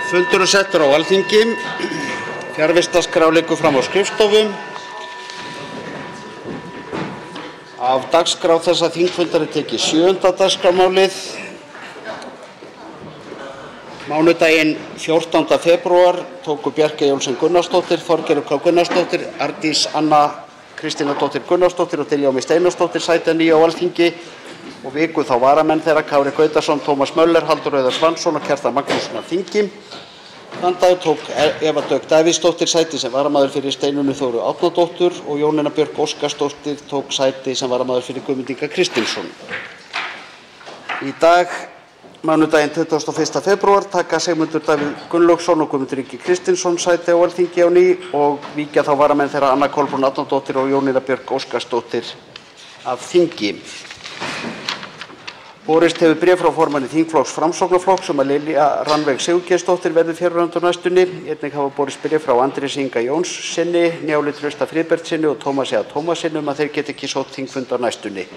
Fundur er settur á Alþingi. Fjarvistarskrá liggur fram á skrifstofu. Af dagskrá þessa þingfundar er tekið 7. dagskrármálið. Mánudaginn 14. febrúar tóku Bjarkey Olsen Gunnarsdóttir, Þorgerður K. Gunnarsdóttir, Arndís Anna Kristínardóttir Gunnarsdóttir og Diljá Mist Einarsdóttir sæti að nýju á Alþingi og viku þá varamenn þeirra Kári Gautason, Tómas Möller, Halldór Auðar Svansson og Kjartan Magnússon af þingi. Þann dag tók Eva Dögg Davíðsdóttir sæti sem varamaður fyrir Steinunni Þóru Árnadóttur og Jónína Björk Óskarsdóttir tók sæti sem varamaður fyrir Guðmund Inga Kristinsson. Í dag, mánudaginn 21. febrúar, taka Sigmundur Davíð Gunnlaugsson og Guðmundur Ingi Kristinsson sæti á Alþingi á ný og víkja þá varamenn þeirra Anna Kolbrún Árnadóttir og Jónína Björk Óskarsdóttir af þingi. Borist hefur bréf frá formanni þingflokks Framsóknarflokks að Lilja Rannveig Sigurgeirsdóttir verði fjarverandi á næstunni. Einnig hafa borist bréf frá Andrési Inga Jónssyni, Njáli Trausta Friðbertssyni og Tómasi A. Tómassyni að þeir geti ekki sótt þingfund á næstunni.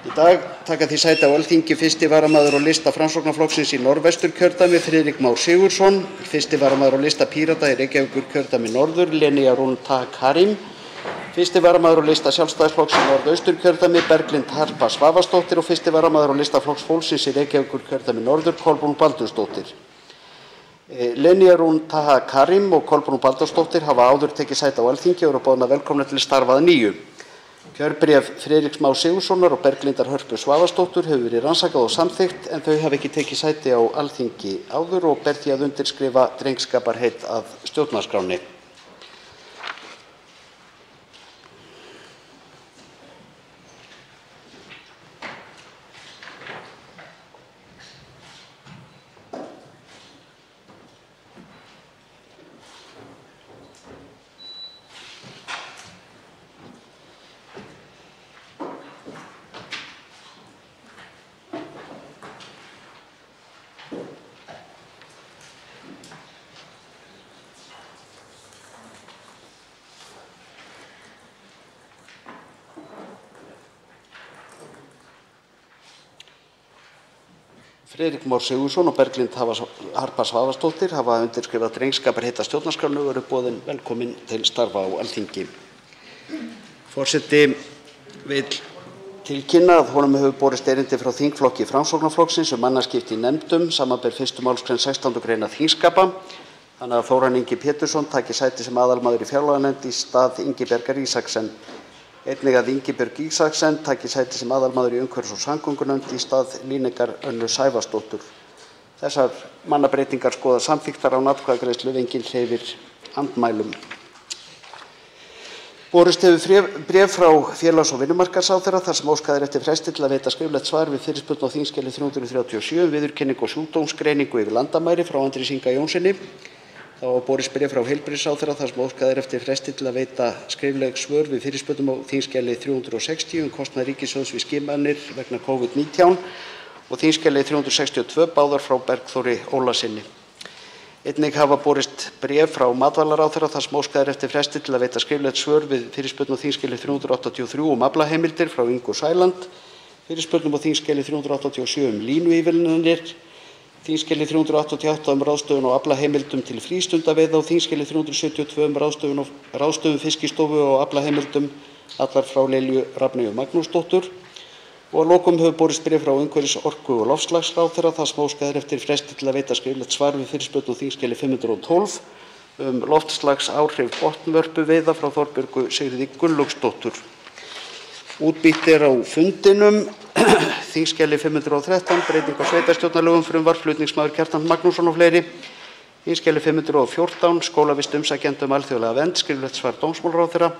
Í dag taka því sæti á Alþingi 1. varamaður á lista Framsóknarflokksins í Norðvesturkjördæmi Friðrik Már Sigurðsson, 1. varamaður á lista Pírata í Reykjavíkurkjördæmi Norður Lenya Rún Taha Karim, 1. varamaður á lista Sjálfstæðisflokks í Norðausturkjördæmi Berglind Harpa Svavarsdóttir og 1. varamaður á lista Flokks fólksins í Reykjavíkurkjördæmi Norður Kolbrún Baldursdóttir. Lenya Rún Taha Karim og Kolbrún Baldursdóttir hafa áður tekið sæti á Alþingi og eru boðnar velkomnar til starfa að nýju. Kjörbréf Friðriks Más Sigurðssonar og Berglindar Hörpu Svavarsdóttur hefur verið rannsakað og samþykkt en þau hafa ekki tekið sæti á Alþingi áður og ber því að undirskrifa drengskaparheit að stjórnarskránni. Friðrik Már Sigurðsson og Berglind Harpa Svavarsdóttir hafa undirskrifað drengskaparheit að stjórnarskránni og eru boðin velkomin til starfa á Alþingi. Forseti vill tilkynna að honum hefur borist erindi frá þingflokki Framsóknarflokksins mannaskipti í nefndum, samanber 1. málsgrein 16. grein þingskapa, þannig að Þórarinn Ingi Pétursson taki sæti sem aðalmaður í fjárlaganefnd í stað Ingibjargar Isaksen. Einnig að Ingibjörg Isaksen taki sæti sem aðalmaður í umhverfis- og samgöngunefnd í stað Líneikar Önnu Sævarsdóttur. Þessar mannabreytingar skoða samþykktar án atkvæðagreiðslu ef enginn hreyfir andmælum. Borist hefur bréf frá félags- og vinnumarkaðsráðherra þar sem óskað er eftir fresti til að veita skriflegt svar við fyrirspurn á þingskjali 337 viðurkenningu og sjúkdómsgreiningu yfir landamæri frá Andrési Inga Jónssyni. Þá var borist bréf frá heilbrigðisráðherra þar sem óskað er eftir fresti til að veita skrifleg svör við fyrirspurnum á þingskjali 360 kostnað ríkissjóðs við skimanir vegna COVID-19 og þingskjali 362 báðar frá Bergþóri Ólasyni. Einnig hafa borist bréf frá matvælaráðherra þar sem óskað er eftir fresti til að veita skriflegt svör við fyrirspurn á þingskjali 383 aflaheimildir frá Ingu Sæland, fyrirspurnum á þingskjali 387 línuívilnanir, þingskjali 388 ráðstöfun á aflaheimildum til frístundaveiða og þingskjali 372 ráðstöfun Fiskistofu og aflaheimildum, allar frá Lilju Rafneyju Magnúsdóttur. Og að lokum hefur borist bréf frá umhverfis-, orku- og loftslagsráðherra þar sem óskað er eftir fresti til að veita skriflegt svar við fyrirspurn á þingskjali 512 loftslagsáhrif botnvörpuveiða frá Þorbjörgu Sigríði Gunnlaugsdóttur. Útbýtt er á fundinum. Þingskjali 513, breyting á sveitarstjórnarlögum, frumvarp, flutningsmaður Kjartan Magnússon og fleiri. Þingskjali 514, skólavist umsækjenda alþjóðlega vernd, skriflegt svar dómsmálaráðherra.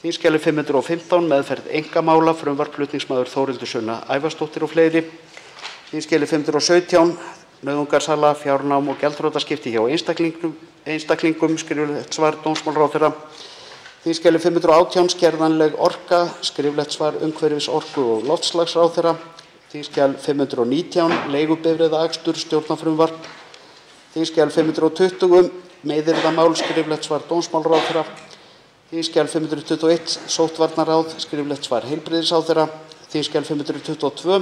Þingskjali 515, meðferð einkamála, frumvarp, flutningsmaður Þórhildur Sunna Ævarsdóttir og fleiri. Þingskjali 517, nauðungarsala, fjárnám og gjaldþrotaskipti hjá einstaklingum, skriflegt svar dómsmálaráðherra. Þingskjali 518, skerðanleg orka, skriflegt svar umhverfis-, orku- og loftslagsráðherra. Þingskjal 519, leigubifreiðaakstur, stjórnarfrumvarp. Þingskjal 520, meiðyrðamál, skriflegt svar dómsmálaráðherra. Þingskjal 521, sóttvarnaráð, skriflegt svar heilbrigðisráðherra. Þingskjal 522,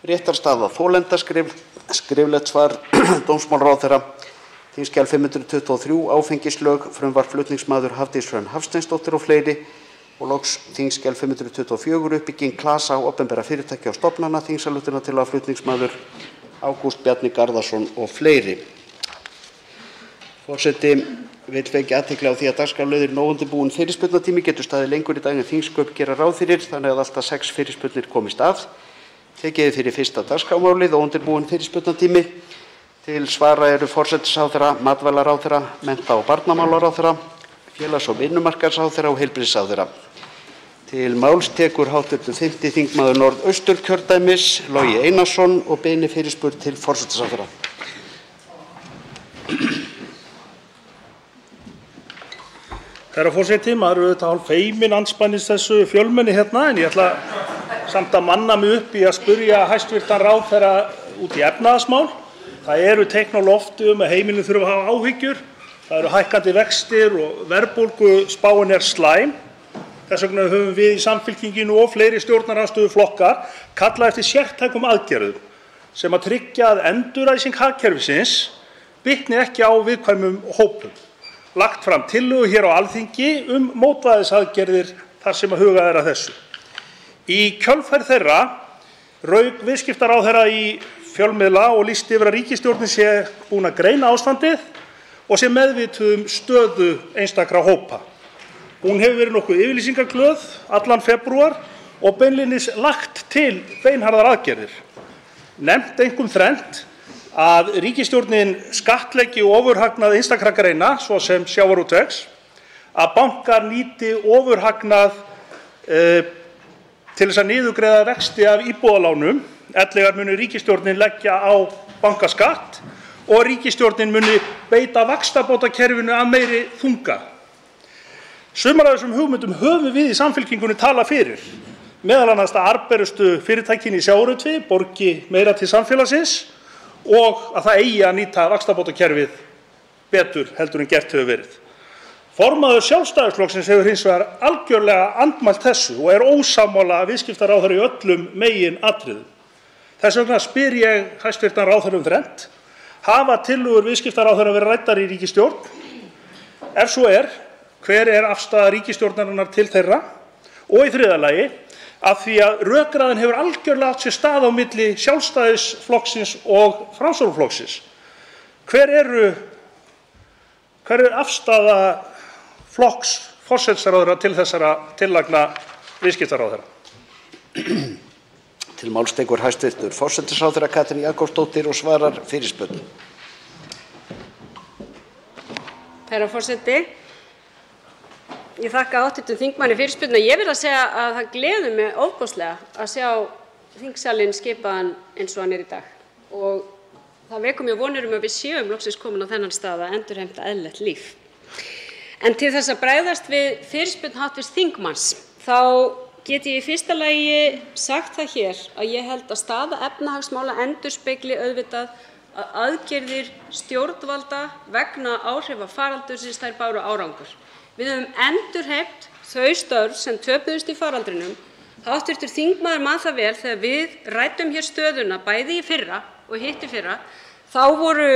réttarstaða þolenda, Skriflegt svar dómsmálaráðherra þskj. 523 áfengislög, frumvarp flutningsmaður Hafdís Hrönn Hafsteinsdóttir og fleiri, og loks þskj. 524 uppbygging klasa opinberra fyrirtækja og stofnana, þingsályktunartillaga flutningsmaður Ágúst Bjarni Garðarsson og fleiri. Forseti vill vekja athygli á því að dagskrárliðurinn óundirbúinn fyrirspurnatími getur staðið lengur í dag en þingsköp gera ráð fyrir, þannig að allt að 6 fyrirspurnir komist að. Tekið er fyrir fyrsta dagskrármálið, óundirbúinn fyrirspurnatími. Til svara eru forsætisráðherra, matvælaráðherra, mennta- og barnamálaráðherra, félags- og vinnumarkaðsráðherra og heilbrigðisráðherra. Til máls tekur hv. 5. þingmaður Norðausturkjördæmis, Logi Einarsson, og beinir fyrirspurn til forsætisráðherra. Herra forseti, maður er auðvitað hálf feiminn andspænis þessu fjölmenni hérna, en ég ætla samt að manna mig upp í að spyrja hæstv. ráðherra út í efnahagsmál. Það eru teikn á lofti að heimilin þurfa að hafa áhyggjur. Það eru hækkandi vextir og verðbólguspáin er slæm. Þess vegna höfum við í Samfylkinginu og fleiri stjórnarandstöðuflokkar kallað eftir sértækum aðgerðum sem að tryggja að endurræsing hagkerfisins bitni ekki á viðkvæmum hópum. Lagt fram tillögu hér á Alþingi mótvægisaðgerðir þar sem að hugað er að þessu. Í kjölfar þeirra rauk viðskiptaráðherra í fjölmiðla og lýsti yfir að ríkisstjórnin sé búin að greina ástandið og sé meðvituð stöðu einstakra hópa. Hún hefur verið nokkuð yfirlýsingaglöð allan febrúar og beinlínis lagt til beinharðar aðgerðir. Nefnt einkum þrennt að ríkisstjórnin skattleggi ofurhagnað einstakra greina, svo sem sjávarútvegs, að bankar nýti ofurhagnað til þess að niðurgreiða vexti af íbúðalánum, ellegar muni ríkisstjórnin leggja á bankaskatt og ríkisstjórnin muni beita vaxtabótakerfinu af meiri þunga. Sumar af þessum hugmyndum höfum við í Samfylkingunni talað fyrir, meðal annars að arðbærustu fyrirtækin í sjávarútvegi borgi meira til samfélagsins og að það eigi að nýta vaxtabótakerfið betur heldur en gert hefur verið. Formaður Sjálfstæðisflokksins hefur hins vegar algjörlega andmælt þessu og er ósammála viðskiptaráðherra í öllum meginatriðum. Þess vegna spyr ég hæstv. ráðherra þrennt: hafa tillögur viðskiptaráðherra verið ræddar í ríkisstjórn? Ef svo er, hver er afstaða ríkisstjórnarinnar til þeirra? Og í þriðja lagi, af því að rökræðan hefur algjörlega átt sér stað á milli Sjálfstæðisflokksins og Framsóknarflokksins. Hver er afstaða flokks forsætisráðherra til þessara tillagna viðskiptaráðherra? Til máls tekur hæstv. forsætisráðherra Katrín Jakobsdóttir og svarar fyrirspurn. Herra forseti, ég þakka hv. þingmanni fyrirspurnina. Ég vil að segja að það gleður mig ofboðslega að sjá þingsalinn skipaðan eins og hann er í dag. Og það vekur mér vonir að við séum loksins komin á þennan stað að endurheimta eðlilegt líf. En til þess að bregðast við fyrirspurn hv. þingmanns, þá get ég í fyrsta lagi sagt það hér að ég held að staða efnahagsmála endurspegli auðvitað að aðgerðir stjórnvalda vegna áhrifa faraldursins þær báru árangur. Við höfum endurheimt þau störf sem töpuðust í faraldrinum. Hv. þingmaður man það vel þegar við ræddum hér stöðuna bæði í fyrra og hitt í fyrra, þá voru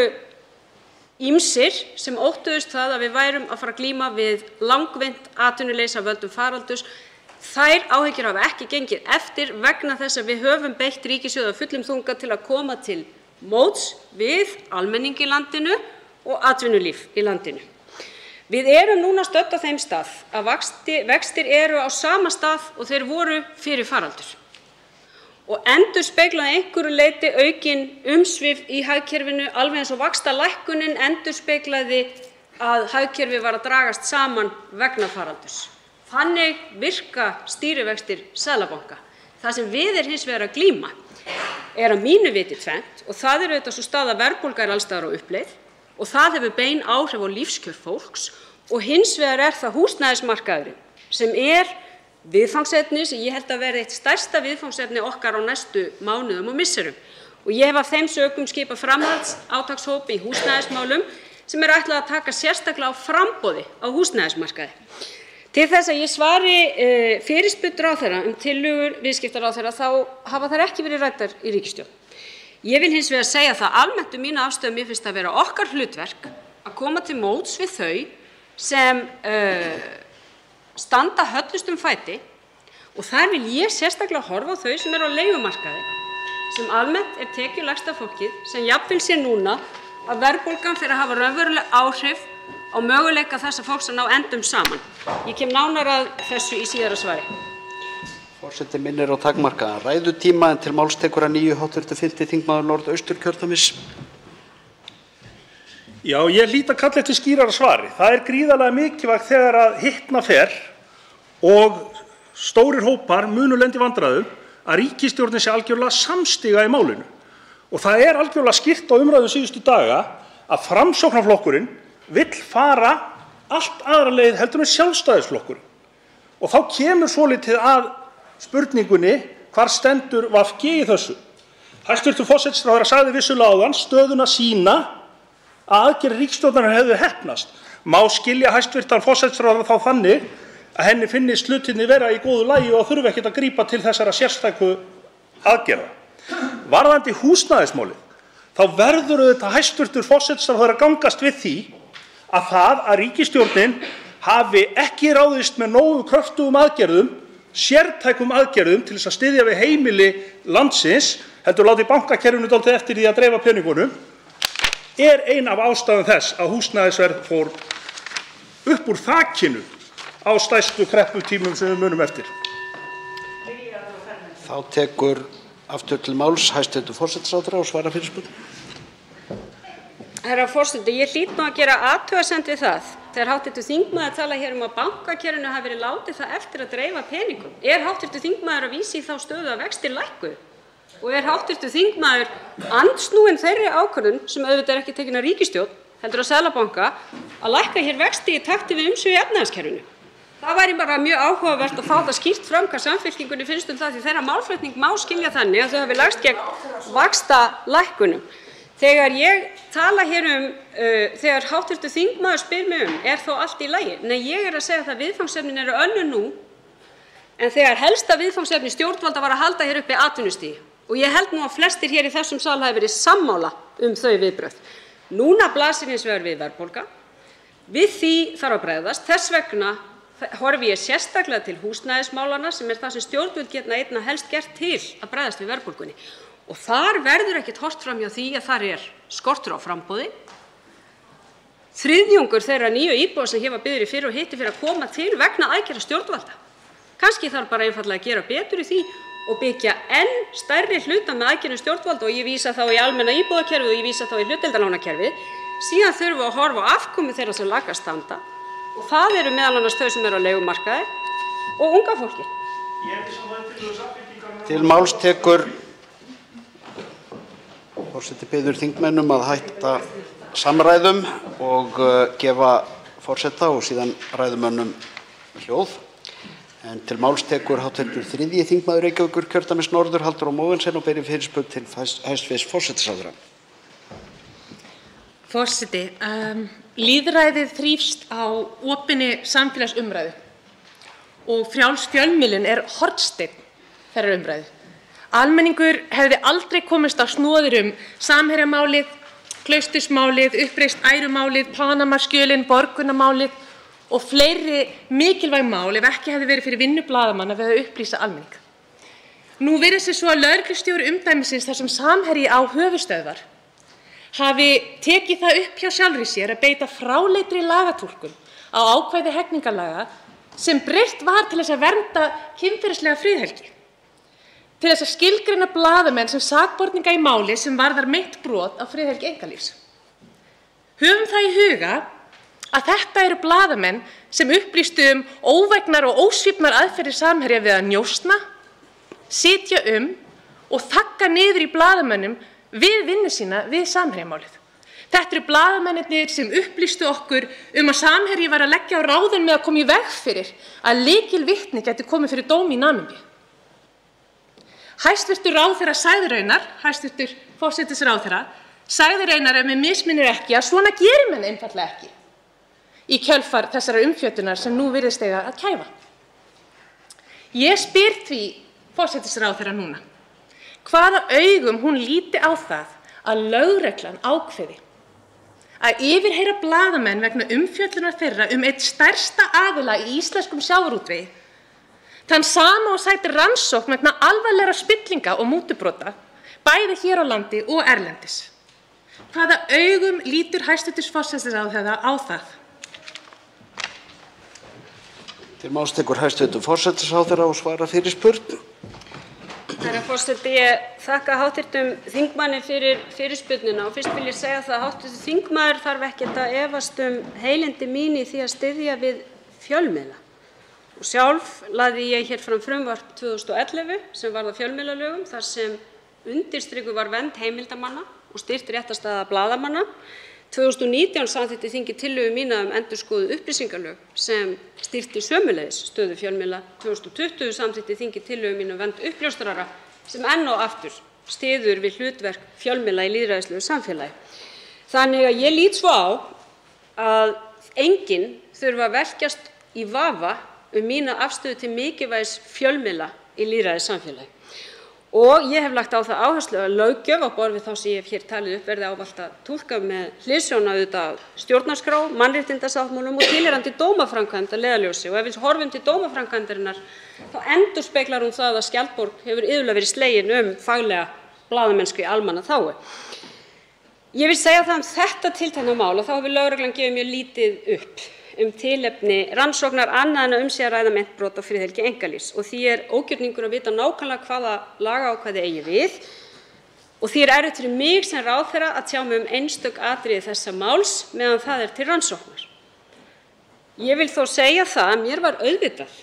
ýmsir sem óttuðust það að við værum að fara að glíma við langvinnt atvinnuleysi af völdum faraldurs. Þær áhyggjur hafa ekki gengið eftir vegna þess að við höfum beitt ríkissjóði af fullum þunga til að koma til móts við almenning í landinu og atvinnulíf í landinu. Við erum núna stödd á þeim stað að vextir eru á sama stað og þeir voru fyrir faraldur og endurspeglaði einhverju leyti aukin umsvif í hagkerfinu, alveg eins og vaxtalækkunin endurspeglaði að hagkerfið var að dragast saman vegna faraldurs. Þannig virka stýrivextir Seðlabanka. Það sem við hins vegar að glíma er að mínu viti tvennt, og það er auðvitað sú staða að verðbólga er alls staðar á uppleið og það hefur bein áhrif á lífskjör fólks, og hins vegar er það húsnæðismarkaðurinn sem er viðfangsefni sem ég held að verði eitt stærsta viðfangsefni okkar á næstu mánuðum og misserum. Og ég hef af þeim sökum skipað framhaldsátakshóp í húsnæðismálum sem er ætlað að taka sérstaklega á framboði á húsnæðismarkaði. Til þess að ég svari fyrirspurn ráðherra tillögur viðskiptaráðherra þá hafa þær ekki verið ræddar í ríkisstjórn. Ég vil hins vegar segja það almennt mína afstöðu, mér finnst það vera okkar hlutverk að koma til móts við þau sem standa höllustum fæti og þar vil ég sérstaklega horfa á þau sem eru á leigumarkaði, sem almennt tekjulægsta fólkið, sem jafnvel sé núna að verðbólgan fer að hafa raunveruleg áhrif á möguleika þessa fólks að ná endum saman. Ég kem nánar að þessu í síðara svari. Forseti minnir á takmarkaðan ræðutíma en til máls tekur að nýju hv. 5. þingmaður Norðausturkjördæmis. Já, ég hlýt að kalla eftir skýrara svari. Það gríðarlega mikilvægt þegar að hitna fer og stórir hópar munu lenda í vandræðum að ríkisstjórnin sé algjörlega samstiga í málinu. Og það algjörlega skýrt á umræðum síðustu daga að Framsóknarflokkurinn vill fara allt aðra leið heldur en Sjálfstæðisflokkurinn. Og þá kemur svolítið að spurningunni hvar stendur VG í þessu. Hæstv. forsætisráðherra sagði vissulega áðan stöðuna sína að aðgerðir ríkisstjórnarinnar hefðu heppnast. Má skilja hæstv. forsætisráðherra þá þannig að henni finnist hlutirnir vera í góðu lagi og þurfi ekkert að grípa til þessara sérstæku aðgerða. Varðandi húsnæðismálið, þá verður auðvitað hæstv. forsætisráðherra að gangast við því að ríkisstjórnin hafi ekki ráðist með nógu kröftugum aðgerðum, sértækum aðgerðum til þess að styðja við heimili landsins, heldur látið bankakerfinu dálítið eftir því að dreifa peningunum, ein af ástæðum þess að húsnæðisverð fór upp úr þakinu á stærstu krepputímum sem við munum eftir. Þá tekur aftur til máls hæstv. forsætisráðherra og svarar fyrirspurn. Herra forseti, ég hlýt nú að gera athugasemd við það þegar hv. þingmaður tala hér að bankakerfinu hafi verið látið það eftir að dreifa peningum. Hv. þingmaður að vísa í þá stöðu að vextir lækkuðu? Og hv. þingmaður andsnúinn þeirri ákvörðun sem auðvitað ekki tekin af ríkisstjórn, heldur af Seðlabanka, að lækka hér vexti í takti við umsvif í efnahagskerfinu? Það væri bara mjög áhugavert að fá það skýrt fram hvað Samfylkingunni finnst það, því þeirra málflutning má skilja þannig að þau hafi lagst gegn vaxtalækkunum. Þegar ég tala hér þegar hv. þingmaður spyr mig þó allt í lagi? Nei, ég að segja það að viðfangsefnin eru önnur nú en þegar helsta viðfangsefni stjórnvalda var að halda hér uppi atvinnustigi. Og ég held nú að flestir hér í þessum sal hafi verið sammála þau viðbrögð. Núna blasir hins vegar við verðbólga. Við því þarf að bregðast. Þess vegna horfi ég sérstaklega til húsnæðismálanna sem það sem stjórnvöld geta einna helst gert til að bregðast við verðbólgunni. Og þar verður ekkert horft fram hjá því að þar skortur á framboði. Þriðjungur þeirra nýju íbúða sem hér var byggður í fyrr og hitti fyrir að koma til vegna aðgerða stjórnvalda. Kannski þarf bara einfaldlega að gera betur í því og byggja enn stærri hluta með aðgerðum stjórnvalda og ég vísa þá í almenna íbúðakerfið og ég vísa þá í hlutdeildarlánakerfið. Síðan þurfum við að horfa á afkomu þeirra sem lakast standa og það eru meðal annars þau sem eru á leigumarkaði og unga fólki. Til máls tekur forseti biður þingmennum að hætta samræðum og gefa forseta og síðan ræðumönnum hljóð. En til máls tekur hv. 3. þingmaður Reykjavíkurkjördæmis norður Halldór Mogensen og ber fyrirspurn til hæstv. forsætisráðherra. Forseti, lýðræðið þrífst á opinni samfélagsumræðu og frjáls fjölmiðlun hornsteinn þeirrar umræðu. Almenningur hefði aldrei komist á snoðir Samherjamálið, Klaustursmálið, uppreisn ærumálið, Panama-skjölin, Borgunarmálið og fleiri mikilvæg mál ef ekki hefði verið fyrir vinnu blaðamanna við að upplýsa almenning. Nú virðist svo að lögreglustjóri umdæmisins þar sem Samherji á höfuðstöðvar hafi tekið það upp hjá sjálfri sér að beita fráleitri lagatúlkun á ákvæði hegningarlaga sem breytt var til þess að vernda kynferðislega friðhelgi, til þess að skilgreina blaðamenn sem sakborninga í máli sem varðar meint brot á friðhelgi einkalífs. Höfum það í huga að þetta eru blaðamenn sem upplýstu óvægnar og ósvífnar aðferðir Samherja við að njósna, sitja og þagga niður í blaðamönnum við vinnu sína við Samherjamálið. Þetta eru blaðamennirnir sem upplýstu okkur að Samherji var að leggja á ráðin með að koma í veg fyrir að lykilvitni gæti komið fyrir dóm í Namibíu. Hæstv. ráðherra sagði raunar, hæstv. forsætisráðherra, sagði raunar ef mig misminnir ekki að svona gerir menn einfaldlega ekki í kjölfar þessarar umfjöllunar sem nú virðist eiga að kæfa. Ég spyr því forsætisráðherra núna, hvaða augum hún líti á það að lögreglan ákveði að yfirheyra blaðamenn vegna umfjöllunar þeirra einn stærsta aðila í íslenskum sjávarútvegi, þann sama og sætir rannsókn vegna alvarlegra spillinga og mútubrota, bæði hér á landi og erlendis. Hvaða augum lítur hæstv. Forsætisráðherra á það? Til máls tekur hæstv. Forsætisráðherra og svara fyrirspurn. Herra forseti, ég þakka hv. þingmanni fyrir fyrirspurnina og fyrst vil ég segja það að hv. þingmaður þarf ekkert að efast heilindi mín í því að styðja við fjölmiðla. Og sjálf lagði ég hér fram frumvarp 2011 sem varð að fjölmiðlalögum þar sem undirstrikuð var vernd heimildarmanna og styrkt réttarstaða blaðamanna. 2019 samþykkti þingið tillögu mína endurskoðuð upplýsingalög sem styrkti sömuleiðis stöðu fjölmiðla. 2020 samþykkti þingið tillögu mína vernd uppljóstrara sem enn og aftur styður við hlutverk fjölmiðla í lýðræðislegu samfélagi. Þannig að ég lít svo á að enginn þurfi að velkjast í vafa mína afstöðu til mikilvægis fjölmiðla í lýðræðissamfélagi. Og ég hef lagt á það áherslu að löggjöf á borð við þá sem ég hef hér talið upp verði ávallt að túlka með hliðsjón af stjórnarskrá, mannréttindasáttmálum og tilheyrandi dómaframkvæmd að leiðarljósi. Og ef við horfum til dómaframkvæmdarinnar þá endurspeglar hún það að skjaldborg hefur iðulega verið slegin faglega blaðamennsku í almannaþágu. Ég vil segja það þetta tiltekna mál að þá hefur lögreglan gefið mjög lítið upp tilefni rannsóknar annað en að sé að ræða meint brot á friðhelgi einkalífs og því ógjörningur að vita nákvæmlega hvaða lagaákvæði eigi við og því erfitt fyrir mig sem ráðherra að tjá mig einstök atriði þessa máls meðan það til rannsóknar. Ég vil þó segja það að mér var auðvitað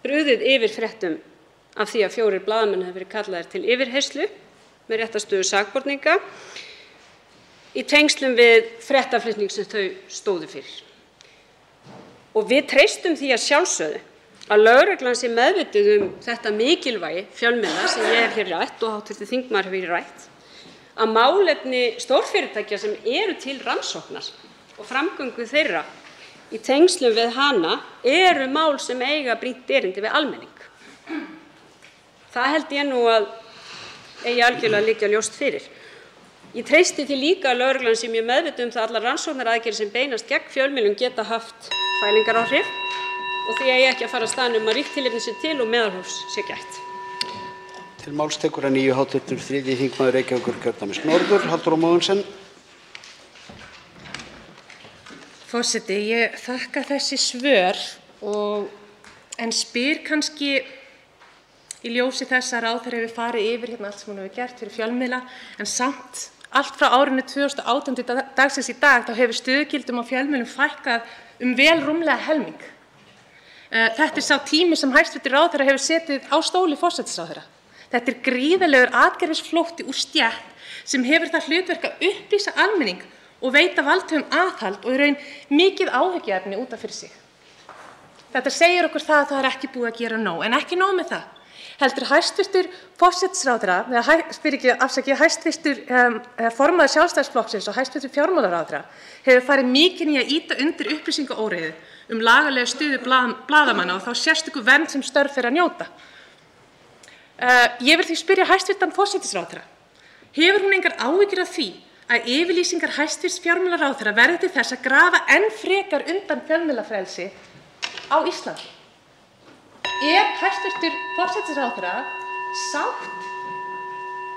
brugðið yfir fréttum af því að 4 blaðamenn hafi verið kallaðir til yfirheyrslu með réttarstöðu sakborninga í tengslum við fréttaflutning sem þau stóðu fyrir. Og við treystum því að sjálfsögðu að lögreglan sé meðvituð þetta mikilvægi fjölmiðla sem ég hef hér rætt og hv. þingmaður hefur rætt, að málefni stórfyrirtækja sem eru til rannsóknar og framgöngu þeirra í tengslum við hana eru mál sem eiga brýnt erindi við almenning. Það held ég nú að eigi algjörlega að liggja ljóst fyrir. Ég treysti því líka að lögreglan sé mjög meðvituð það að allar rannsóknaraðgerðir sem beinast gegn fjölmiðlum geta haft fælingaráhrif og því eigi ekki að fara af stað nema ríkt tilefni sé til og meðalhófs sé gætt. Til máls tekur að nýju hv. 3. þingmaður Reykjavíkurkjördæmis norður, Halldóra Mogensen. Forseti, ég þakka þessi svör en spyr kannski í ljósi þess að ráðherra hefur farið yfir allt sem hún hefur gert fyrir fjölmiðla en samt allt frá árinu 2018 til dagsins í dag þá hefur stöðugildum á fjölmiðlum fækkað vel rúmlega helming. Þetta sá tími sem hæstv. Ráðherra hefur setið á stóli forsætisráðherra. Þetta gríðarlegur atgervisflótti úr stétt sem hefur það hlutverk að upplýsa almenning og veita valdhöfum aðhald og í raun mikið áhyggjuefni út af fyrir sig. Þetta segir okkur það að það ekki búið að gera nóg, en ekki nóg með það. Heldur hæstv. Forsætisráðherra, hæstv. Formaður Sjálfstæðisflokksins og hæstv. Fjármálaráðherra hefur farið mikinn í að ýta undir upplýsingaóreiðu lagalega stöðu blaðamanna og þá sérstöku vernd sem störf þeirra njóta. Ég vil því spyrja hæstv. Forsætisráðherra, hefur hún engar áhyggjur af því að yfirlýsingar hæstv. Fjármálaráðherra verði til þess að grafa enn frekar undan fjölmiðlafrelsi á Íslandi? Hæstv. Forsætisráðherra sátt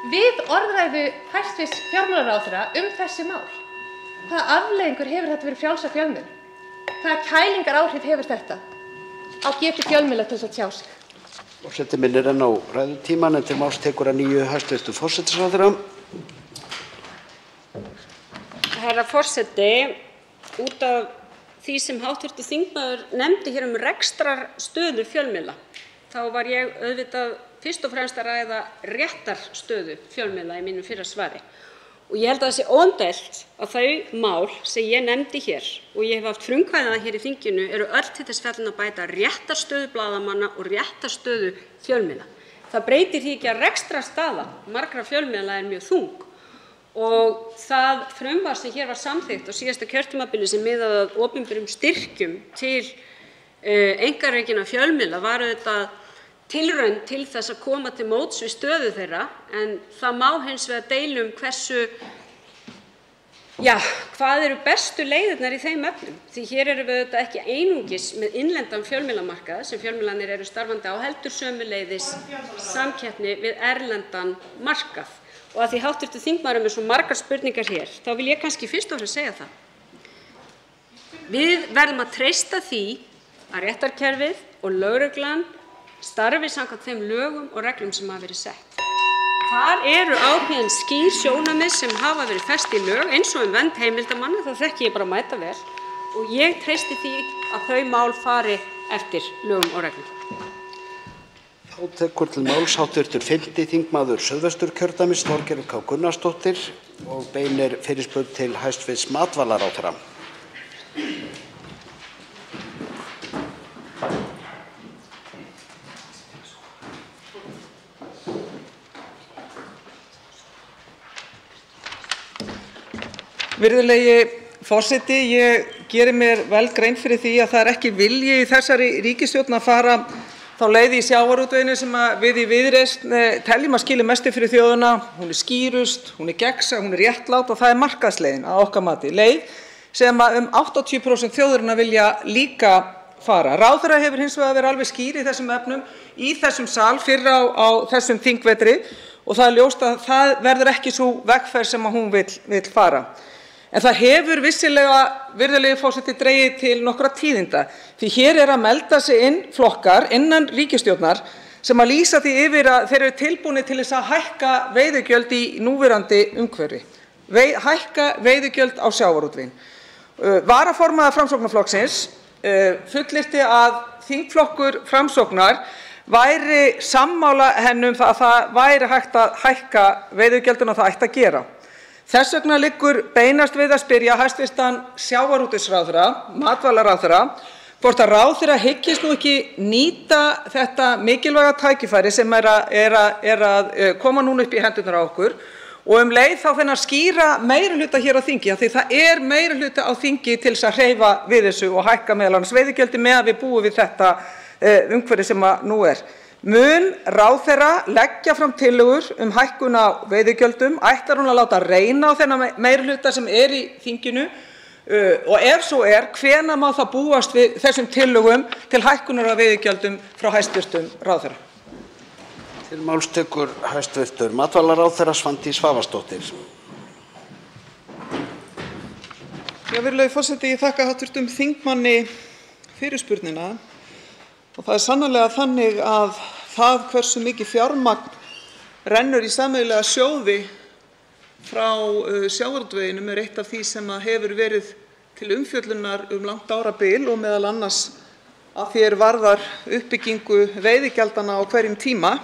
við orðræðu hæstv. Fjármálaráðherra þessi mál? Hvaða afleiðingar hefur þetta fyrir frjálsa fjölmiðla? Hvaða kælingaráhrif hefur þetta á getu fjölmiðla til að tjá sig? Forseti minnir enn á ræðutímann en til máls tekur að nýju hæstv. Forsætisráðherra. Herra forseti, út af því sem hv. þingmaður nefndi hér rekstrarstöðu fjölmiðla, þá var ég auðvitað fyrst og fremst að ræða réttarstöðu fjölmiðla í mínu fyrra svari. Og ég held að það sé óumdeilt að þau mál sem ég nefndi hér og ég hef haft frumkvæði að hér í þinginu eru öll til þess fallin að bæta réttarstöðu blaðamanna og réttarstöðu fjölmiðla. Það breytir því ekki að rekstrarstaða margra fjölmiðla mjög þung. Og það frumvarp sem hér var samþykkt á síðasta kjörtímabili sem miðaði að opinberum styrkjum til einkarekinna fjölmiðla var auðvitað tilraun til þess að koma til móts við stöðu þeirra, en það má hins vegar deila hvað eru bestu leiðirnar í þeim efnum. Því hér erum við auðvitað ekki einungis með innlendan fjölmiðlamarkað sem fjölmiðlarnir eru starfandi á, heldur sömuleiðis samkeppni við erlendan markað. Og að því hv. þingmaður er með svo margar spurningar hér, þá vil ég kannski fyrst og fremst segja það. Við verðum að treysta því að réttarkerfið og lögreglan starfi samkvæmt þeim lögum og reglum sem hafa verið sett. Þar eru ákveðin skýr sjónarmið sem hafa verið fest í lög, eins og vernd heimildarmanna, það þekki ég bara mæta vel, og ég treysti því að þau mál fari eftir lögum og reglum. Þá tekur til máls hv. 5. þingmaður Suðvesturkjördæmis, Þorgerður K. Gunnarsdóttir, og beinir fyrirspurn til hæstv. Matvælaráðherra. Virðulegi forseti, ég geri mér vel grein fyrir því að það ekki vilji í þessari ríkisstjórn að fara þá leið í sjávarútveginu sem við í Viðreisn teljum að skili mestu fyrir þjóðina. Hún skýrust, hún gegnsæ, hún réttlát og það markaðsleiðin að okkar mati. Leið sem 80% þjóðarinnar vilja líka fara. Ráðherra hefur hins vegar verið alveg skýr í þessum efnum í þessum sal fyrr á þessum þingvetri og það ljóst að það verður ekki sú vegferð sem hún vill fara. En það hefur vissilega, virðulegi forseti, dregið til nokkra tíðinda. Því hér að melda sig inn flokkar innan ríkisstjórnar sem að lýsa því yfir að þeir eru tilbúnir til þess að hækka veiðigjöld í núverandi umhverfi. Hækka veiðigjöld á sjávarútveginn. Varaformaður Framsóknarflokksins fullyrti að þingflokkur Framsóknar væri sammála henni að það væri hægt að hækka veiðigjöldin og það ætti að gera. Þess vegna liggur beinast við að spyrja hæstv. Sjávarútvegsráðherra, matvælaráðherra, hvort að ráðherra hyggist nú ekki nýta þetta mikilvæga tækifæri sem að koma núna upp í hendurnar á okkur og leið þá þennan skýra meirihluta hér á þingi, af því það meirihluta á þingi til þess að hreyfa við þessu og hækka meðal annars veiðigjöldin með að við búum við þetta umhverfi sem nú er. Mun ráðherra leggja fram tillögur hækkun á veiðigjöldum? Ætlar hún að láta reyna á þennan meirihluta sem í þinginu? Og ef svo hvenær má það búast við þessum tillögum til hækkunar á veiðigjöldum frá hæstv. Ráðherra? Til máls tekur hæstv. Matvælaráðherra Svandís Svavarsdóttir. Virðulegi forseti, ég þakka hv. þingmanni fyrirspurnina. Og það sannarlega þannig að það hversu mikið fjármagn rennur í sameiginlega sjóði frá sjávarútveginum eitt af því sem hefur verið til umfjöllunar langt árabil og meðal annars að því varðar uppbyggingu veiðigjaldanna á hverjum tíma.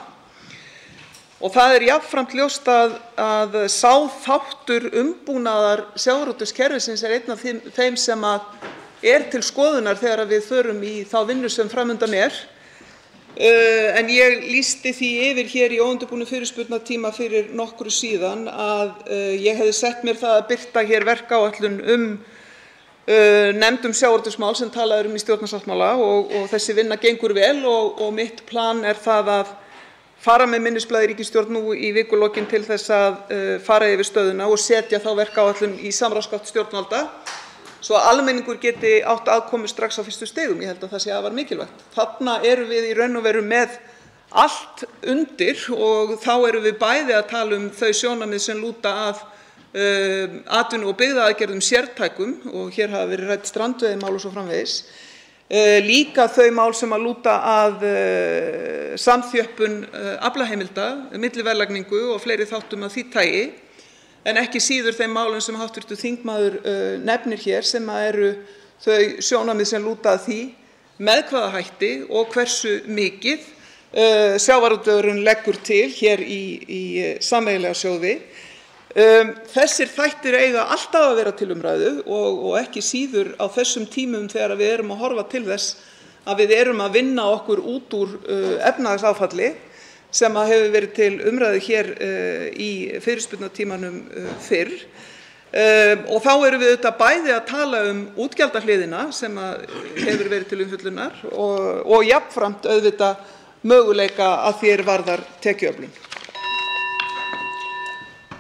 Og það jafnframt ljóst að sá þáttur umbúnaðar sjávarútvegskerfisins einn af þeim sem til skoðunar þegar við förum í þá vinnu sem framundan en ég lýsti því yfir hér í óundirbúnum fyrirspurnatíma fyrir nokkru síðan að ég hefði sett mér það að birta hér verkáætlun nefnd sjávarútvegsmál sem talað í stjórnarsáttmála og þessi vinna gengur vel og mitt plan það að fara með minnisblað í ríkisstjórn nú í vikulokin til þess að fara yfir stöðuna og setja þá verkáætlun í samráðsgátt stjórnvalda svo að almenningur geti átt aðkomu strax á fyrstu stigum. Ég held að það sé afar mikilvægt. Þarna við í raun og veru með allt undir og þá við bæði að tala þau sjónarmið sem lúta að atvinnu- og byggðaaðgerðum sértækum og hér hafa verið rædd strandveiðimál og svo framvegis. Líka þau mál sem að lúta að samþjöppun aflaheimilda, milliverðlagningu og fleiri þáttum af því tagi. En ekki síður þeim málum sem hv. þingmaður nefnir hér sem eru þau sjónarmið sem lúta að því með hvaða hætti og hversu mikið sjávarútvegurinn leggur til hér í sameiginlega sjóði. Þessir þættir eiga alltaf að vera til umræðu og ekki síður á þessum tímum þegar við að horfa til þess að við að vinna okkur út úr efnahagsáfalli sem hefur verið til umræðu hér í fyrirspurnatímanum fyrr. Og þá við auðvitað bæði að tala útgjaldahliðina sem hefur verið til umfjöllunar og jafnframt auðvitað möguleika að því varðar tekjuöflun.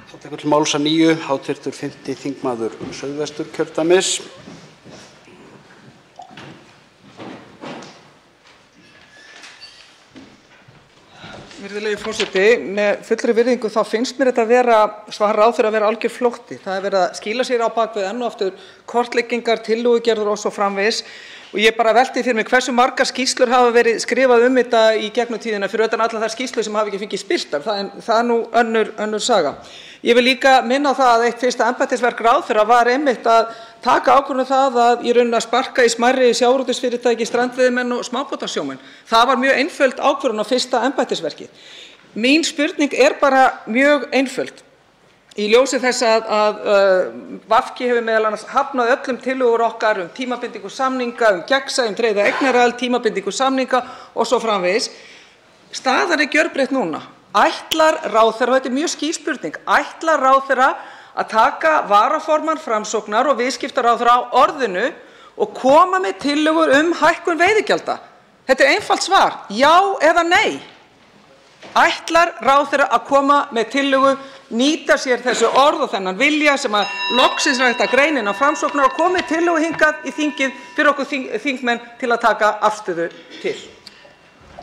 Þá tekur til máls að nýju hv. 5. þingmaður Suðvesturkjördæmis. Virðulegi forseti, með fullri virðingu þá finnst mér þetta vera svar ráðherra að vera algjör flótti. Það er verið að skýla sér á bak við enn og aftur kortleggingar, tillögugerðir og svo framvegis. Og ég bara velti fyrir mig hversu margar skýrslur hafa verið skrifað þetta í gegnum tíðina fyrir utan allar þær skýrslur sem hafa ekki fengið birtar. Það er nú önnur saga. Ég vil líka minna á það að eitt fyrsta embættisverk ráðherra var einmitt að taka ákvörðun það að í rauninni að sparka í smærri sjávarútvegsfyrirtæki, strandveiðimenn og smábátasjómenn. Það var mjög einföld ákvörðun á fyrsta embættisverki. Mín spurning er bara mjög einföld. Í ljósi þess að VG hefur meðal annars hafnað öllum tillögur okkar tímabindingu samninga, gegnsæi, dreifða eignaraðild, tímabindingu samninga og svo framvegis. Staðan er gjörbreytt núna. Ætlar ráðherra, og þetta er mjög skýr spurning, ætlar ráðherra að taka varaformann Framsóknar og viðskiptaráðherra á orðinu og koma með tillögur hækkun veiðigjalda? Þetta er einfalt svar, já eða nei. Ætlar ráðherra að koma með tillögu, nýta sér þessu orð og þennan vilja sem að loksins er hægt að greina inn á Framsóknar og koma með tillögu hingað í þingið fyrir okkur þingmenn til að taka afstöðu til?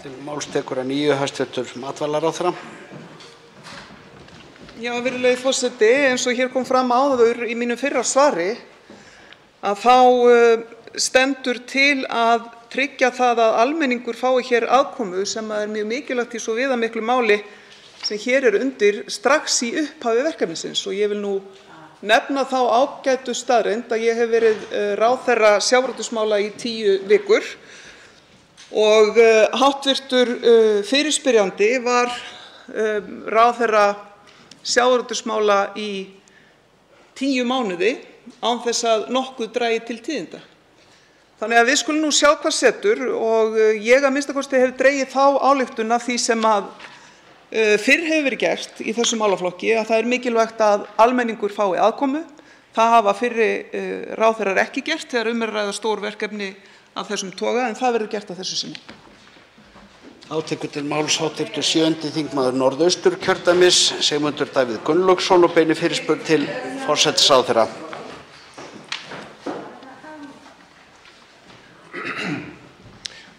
Til máls tekur að nýju hæstv. Matvælaráðherra. Já, virðulegi forseti, eins og hér kom fram áður í mínu fyrra svari að þá stendur til að tryggja það að almenningur fái hér aðkomu sem er mjög mikilvægt í svo viðamiklu máli sem hér er undir strax í upphafi verkefnisins. Og ég vil nú nefna þá ágætu staðreynd að ég hef verið ráðherra sjávarútvegsmála í 10 vikur og hv. Fyrirspyrjandi var ráðherra sjávarútvegsmála í 10 mánuði án þess að nokkuð dragi til tíðinda. Þannig að við skulum nú sjá hvað setur og ég að minnsta kosti hef dregið þá ályktun af því sem að fyrr hefur verið gert í þessum málaflokki að það er mikilvægt að almenningur fái aðkomu. Það hafa fyrri ráðherrar ekki gert þegar er að ræða stór verkefni af þessum toga en það verður gert að þessu sinni. Þá tekur til máls hv. 7. þingmaður Norðausturkjördæmis Sigmundur Davíð Gunnlaugsson og beinir fyrirspurn til forsætisráðherra.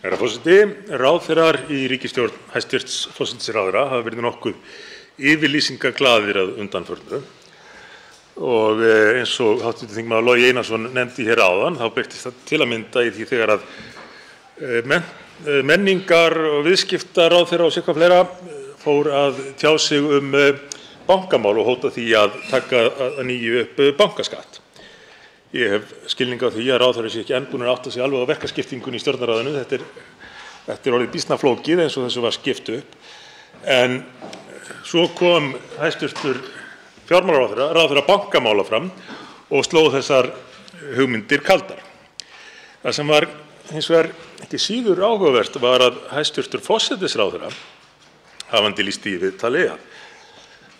Herra forseti, ráðherrar í ríkisstjórn hæstvirts forsætisráðherra hafa verið nokkuð yfirlýsingaglaðir að undanförnu og eins og hv. þingmaður Logi Einarsson nefndi hér áðan þá birtist það til að mynda í því þegar að menningar- og viðskiptaráðherra og sitthvað fleira fór að tjá sig bankamál og hóta því að taka að nýju upp bankaskatt. Ég hef skilning á því að ráðherrar sé ekki enn búnir að átta sig alveg á verkaskiptingunni í Stjórnarráðinu. Þetta er orðið býsna flókið eins og þessu var skipt upp. En svo kom hæstv. Fjármálaráðherra, ráðherra bankamála fram og sló þessar hugmyndir kaldar. Það sem var hins vegar ekki síður áhugavert var að hæstv. Forsætisráðherra hafandi lýst í viðtali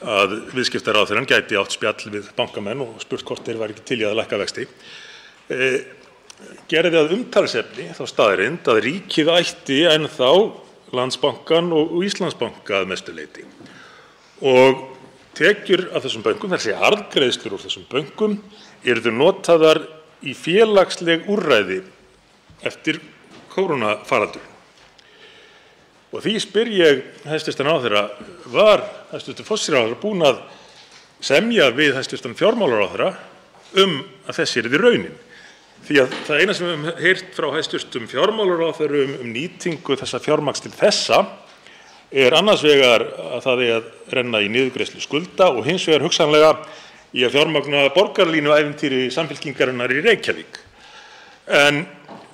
að viðskiptaráðherrann gæti átt spjall við bankamenn og spurt hvort þeir væru ekki til í að lækka vexti, gerði að umtalsefni þá staðreynd að ríkið ætti ennþá Landsbankann og Íslandsbanka að mestu leyti. Og tekjur af þessum bönkum, þessi arðgreiðslur úr þessum bönkum, yrðu notaðar í félagsleg úrræði eftir kórónufaraldurinn. Og því spyr ég hæstv. ráðherra, var hæstv. forsætisráðherra búinn að semja við hæstv. fjármálaráðherra að þessi yrði raunin? Því að það eina sem við höfum heyrt frá hæstv. fjármálaráðherra nýtingu þessa fjármagns til þessa er annars vegar að það eigi að renna í niðurgreiðslu skulda og hins vegar hugsanlega í að fjármagna borgarlínuævintýri Samfylkingarinnar í Reykjavík. En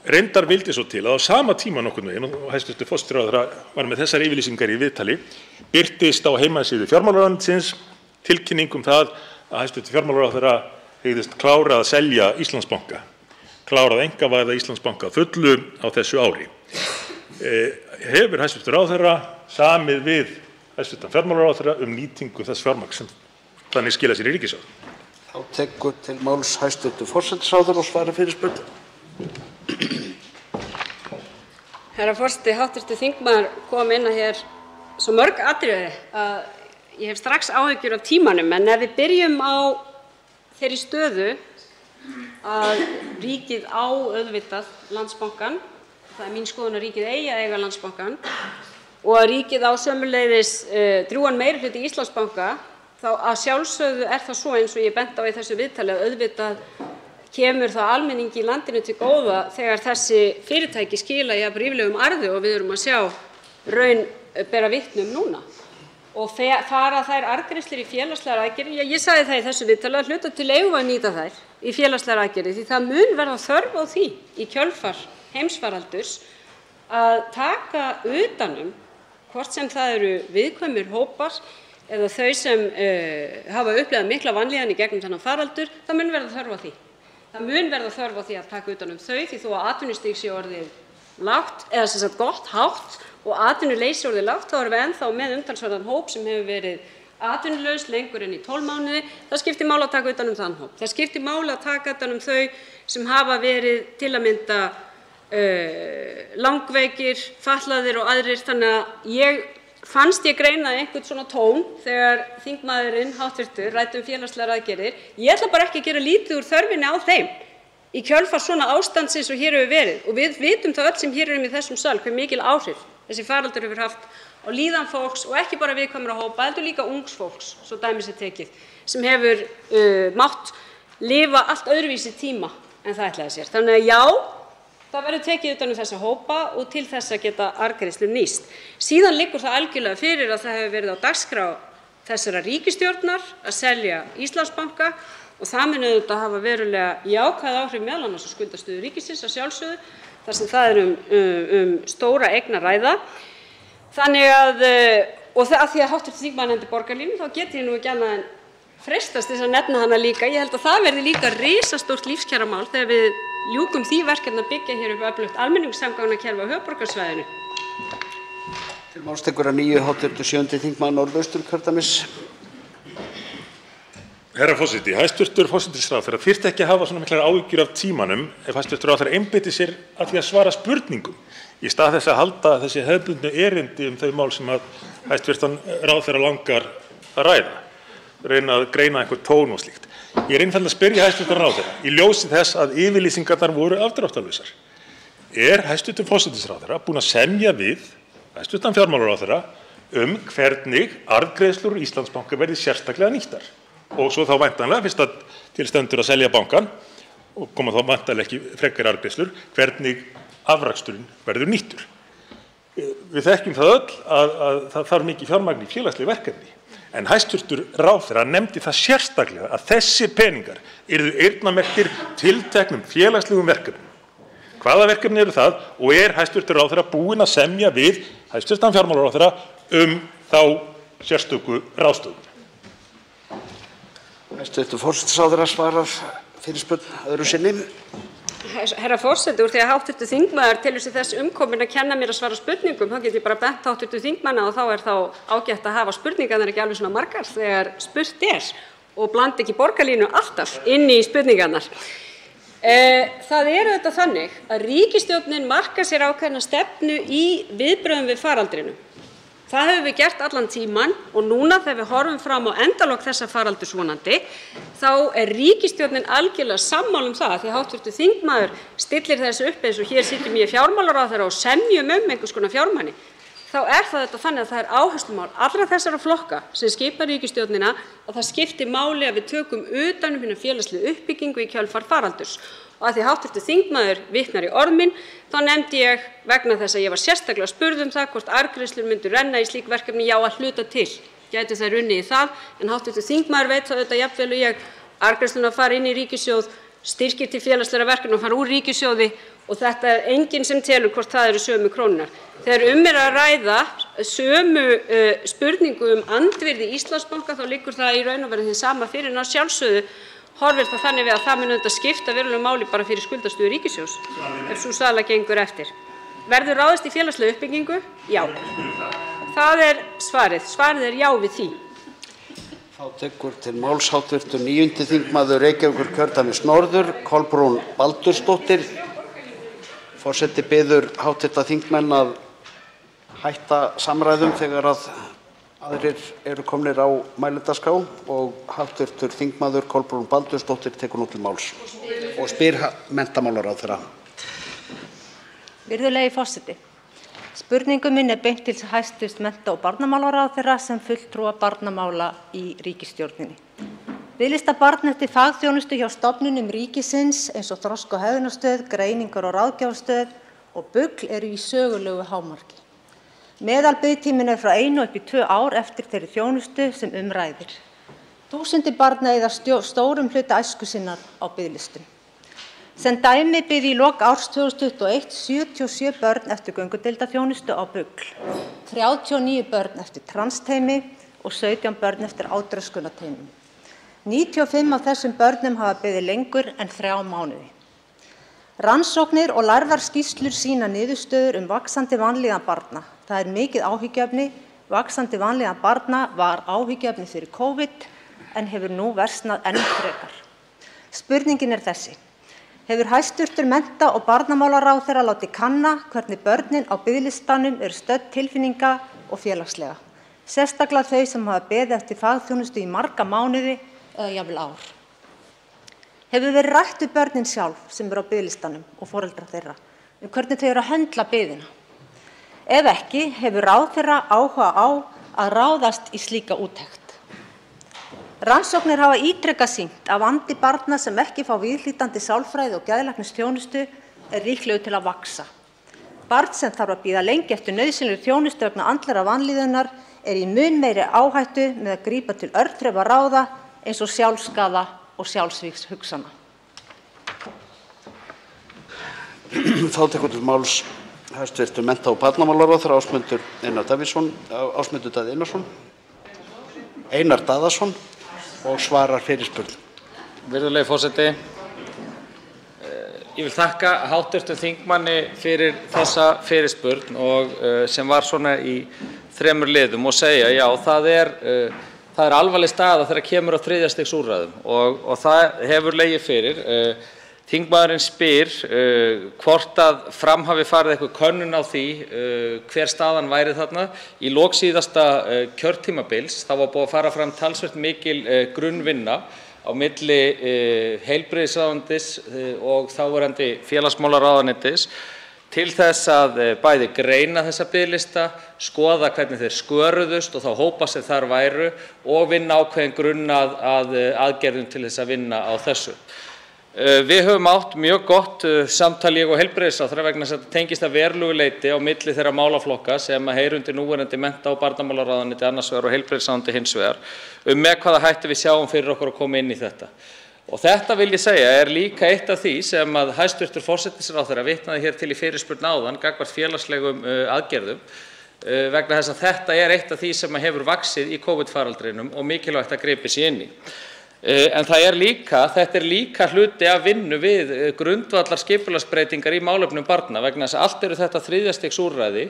reyndar vildi svo til að á sama tíma nokkurn veginn, og hæstv. forsætisráðherra var með þessar yfirlýsingar í viðtali, birtist á heimasíðu fjármálaráðuneytisins tilkynning það að hæstv. fjármálaráðherra hygðist klára að selja Íslandsbanka, klára að einkavæða Íslandsbanka að fullu á þessu ári. Hefur hæstv. ráðherra samið við hæstv. fjármálaráðherra nýtingu þess fjármagns sem þannig skila sér í ríkissjóð? Þá tekur til máls hæstv. forsætisráðherra og svarar fyrirspurn. Herra forseti, hv. þingmaður kom inn á hér svo mörg atriði að ég hef strax áhyggjur af tímanum, en ef við byrjum á þeirri stöðu að ríkið á auðvitað Landsbankann, það er mín skoðun að ríkið eigi að eiga Landsbankann, og að ríkið á sömuleiðis drjúgan meirihluta í Íslandsbanka, þá að sjálfsögðu er það svo eins og ég benti á í þessu viðtali að auðvitað kemur það almenningi í landinu til góða þegar þessi fyrirtæki skila jafn ríflegum arði og við erum að sjá raun bera vitni núna. Og fara þær arðgreiðslur í félagslegar aðgerðir, ég sagði það í þessu viðtali að hluta til eigum við að nýta þær í félagslegar aðgerðir því það mun verða þörf á því í kjölfar heimsfaraldurs að taka utanum hvort sem það eru viðkvæmir hópar eða þau sem hafa upplifað mikla vanlíðan í gegnum þennan faraldur, það mun verða þörf á því. Það mun verða þörf á því að taka utan þau því þó að atvinnustig sé orðið lágt eða sem sagt gott, hátt og atvinnuleysi orðið lágt, þá erum við ennþá með umtalsverðan hóp sem hefur verið atvinnulaus lengur en í 12 mánuði. Það skiptir máli að taka utan þann hóp. Það skiptir máli að taka utan þau sem hafa verið til að mynda langveikir, fatlaðir og aðrir. Þannig að fannst ég greina einhvern svona tón þegar þingmaðurinn hv. ræddi félagslegar aðgerðir. Ég ætla bara ekki að gera lítið úr þörfinni á þeim í kjölfar svona ástandsins og hér hefur verið. Og við vitum það öll sem hér erum í þessum sal hve mikil áhrif þessi faraldur hefur haft á líðan fólks og ekki bara viðkvæmra hópa, heldur líka ungs fólks, svo dæmi sé tekið, sem hefur mátt lifa allt öðruvísi tíma en það ætlaði sér. Þannig að já, það verður tekið utan þessa hópa og til þess að geta arðgreiðslur nýst. Síðan liggur það algjörlega fyrir að það hefur verið á dagskrá þessara ríkisstjórnar að selja Íslandsbanka og það mun auðvitað hafa verulega jákvæð áhrif meðal annars á skuldastöðu ríkisins að sjálfsögðu, þar sem það er stóra eign að ræða. Þannig að, og að því að hv. þingmaður nefndi borgarlínu, þá get ég nú ekki annað en freistast þess að nefna hana líka. Ég held að það verði líka risastórt lífskjaramál þegar við ljúkum því verkefni að byggja hér upp öflugt almenningssamgangnakerfi á höfuðborgarsvæðinu. Til máls tekur að nýju hv. 7. þingmaður Norðausturkjördæmis. Herra forseti, hæstv. Forsætisráðherra þyrfti ekki að hafa svona miklar áhyggjur af tímanum ef hæstv. ráðherra einbeiti sér að því að svara spurningum í stað þess að halda þessi hefðbundnu erindi þau mál sem að hæstv. ráðherra langar að ræða, reyna að greina einhver tón og slíkt. Ég einfaldlega að spyrja hæstv. ráðherra í ljósi þess að yfirlýsingarnar voru afdráttarlausar. Er hæstv. forsætisráðherra búinn að semja við hæstv. fjármálaráðherra hvernig arðgreiðslur úr Íslandsbanka verði sérstaklega nýttar? Og svo þá væntanlega, fyrst að til stendur að selja bankann og koma þá væntanlega ekki frekari arðgreiðslur, hvernig afraksturinn verður nýttur. Við þekkjum það öll að það þarf mikið fjármagn í félagsleg verkefni, en hæstv. ráðherra nefndi það sérstaklega að þessi peningar yrðu eyrnamerktir tilteknum félagslegum verkefnum. Hvaða verkefni eru það og er hæstv. ráðherra búinn að semja við hæstv. fjármálaráðherra þá sérstöku ráðstöfun? Hæstv. forsætisráðherra svarar fyrirspurn öðru sinni. Herra forseti, úr því að hv. þingmaður telur sig þess umkominn að kenna mér að svara spurningum, þá get ég bara bent hv. þingmanna og þá er þá ágætt að hafa spurningarnar ekki alveg svona margar þegar spurt er og blanda ekki borgarlínu alltaf inn í spurningarnar. Það er auðvitað þannig að ríkisstjórnin markar sér ákveðna stefnu í viðbrögðum við faraldrinum. Það höfum við gert allan tíman og núna þegar við horfum fram á endalok þessa faraldurs vonandi, þá er ríkisstjórnin algjörlega sammála það, því að hv. þingmaður stillir þessu upp eins og hér sitjum ég fjármálaráðherra og semjum einhvers konar fjármagni. Þá er það þetta þannig að það er áherslumál allra þessara flokka sem skipa ríkisstjórnina að það skiptir máli að við tökum utan hina félagslegu uppbyggingu í kjölfar faraldurs. Og að því hv. þingmaður vitnar í orð minn, þá nefndi ég vegna þess að ég var sérstaklega spurð það hvort arðgreiðslur myndu renna í slík verkefni, já að hluta til gætu þær runnið í það, en hv. þingmaður veit það auðvitað jafnvel og ég, arðgreiðslurnar fara inn í ríkissjóð, styrkir til félagslegra verkefna og fara úr ríkissjóði og þetta er enginn sem telur hvort það eru sömu krónunar. Þegar er að ræða sömu spurningu andvirði Íslandsbanka þá liggur það í raun og veru hið sama fyrir en á sjálfsögðu horfir það þannig við að það mun auðvitað skipta verulegu máli bara fyrir skuldastöðu ríkissjóðs ef sú sala gengur eftir. Verður ráðist í félagslega uppbyggingu? Já. Það er svarið. Svarið er já við því. Þá tekur til máls hv. 9. þingmaður Reykjavíkurkjördæmis norður, Kolbrún Baldursdóttir. Forseti biður hv. þingmenn að hætta samræðum þegar að aðrir eru komnir á mælendaskrá og hv. þingmaður Kolbrún Baldursdóttir tekur nú til máls og spyr menntamálaráðherra. Virðulegi forseti. Spurningu minni er beint til hæstv. Mennta- og barnamálaráðherra sem fulltrúa barnamála í ríkisstjórninni. Biðlistar barna eftir fagþjónustu hjá stofnunum ríkisins eins og Þroska- og hegðunarstöð, Greiningar- og ráðgjafarstöð og BUGL eru í sögulegu hámarki. Meðalbiðtíminn er frá 1 upp í 2 ár eftir þeirri þjónustu sem ræðir. Þúsundir barna eyða stórum hluta æsku sinnar á biðlistum. Sem dæmi biðu í lok árs 2021 77 börn eftir göngudeildarþjónustu á BUGL, 39 börn eftir transteymi og 17 börn eftir átröskunarteymum. 95 af þessum börnum hafa beðið lengur en 3 mánuði. Rannsóknir og lærðar skýrslur sýna niðurstöður vaxandi vanlíðan barna. Það er mikið áhyggjuefni. Vaxandi vanlíðan barna var áhyggjuefni fyrir COVID en hefur nú versnað enn frekar. Spurningin er þessi. Hefur hæstv. Mennta- og barnamálaráðherra látið kanna hvernig börnin á biðlistanum eru stödd tilfinninga og félagslega, sérstaklega þau sem hafa beðið eftir fagþjónustu í marga mánuði eða jafnvel ár. Hefur verið rætt við börnin sjálf sem eru á biðlistanum og foreldra þeirra hvernig þau eru að höndla biðina? Ef ekki, hefur ráðherra áhuga á að ráðast í slíka úttekt? Rannsóknir hafa ítrekað sýnt að vandi barna sem ekki fá viðhlítandi sálfræði og geðlæknisþjónustu er líklegur til að vaxa. Barn sem þarf að bíða lengi eftir nauðsynlegri þjónustu vegna andlegrar vanlíðunar er í mun meiri áhættu með að grípa til örþrifa ráða eins og sjálfsskaða og sjálfsvígshugsana. Þá tekur til máls hæstv. Mennta- og barnamálaráðherra Ásmundur Daði Einarsson. Einar Daðason og svarar fyrirspurn. Virðulegi forseti. Ég vil þakka hv. þingmanni fyrir þessa fyrirspurn og sem var svona í 3 liðum og segja, já, það er alvarleg staða þegar kemur á 3. stigs úrræðum og það hefur legið fyrir. Þingmaðurinn spyr hvort að fram hafi farið eitthvað könnun á því hver staðan væri þarna. Í lok síðasta kjörtímabils þá var búið að fara fram talsvert mikil grunnvinna á milli heilbrigðisráðuneytis og þáverandi félagsmálaráðuneytis til þess að bæði greina þessa biðlista, skoða hvernig þeir sköruðust og þá hópa sem þar væru og vinna ákveðin grunn að aðgerðum til þess að vinna á þessu. Við höfum átt mjög gott samtal ég og heilbrigðisráðherra vegna þess að þetta tengist að verulegu leyti á milli þeirra málaflokka sem heyra undir núverandi mennta- og barnamálaráðuneyti annars vegar og heilbrigðisráðuneyti hins vegar með hvaða hætti við sjáum fyrir okkur að koma inn í þetta. Og þetta vil ég segja er líka eitt af því sem að hæstv. Forsætisráðherra vitnaði hér til í fyrirspurn áðan gagnvart félagslegum aðgerðum vegna þess að þetta er eitt af því sem hefur vaxið í COVID-faraldrinum og mikilvægt að grípa sig inn í. En þetta er líka hluti af vinnu við grundvallar skipulagsbreytingar í málefnum barna vegna þess að allt eru þetta 3. stigs úrræði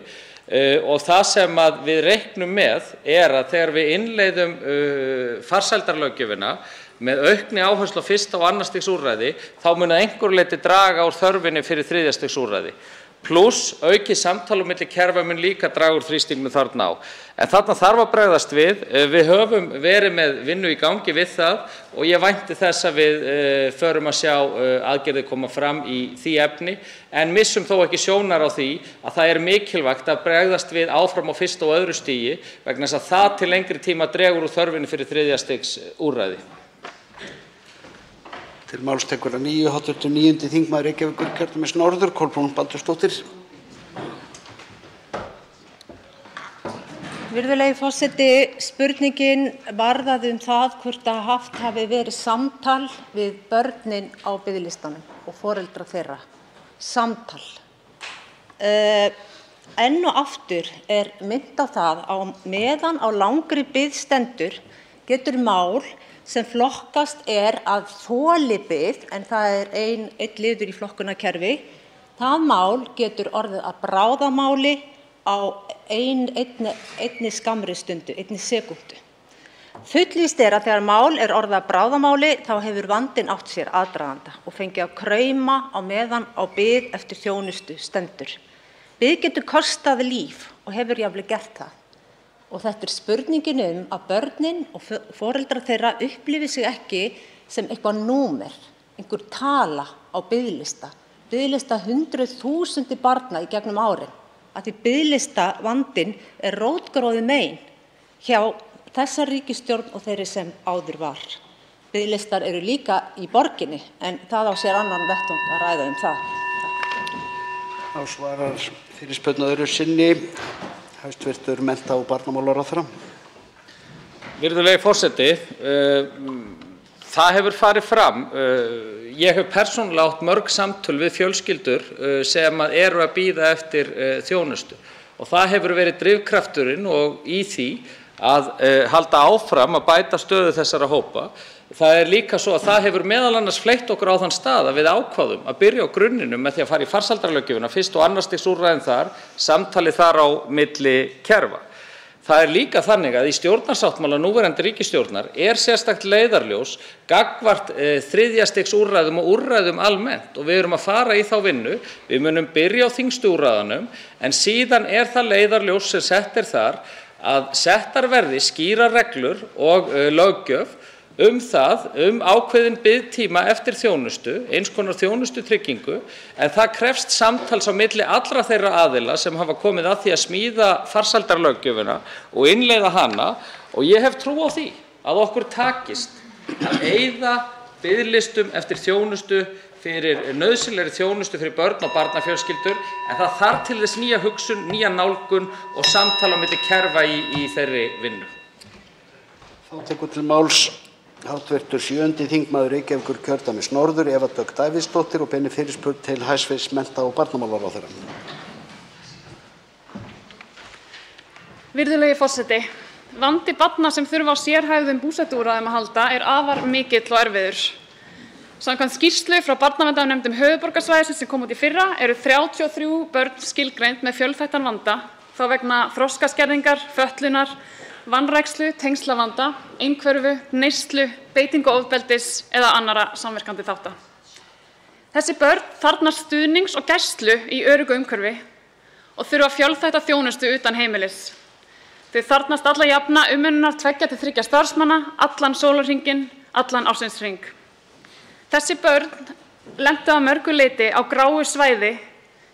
og það sem að við reiknum með er að þegar við innleiðum farsældarlöggjöfina með aukni áherslu á 1. og 2. stigs úrræði þá mun að einhverju leyti draga úr þörfinni fyrir 3. stigs úrræði. Pluss aukið samtal á milli kerfa mun líka draga úr þrýstingnum þarna á. En þarna þarf að bregðast við. Við höfum verið með vinnu í gangi við það og ég vænti þess að við förum að sjá aðgerðir koma fram í því efni en missum þó ekki sjónar á því að það er mikilvægt að bregðast við áfram á 1. og 2. stigi vegna þess að það til lengri tíma dregur úr þörfinni fyrir 3. stigs úrræði. Til máls tekur að nýju hv. 9. þingmaður Reykjavíkurkjördæmis norður, Kolbrún Baldursdóttir. Virðulegi forseti, spurningin varðaði það hvort að haft hafi verið samtal við börnin á biðlistanum og foreldra þeirra. Samtal. Enn og aftur er minnt á það að meðan á langri bið stendur getur mál sem flokkast að þolibið, en það er einn liður í flokkunarkerfi, það mál getur orðið að bráðamáli á einni skammri stundu, einni sekúndu. Fullvíst að þegar mál orðið að bráðamáli þá hefur vandinn átt sér aðdraganda og fengið að krauma á meðan á bið eftir þjónustu stendur. Bið getur kostað líf og hefur jafnvel gert það. Og þetta spurningin að börnin og foreldrar þeirra upplifi sig ekki sem eitthvað númer, einhver tala á biðlista. Biðlista 100.000 barna í gegnum árin. Að því biðlista vandinn rótgróið mein hjá þessar ríkisstjórn og þeirri sem áður var. Biðlistar eru líka í borginni, en það á sér annan vettvang að ræða það. Þá svarar fyrirspurn öðru sinni hæstv. Mennta- og barnamálaráðherra. Virðulegi forseti, það hefur farið fram. Ég hef persónulega átt mörg samtöl við fjölskyldur sem eru að bíða eftir þjónustu og það hefur verið drifkrafturinn og í því að halda áfram að bæta stöðu þessara hópa. Það líka svo að það hefur meðal annars fleytt okkur á þann stað að við ákváðum að byrja á grunninum með því að fara í farsældarlöggjöfina, fyrst og annars stigs úrræðin þar, samtalið þar á milli kerfa. Það líka þannig að í stjórnarsáttmála núverandi ríkisstjórnar sérstakt leiðarljós gagnvart þriðja stigs úrræðum og úrræðum almennt og við erum að fara í þá vinnu. Við munum byrja á þyngstu úrræðunum en síðan það leiðarljós sem sett þar að settar verði skýrar reglur og löggjöf ákveðinn biðtíma eftir þjónustu, eins konar þjónustutryggingu, en það krefst samtals á milli allra þeirra aðila sem hafa komið að því að smíða farsældarlöggjöfina og innleiða hana og ég hef trú á því að okkur takist að eyða biðlistum eftir þjónustu fyrir nauðsynlegri þjónustu fyrir börn og barnafjölskyldur en það þarf til þess nýja hugsun, nýja nálgun og samtal á milli kerfa í þeirri vinnu. Þá tekur til máls hv. 7. þingmaður Reykjavíkurkjördæmis norður, Eva Dögg Davíðsdóttir og beinir fyrirspurn til hæstv. Mennta- og barnamálaráðherra. Virðulegi forseti, vandi barna sem þurfa á sérhæfðum búsetuúrræðum að halda afar mikill og erfiður. Samkvæmt skýrslu frá barnaverndarnefndum höfuðborgarsvæðisins sem kom út í fyrra eru 33 börn skilgreind með fjölþættan vanda, þá vegna þroskaskerðingar, fötlunar, vanrækslu, tengslavanda, einhverfu, neyslu, beitingu ofbeldis eða annarra samverkandi þátta. Þessi börn þarfnast stuðnings og gæslu í öruggu umhverfi og þurfa fjölþætta þjónustu utan heimilis. Þau þarfnast alla jafna umönnunar 2 til 3 starfsmanna, allan sólarhringinn, allan ársins hring. Þessi börn lentu að mörgu leyti á gráu svæði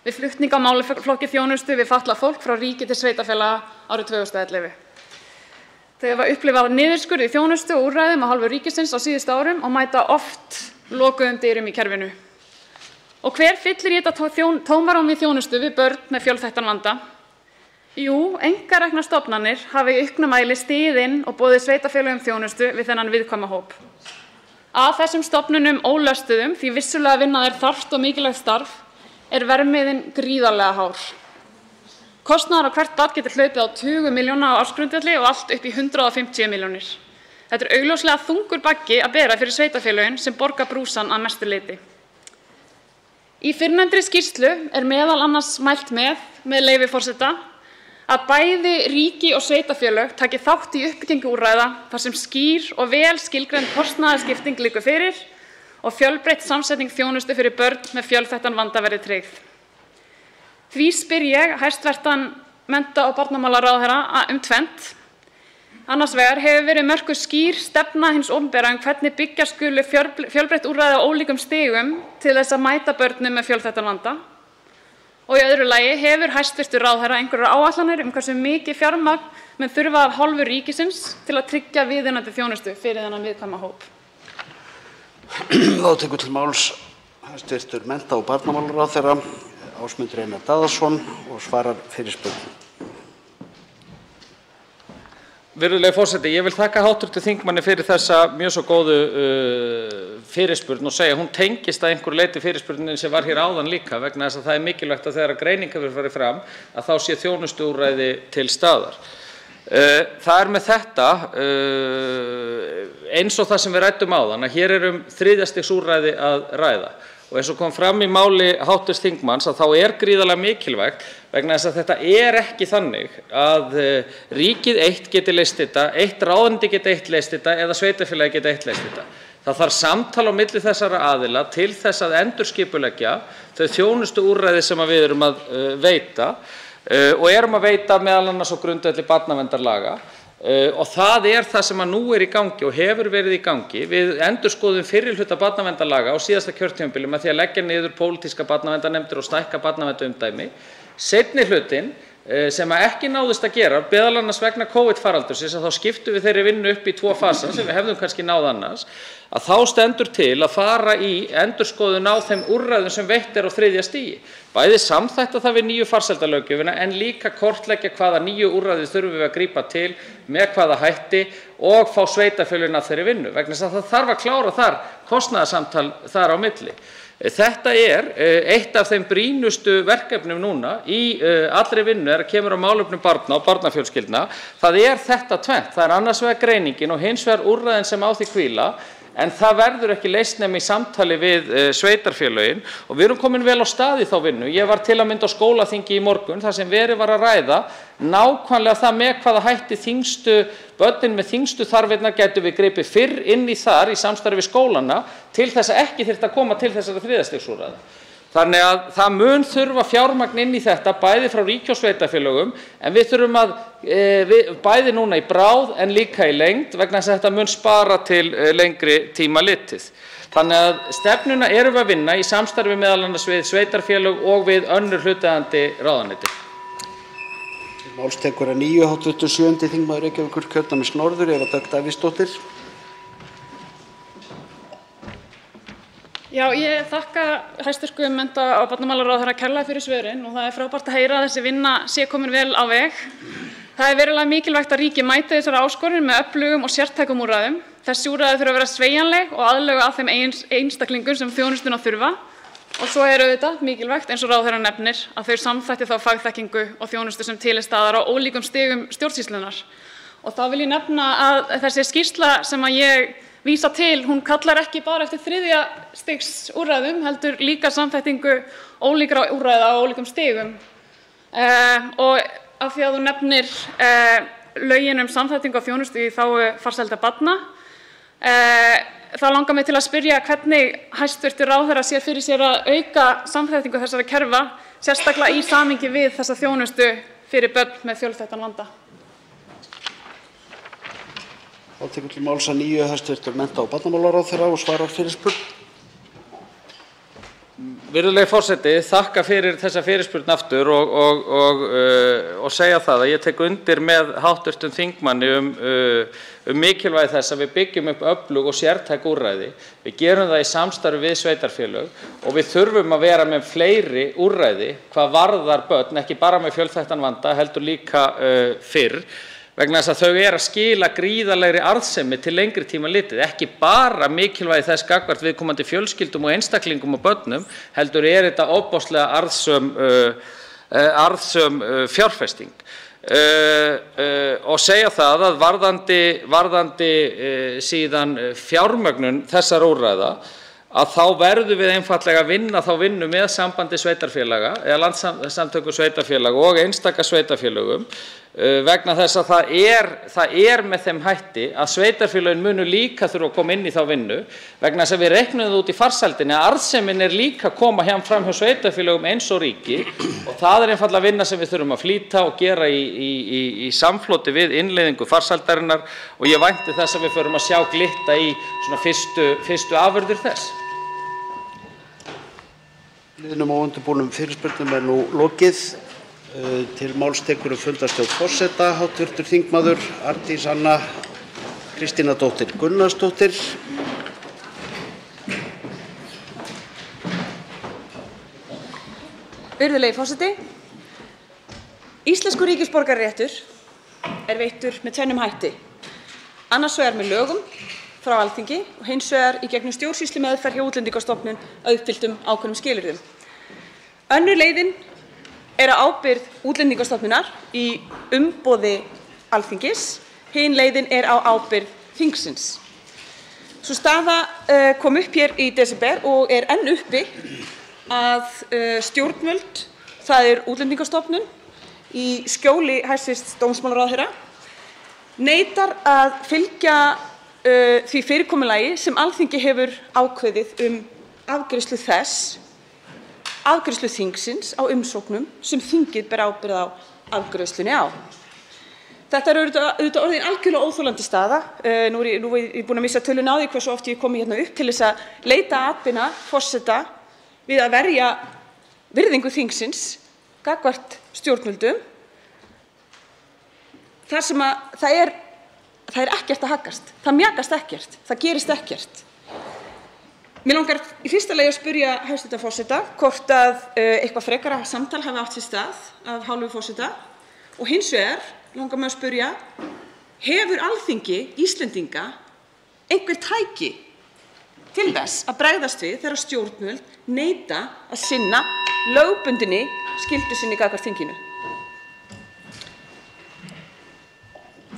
við flutning á málaflokki þjónustu við fatlað fólk frá ríki til sveitarfélaga árið 2011. Þau hafa upplifað niðurskurð í þjónustu og úrræðum af hálfu ríkisins á síðustu árum og mæta oft lokuðum dyrum í kerfinu. Og hver fyllir í þetta tómarúm í þjónustu við börn með fjölþættan vanda? Jú, einkareknar stofnanir hafa í auknum mæli stigið inn og boðið sveitarfélögum þjónustu við þennan viðkvæma hóp. Að þessum stofnunum ólöstuðum, því vissulega vinna þarft og mikilvægt starf, verðmiðinn gríðarlega hár. Kostnaður á hvert barn getur hlaupið á 20 milljóna á ársgrundvelli og allt upp í 150 milljónir. Þetta augljóslega þungur baggi að bera fyrir sveitarfélögin sem borga brúsann að mestu leyti. Í fyrrnefndri skýrslu meðal annars mælt með leyfi forseta, að bæði ríki og sveitarfélög taki þátt í uppbyggingu úrræða þar sem skýr og vel skilgreind kostnaðarskipting liggur fyrir og fjölbreytt samsetning þjónustu fyrir börn með fjölþættan vanda verði tryggð. Því spyr ég hæstv. Mennta- og barnamálaráðherra tvennt. Annars vegar hefur verið mörkuð skýr stefna hins opinbera hvernig byggja skuli fjölbreytt úrræði á ólíkum stigum til þess að mæta börnum með fjölþættan vanda. Og í öðru lagi hefur hæstv. Ráðherra einhverjar áætlanir hversu mikið fjármagn mun þurfa af hálfu ríkisins til að tryggja viðunandi þjónustu fyrir þennan viðkvæma hóp. Þá tekur til máls hæstv. Mennta- og barnamálaráðherra Ásmundur Einar Daðason og svarar fyrirspurn. Virðulegi forseti, ég vil þakka hv. þingmanni fyrir þessa mjög svo góðu fyrirspurn og segja að hún tengist að einhverju leyti fyrirspurnin sem var hér áðan líka vegna þess að það mikilvægt að þegar greining hefur farið fram að þá sé þjónustuúrræði til staðar. Það með þetta eins og það sem við ræddum áðan að hér um þriðja stigs úrræði að ræða og eins og kom fram í máli hv. þingmanns að þá gríðarlega mikilvægt vegna þess að þetta ekki þannig að ríkið eitt geti leyst þetta, eitt ráðuneyti geti eitt leyst þetta eða sveitarfélagi geti eitt leyst þetta. Það þarf samtal á milli þessara aðila til þess að endurskipuleggja þau þjónustuúrræði sem við erum að veita og erum að veita meðal annars á grundvelli barnaverndarlaga og það það sem nú í gangi og hefur verið í gangi. Við endurskoðum fyrri hluta barnaverndarlaga á síðasta kjörtímabili með því að leggja niður pólitíska barnaverndarnefndir og stækka barnaverndarumdæmi. Seinni hlutinn sem ekki náðist að gera, meðal annars vegna COVID-faraldursins, að þá skiptum við þeirri vinnu upp í 2 fasa sem við hefðum kannski náð annars, að þá stendur til að fara í endurskoðun á þeim úrræðum sem veitt á 3. stigi. Bæði samþætta það við nýju farsældarlöggjöfina en líka kortleggja hvaða nýju úrræði þurfum við að grípa til, með hvaða hætti og fá sveitarfélögin að þeirri vinnu. Vegna þess að það þarf að klára þar kostnaðarsamtal þar á milli. Þetta eitt af þeim brýnustu verkefnum núna í allri vinnu kemur á málefnum barna og barnafjölskyldna. Það þetta tvennt. Það annars vegar greiningin og hins vegar úrræðin sem á því hvíla. En það verður ekki leyst nema í samtali við sveitarfélögin og við erum komin vel á stað í þá vinnu. Ég var til að mynda á skólaþingi í morgun þar sem verið var að ræða nákvæmlega það með hvaða hætti börnin með þyngstu þarfirnar gætu við gripið fyrr inn í þar í samstarfi við skólana til þess að ekki þyrfti að koma til þessara 3. stigs úrræða. Þannig að það mun þurfa fjármagn inn í þetta bæði frá ríki og sveitarfélögum en við þurfum að bæði núna í bráð en líka í lengd vegna þess að þetta mun spara til lengri tíma litið. Þannig að stefnuna erum við að vinna í samstarfi meðal annars við sveitarfélög og við önnur hlutaðeigandi ráðuneyti. Máls tekur að nýju hv. 7. þingmaður Reykjavíkurkjördæmis norður Eva Dögg Davíðsdóttir. Já, ég þakka hæstv. mennta- og barnamálaráðherra kærlega fyrir svörin og það frábært að heyra að þessi vinna sé komin vel á veg. Það verulega mikilvægt að ríkið mæti þessari áskorun með öflugum og sértækum úrræðum. Þessi úrræði þurfa að vera sveigjanleg og aðlögu að þeim einstaklingum sem þjónustuna þurfa. Og svo auðvitað mikilvægt, eins og ráðherra nefnir, að þau samþætti þá fagþekkingu og þjónustu sem til staðar á ólíkum stigum stjórnsýslunnar. Og þá vil ég nefna að þessi skýrsla sem að ég vísa til, hún kallar ekki bara eftir 3. stigs úrræðum, heldur líka samþættingu ólíkra úrræða á ólíkum stigum. Og af því að þú nefnir lögin samþættingu og þjónustu í þágu farsældar barna, þá langar mig til að spyrja hvernig hæstv. ráðherra sér fyrir sér að auka samþættingu þessara kerfa, sérstaklega í samhengi við þessa þjónustu fyrir börn með fjölþættan vanda. Þá tekur til máls að nýju hæstv. mennta- og barnamálaráðherra og svarar fyrirspurn. Virðulegi forseti, þakka fyrir þessa fyrirspurn aftur og segja það að ég tek undir með hv. þingmanni mikilvægi þess að við byggjum upp öflug og sértæk úrræði. Við gerum það í samstarfi við sveitarfélög og við þurfum að vera með fleiri úrræði hvað varðar börn, ekki bara með fjölþættan vanda, heldur líka fyrr. Vegna þess að þau að skila gríðarlegri arðsemi til lengri tíma litið, ekki bara mikilvægi þess gagnvart viðkomandi fjölskyldum og einstaklingum og börnum, heldur þetta ofboðslega arðsöm fjárfesting. Og segja það að varðandi síðan fjármögnun þessara úrræða, að þá verðum við einfaldlega að vinna þá vinnu með sambandi sveitarfélaga eða landssamtökum sveitarfélaga og einstaka sveitarfélögum vegna þess að það með þeim hætti að sveitarfélögin munu líka þurfa að koma inn í þá vinnu vegna þess að við reiknum það út í farsældinni að arðsemin líka að koma fram hjá sveitarfélögum eins og ríki og það einfaldlega vinna sem við þurfum að flýta og gera í samfloti við innleiðingu farsældarinnar og ég vænti þess að við förum að sjá glitta í svona fyrstu afurðir þess. Liðnum á undirbúnum fyrirspurnum nú lokið. Til máls tekur fundarstjórn forseta hv. þingmaður Arndís Anna Kristínadóttir Gunnarsdóttir. Virðulegi forseti. Íslenskur ríkisborgararéttur veittur með tvennum hætti. Annars vegar með lögum frá Alþingi og hins vegar í gegnum stjórnsýslumeðferð hjá Útlendingastofnun að uppfylltum ákveðnum skilyrðum. Önnur leiðin á ábyrgð Útlendingastofnunar í umboði Alþingis, hin leiðin á ábyrgð þingsins. Sú staða kom upp hér í desember og er enn uppi að stjórnvöld, það er Útlendingastofnun, í skjóli hæstv. Dómsmálaráðherra, neitar að fylgja því fyrirkomulagi sem Alþingi hefur ákveðið afgreiðslu þingsins á umsóknum sem þingið ber ábyrgð á afgreiðslunni á. Þetta er auðvitað orðin algjörlega óþolandi staða. Nú er ég búin að missa töluna á því hversu oft ég komi hérna upp til þess að leita atbeina forseta við að verja virðingu þingsins gagnvart stjórnvöldum. Þar sem það er ekkert að haggast. Það mjakast ekkert. Það gerist ekkert. Mér langar í fyrsta lagi að spyrja hæstv. Forseta hvort að eitthvað frekara samtal hafi átt sér stað af hálfu forseta og hins vegar langar mig að spyrja, hefur Alþingi Íslendinga einhver tæki til þess að bregðast við þegar stjórnvöld neita að sinna lögbundinni skyldu sinni gagnvart þinginu?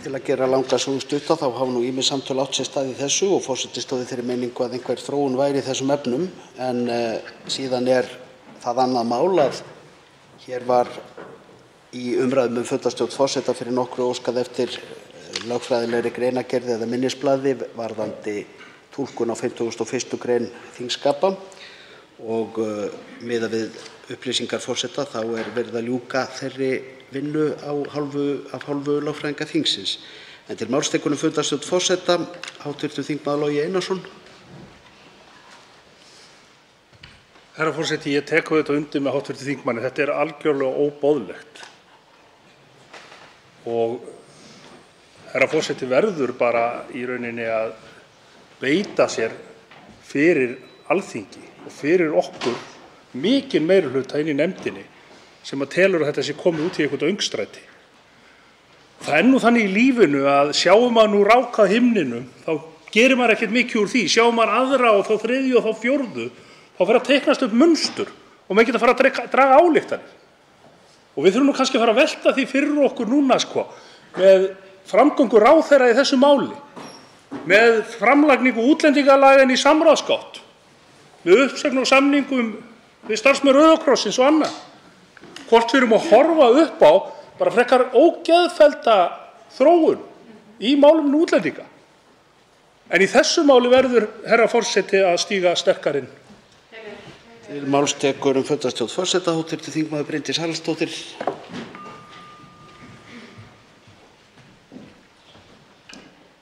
Til að gera langa sögu stutta þá hafa nú ýmis samtöl átt sér stað í þessu og forseti stóð í þeirri meiningu að einhver þróun væri í þessum efnum, en síðan er það annað mál að hér var í umræðum fundarstjórn forseta fyrir nokkru óskað eftir lögfræðilegri greinargerð eða minnisblaði varðandi túlkun á 51. grein þingskapa og miðað við upplýsingar forseta þá er verið að ljúka þeirri vinnu af hálfu lögfræðinga þingsins. En til máls tekur fundarstjórn forseta hv. þingmaður Logi Einarsson. Herra forseti, ég tek þetta undir með hv. þingmanni. Þetta er algjörlega óboðlegt. Og herra forseti verður bara í rauninni að beita sér fyrir Alþingi og fyrir okkur mikinn meirihluta inni í nefndinni sem að telur að þetta sé komið út í eitthvað öngstræti. Það er nú þannig í lífinu að sjáum maður nú rákað himninum, þá gerir maður ekkert mikið úr því. Sjáum maður aðra og þá þriðju og þá fjórðu, þá fer að teiknast upp munstur og maður getur að fara að draga ályktanir. Og við þurfum nú kannski að fara að velta því fyrir okkur núna með framgöngu ráðherra í þessu máli, með framlagningu útlendingalaga í samráðsgátt, með uppsögn og samningum við starfsmenn Rauða krossins og annað. Hvort við erum að horfa upp á bara frekar ógeðfellda þróun í málum útlendinga. En í þessu máli verður herra forseti að stíga sterkar inn. Til máls tekur fundarstjórn forseta hv. þingmaður Bryndís Haraldsdóttir.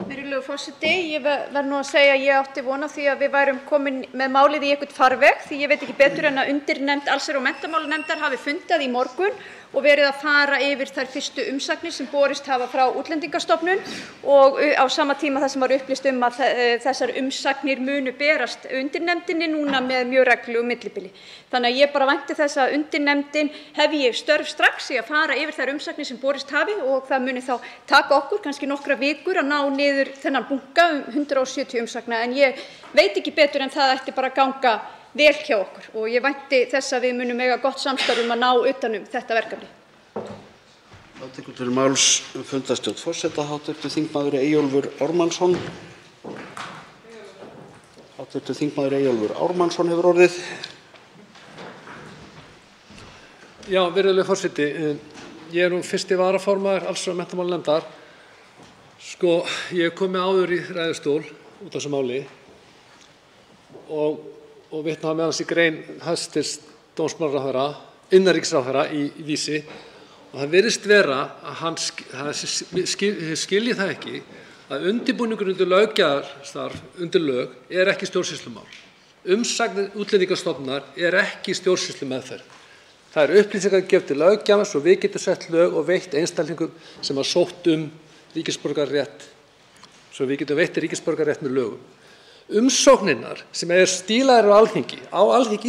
Virðulegur forseti, ég verð nú að segja að ég átti von á því að við værum komin með málið í einhvern farveg, því ég veit ekki betur en að undirnefnd allsherjar- og menntamálanefndar hafi fundað í morgun og verið að fara yfir þær fyrstu umsagnir sem borist hafa frá Útlendingastofnun og á sama tíma það sem var upplýst að þessar umsagnir munu berast undirnefndinni núna með mjög reglulegu millibili. Þannig að ég bara vænti þess að undirnefndin hefji störf strax í að fara yfir þær umsagnir sem borist hafi og það muni þá taka okkur kannski nokkra vikur að ná niður þennan bunka 170 umsagna, en ég veit ekki betur en það ætti bara að ganga vel hjá okkur og ég vænti þess að við munum eiga gott samstarf að ná utan þetta verkefni. Þá tekur til máls fundarstjórn forseta hv. þingmaður Eyjólfur Ármannsson. Hv. þingmaður Eyjólfur Ármannsson hefur orðið. Já, virðulegur forseti, ég er nú fyrsti varaformaður allsherjar- og menntamálanefndar. Ég hef komið áður í ræðustól út af þessu máli og vitnaði meðal annars í grein hæstv. Dómsmálaráðherra, innanríkisráðherra í Vísi, og það virðist vera að hann skilji það ekki að undirbúningur undir löggjafarstarf undir lög er ekki stjórnsýslumál. Umsagnir Útlendingastofnunar er ekki stjórnsýslumeðferð. Það er upplýsingagjöf til löggjafans og við getum sett lög og veitt einstaklingum sem hafa sótt ríkisborgararétt, svo við getum veitt ríkisborgararétt með lögum. Umsóknirnar sem stílaðar á Alþingi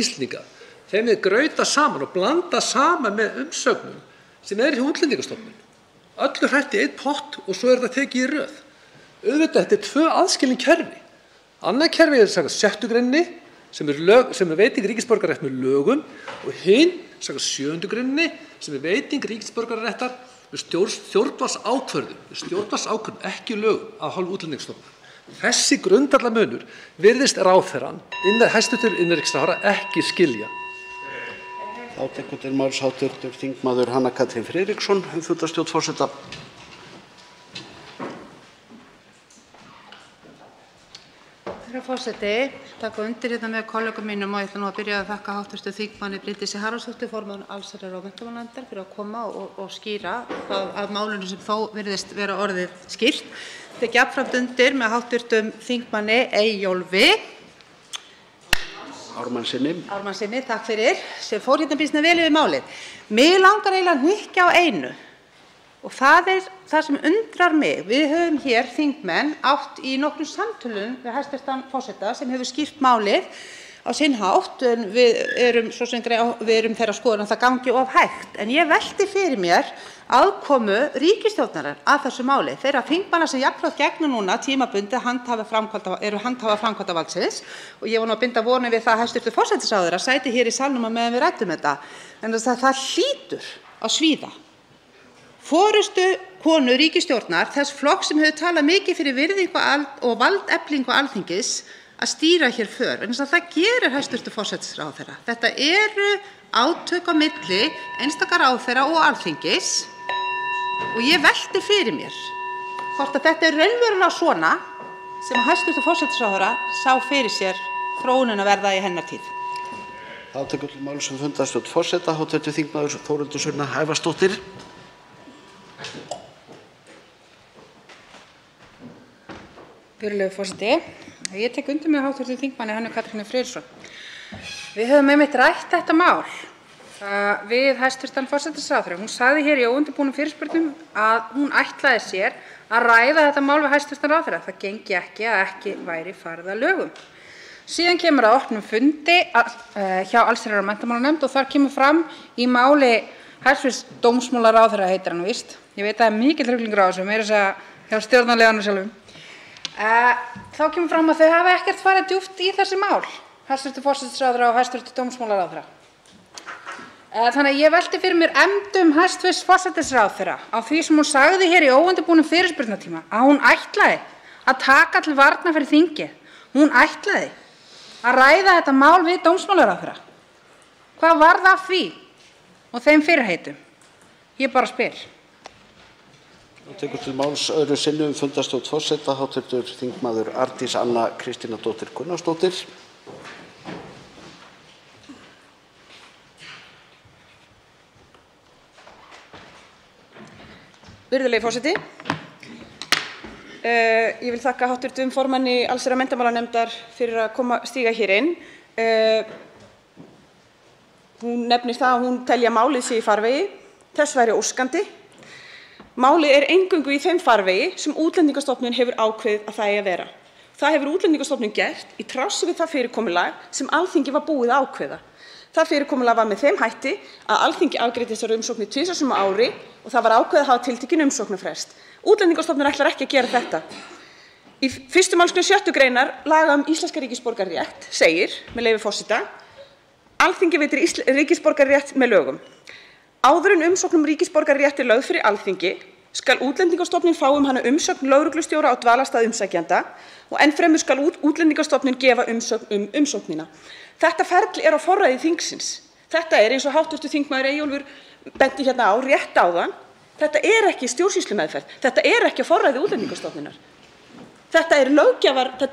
Íslendinga, þeim er grautað saman og blandað saman með umsögnum sem hjá Útlendingastofnun. Öllu hrætt í einn pott og svo þetta tekið í röð. Auðvitað, þetta er tvö aðskilin kerfi. Annað kerfi samkvæmt 6. greininni sem veiting ríkisborgararétt með lögum og hinn samkvæmt 7. greininni sem veiting ríkisborgararéttar með stjórnvaldsákvörðun, ekki lögum af hálfu Útlendingastofnunar. Þessi grundvallarmunur virðist ráðherrann, hæstv. Innanríkisráðherra, ekki skilja. Þá tekur til máls hv. þingmaður Hanna Katrín Friðriksson, fundarstjórn forseta. Herra forseti, taka undir þetta með kollegum mínum og ég ætla nú að byrja að þakka hv. þingmanni Bryndísi Haraldsdóttur, formann allsherjar- og menntamálanefndar, fyrir að koma og skýra það af málinu sem þó virðist vera orðið skýrt. Tek jafnframt undir með hv. þingmanni Eyjólfi Ármannssyni, takk fyrir, sem fór hérna býsna vel yfir málið. Mig langar eiginlega að hnykkja á einu og það er það sem undrar mig. Við höfum hér þingmenn átt í nokkrum samtölum við hæstv. forseta sem hefur skýrt málið á sinn hátt, en við erum þeirra skoðun að það gangi of hægt. En ég velti fyrir mér aðkomu ríkisstjórnarinnar að þessu máli. Þeirra þingmanna sem jafnframt gegna núna tímabundið eru handhafar framkvæmdarvaldsins og ég var nú að binda vonir við það að hæstv. forsætisráðherra sæti hér í salnum á meðan við ræddum þetta. En það hlýtur að svíða forystu konu ríkisstjórnar þess flokks sem hefur talað mikið fyrir virðingu og valdeflingu Alþingis að stýra hér för. En það gerir hæstv. forsætisráðherra. Þetta eru átök á milli einstakra ráðherra og Alþingis og ég velti fyrir mér hvort að þetta er raunverulega svona sem hæstv. forsætisráðherra sá fyrir sér þróunina verða í hennar tíð. Þá tekur til máls fundarstjórn forseta hv. þingmaður Þórhildur Sunna Ævarsdóttir. Virðulegur forseti, ég tek undir með hv. þingmanni Hönnu Katrínu Friðriksson. Við höfum einmitt rætt þetta mál við hæstv. forsætisráðherra. Hún sagði hér í óundirbúnum fyrirspurnum að hún ætlaði sér að ræða þetta mál við hæstv. ráðherra. Það gengi ekki að ekki væri farið að lögum. Síðan kemur að opnum fundi hjá allsherjar- og menntamálanefnd og þar kemur fram í máli hæstv. dómsmálaráðherra, heitir hann víst. Ég veit að það er mikill ruglingur á þessu, meira að segja hjá stjórnarliðanum sjálfum. Þá kemur fram að þau hafa ekkert farið djúpt í þessi mál, hæstv. forsætisráðherra og hæstv. dómsmálaráðherra. Þannig að ég velti fyrir mér efndum hæstv. forsætisráðherra á því sem hún sagði hér í óundirbúnum fyrirspurnatíma að hún ætlaði að taka til varna fyrir þingið. Hún ætlaði að ræða þetta mál við dómsmálaráðherra. Hvað varð af því og þeim fyrirheitum? Ég bara spyr. Þá tekur til máls öðru sinni fundarstjórn forseta hv. þingmaður Arndís Anna Kristínardóttir Gunnarsdóttir. Virðulegi forseti. Ég vil þakka hv. formanni allsherjar- og menntamálanefndar fyrir að stíga hér inn. Hún nefnir það að hún telji að málið sé í farvegi. Þess væri óskandi. Málið er eingöngu í þeim farvegi sem Útlendingastofnun hefur ákveðið að það eigi að vera. Það hefur Útlendingastofnun gert í trássi við það fyrirkomulag sem Alþingi var búið að ákveða. Það fyrirkomulag var með þeim hætti að Alþingi afgreiddi þessar umsóknir tvisvar sinnum á ári og það var ákveðið að hafa tiltekinn umsóknarfrest. Útlendingastofnun ætlar ekki að gera þetta. Í 1. málsgrein 6. greinar laga um íslenskan ríkisborgararétt segir, með leyfi forseta: Alþingi veitir ríkisborgararétt með lögum. Áður en umsókn um ríkisborgararétt er lögð fyrir Alþingi skal Útlendingastofnun fá hana umsögn lögreglustjóra á dvalarstað umsækjanda og ennfremur skal Útlendingastofnun gefa umsögn umsóknina. Þetta ferli er á forræði þingsins. Þetta er, eins og hv. þingmaður Eyjólfur benti hérna á rétt áðan, þetta er ekki stjórnsýslumeðferð. Þetta er ekki á forræði Útlendingastofnunar. Þetta er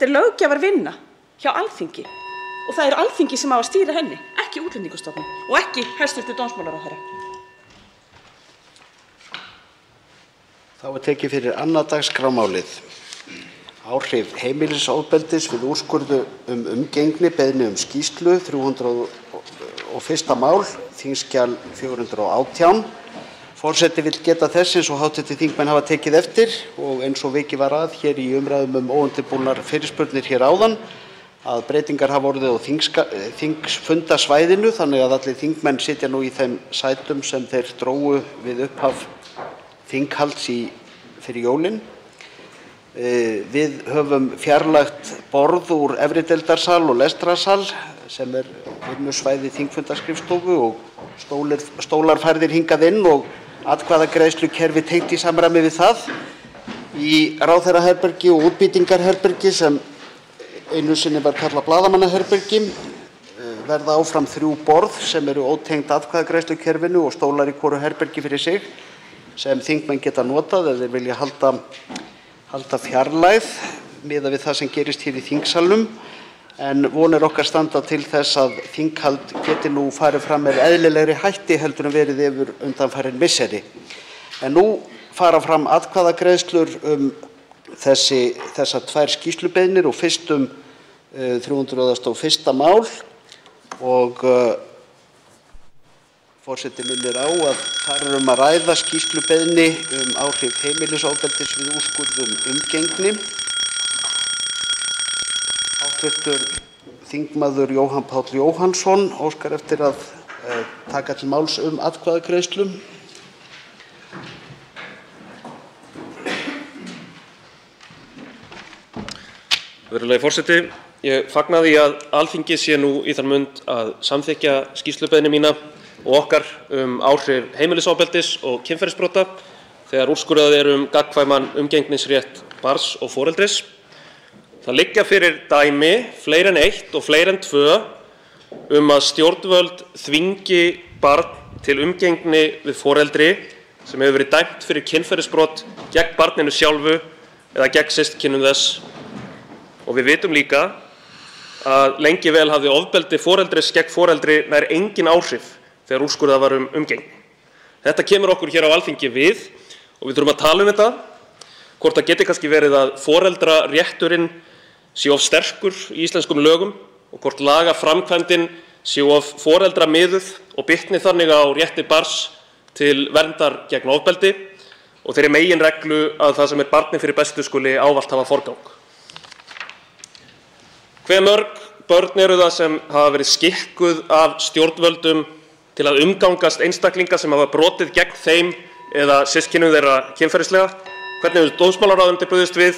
löggjafarvinna hjá Alþingi og það er Alþingi sem á að stýra henni, ekki Útlendingastofnun og ekki hæstv. dómsmálaráðherra. Þá er tekið fyrir annað dagskrármálið. Áhrif heimilisofbeldis við úrskurðu umgengni, beiðni skýrslu, 301. mál, þingskjal 418. Forseti vill geta þess, eins og hv. þingmenn hafa tekið eftir og eins og vikið var að hér í umræðum óundirbúnar fyrirspurnir hér áðan, að breytingar hafa orðið á þingfundasvæðinu þannig að allir þingmenn sitja nú í þeim sætum sem þeir drógu við upphaf þinghalds fyrir jólin. Við höfum fjarlægt borð úr efrideildarsal og lestrarsal sem er vinnusvæði þingfundaskrifstofu og stólar færðir hingað inn og atkvæðagreiðslukerfi tengt í samræmi við það. Í ráðherraherbergi og útbýtingarherbergi, sem einu sinni var kallað blaðamannaherbergi, verða áfram 3 borð sem eru ótengd atkvæðagreiðslukerfinu og stólar í hvoru herbergi fyrir sig sem þingmenn geta notað ef þeir vilja halda fjarlægð miðað við það sem gerist hér í þingsalnum, en vonir okkar standa til þess að þinghald geti nú farið fram með eðlilegri hætti heldur en verið yfir undanfarin misseri. En nú fara fram atkvæðagreiðslur þessar 2 skýrslubeiðnir og fyrst 301. mál og forseti minnir á að þar er að ræða skýrslubeiðni áhrif heimilisofbeldis við úrskurð umgengni. Hv. þingmaður Jóhann Páll Jóhannsson óskar eftir að taka til máls atkvæðagreiðslu. Virðulegi forseti, ég fagna því að Alþingi sé nú í þann mund að samþykkja skýrslubeiðni mína og okkar áhrif heimilisofbeldis og kynferðisbrota þegar úrskurðað gagnkvæman umgengnisrétt barns og foreldris. Það liggja fyrir dæmi, fleiri en 1 og fleiri en 2, að stjórnvöld þvingi barn til umgengni við foreldri sem hefur verið dæmt fyrir kynferðisbrot gegn barninu sjálfu eða gegn systkinum þess. Og við vitum líka að lengi vel hafði ofbeldi foreldris gegn foreldri nær engin áhrif þegar úrskurðað var umgengni. Þetta kemur okkur hér á Alþingi við og við þurfum að tala þetta, hvort það geti kannski verið að foreldrarétturinn sé of sterkur í íslenskum lögum og hvort lagaframkvæmdin sé of foreldramiðuð og bitni þannig á rétti barns til verndar gegn ofbeldi og þeirri meginreglu að það sem barni fyrir bestu skuli ávallt hafa forgang. Hve mörg börn eru það sem hafa verið skikkuð af stjórnvöldum til að umgangast einstaklinga sem hafa brotið gegn þeim eða systkinum þeirra kynferðislega? Hvernig hefur dómsmálaráðuneytið brugðist við?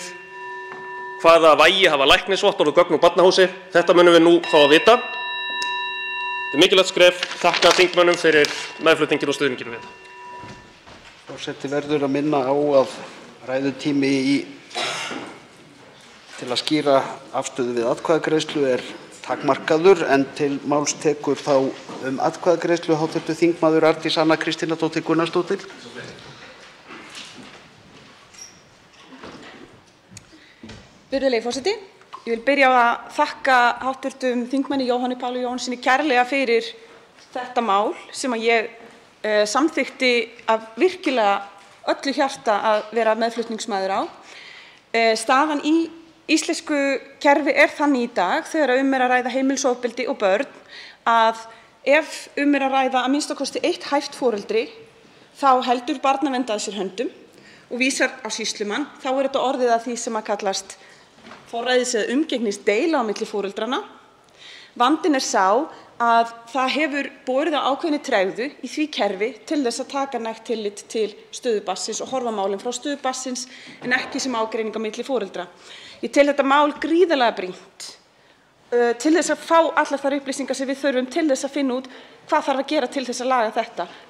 Hvaða vægi hafa læknisvottorð og gögn úr barnahúsi? Þetta munum við nú fá að vita. Þetta er mikilvægt skref. Þakka þingmönnum fyrir meðflutninginn og stuðninginn við. Forseti verður að minna á að ræðutími til að skýra afstöðu við atkvæðagreiðslu er takmarkaður, en til máls tekur þá atkvæðagreiðslu hv. þingmaður Arndís Anna Kristínardóttir Gunnarsdóttir. Virðulegi forseti, ég vil byrja á að þakka hv. þingmanni Jóhanni Páli Jóhannssyni kærlega fyrir þetta mál sem ég samþykkti af virkilega öllu hjarta að vera meðflutningsmaður á. Staðan í íslensku kerfi er þannig í dag þegar er að ræða heimilisofbeldi og börn að ef er að ræða að minnsta kosti 1 hæft foreldri þá heldur barnavernd að sér höndum og vísar á sýslumann. Þá er þetta orðið að því sem að kallast forræðis- eða umgengnisdeila á milli foreldranna. Vandinn er sá að það hefur borið á ákveðinni tregðu í því kerfi til þess að taka nægt tillit til stöðu barnsins og horfa málin frá stöðu barnsins en ekki sem ágreining á milli foreldra. Ég tel þetta mál gríðarlega brýnt til þess að fá allar þær upplýsingar sem við þurfum til þess að finna út hvað þarf að gera til þess að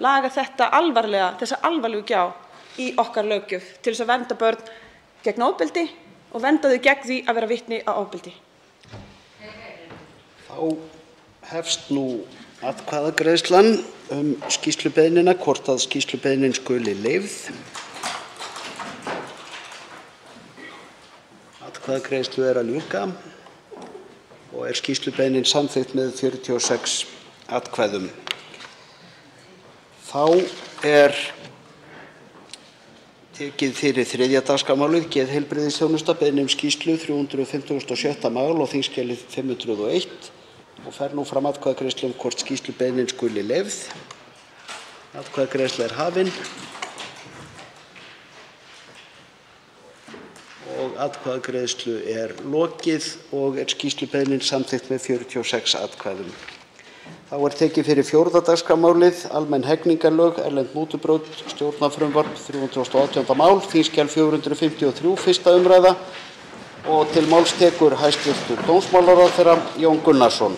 laga þetta alvarlega, þessa alvarlegu gjá í okkar löggjöf til þess að vernda börn gegn ofbeldi og vernda þau gegn því að vera vitni að ofbeldi. Þá hefst nú atkvæðagreiðslan skýrslubeiðnina, hvort að skýrslubeiðnin skuli leyfð. Atkvæðagreiðslu er að ljúka og er skýrslubeiðnin samþykkt með 46 atkvæðum. Þá er tekið fyrir 3. dagskrármálið, geðheilbrigðisþjónusta, beiðni skýrslu 356. mál og þingskjali 501 og fer nú fram atkvæðagreiðsla hvort skýrslubeiðnin skuli leyfð. Atkvæðagreiðsla er hafin og atkvæðagreiðslu er lokið og er skýrslubeiðnin samþykkt með 46 atkvæðum. Þá er tekið fyrir 4. dagskrármálið, almenn hegningarlög, erlend mútubrot, stjórnarfrumvarp, 318. mál, þingskjal 453, 1. umræða og til máls tekur hæstv. Dómsmálaráðherra Jón Gunnarsson.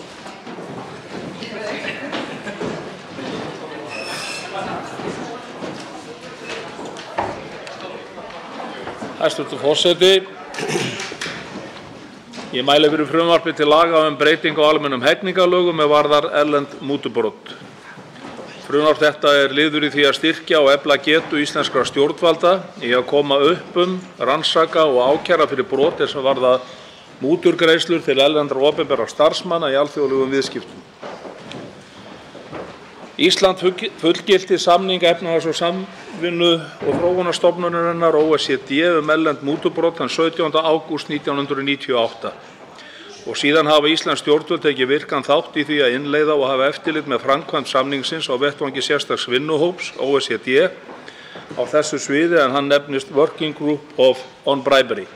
Hæstv. forseti. Ég mæli fyrir frumvarpi til laga breytingu á almennum hegningarlögum varðar erlend mútubrot. Frumvarp þetta liður í því að styrkja og efla getu íslenskra stjórnvalda í að koma upp rannsaka og ákæra fyrir brot sem varða múturgreiðslur til erlendra opinberra starfsmanna í alþjóðlegum viðskiptum. Ísland fullgilti samning Efnahags- og samvinnu- og þróunarstofnunarinnar OECD erlend mútubrot þann 17. ágúst 1998 og síðan hafa íslensk stjórnvöld tekið virkan þátt í því að innleiða og hafa eftirlit með framkvæmd samningsins á vettvangi sérstaks vinnuhóps OECD á þessu sviði en hann nefnist Working Group on Bribery.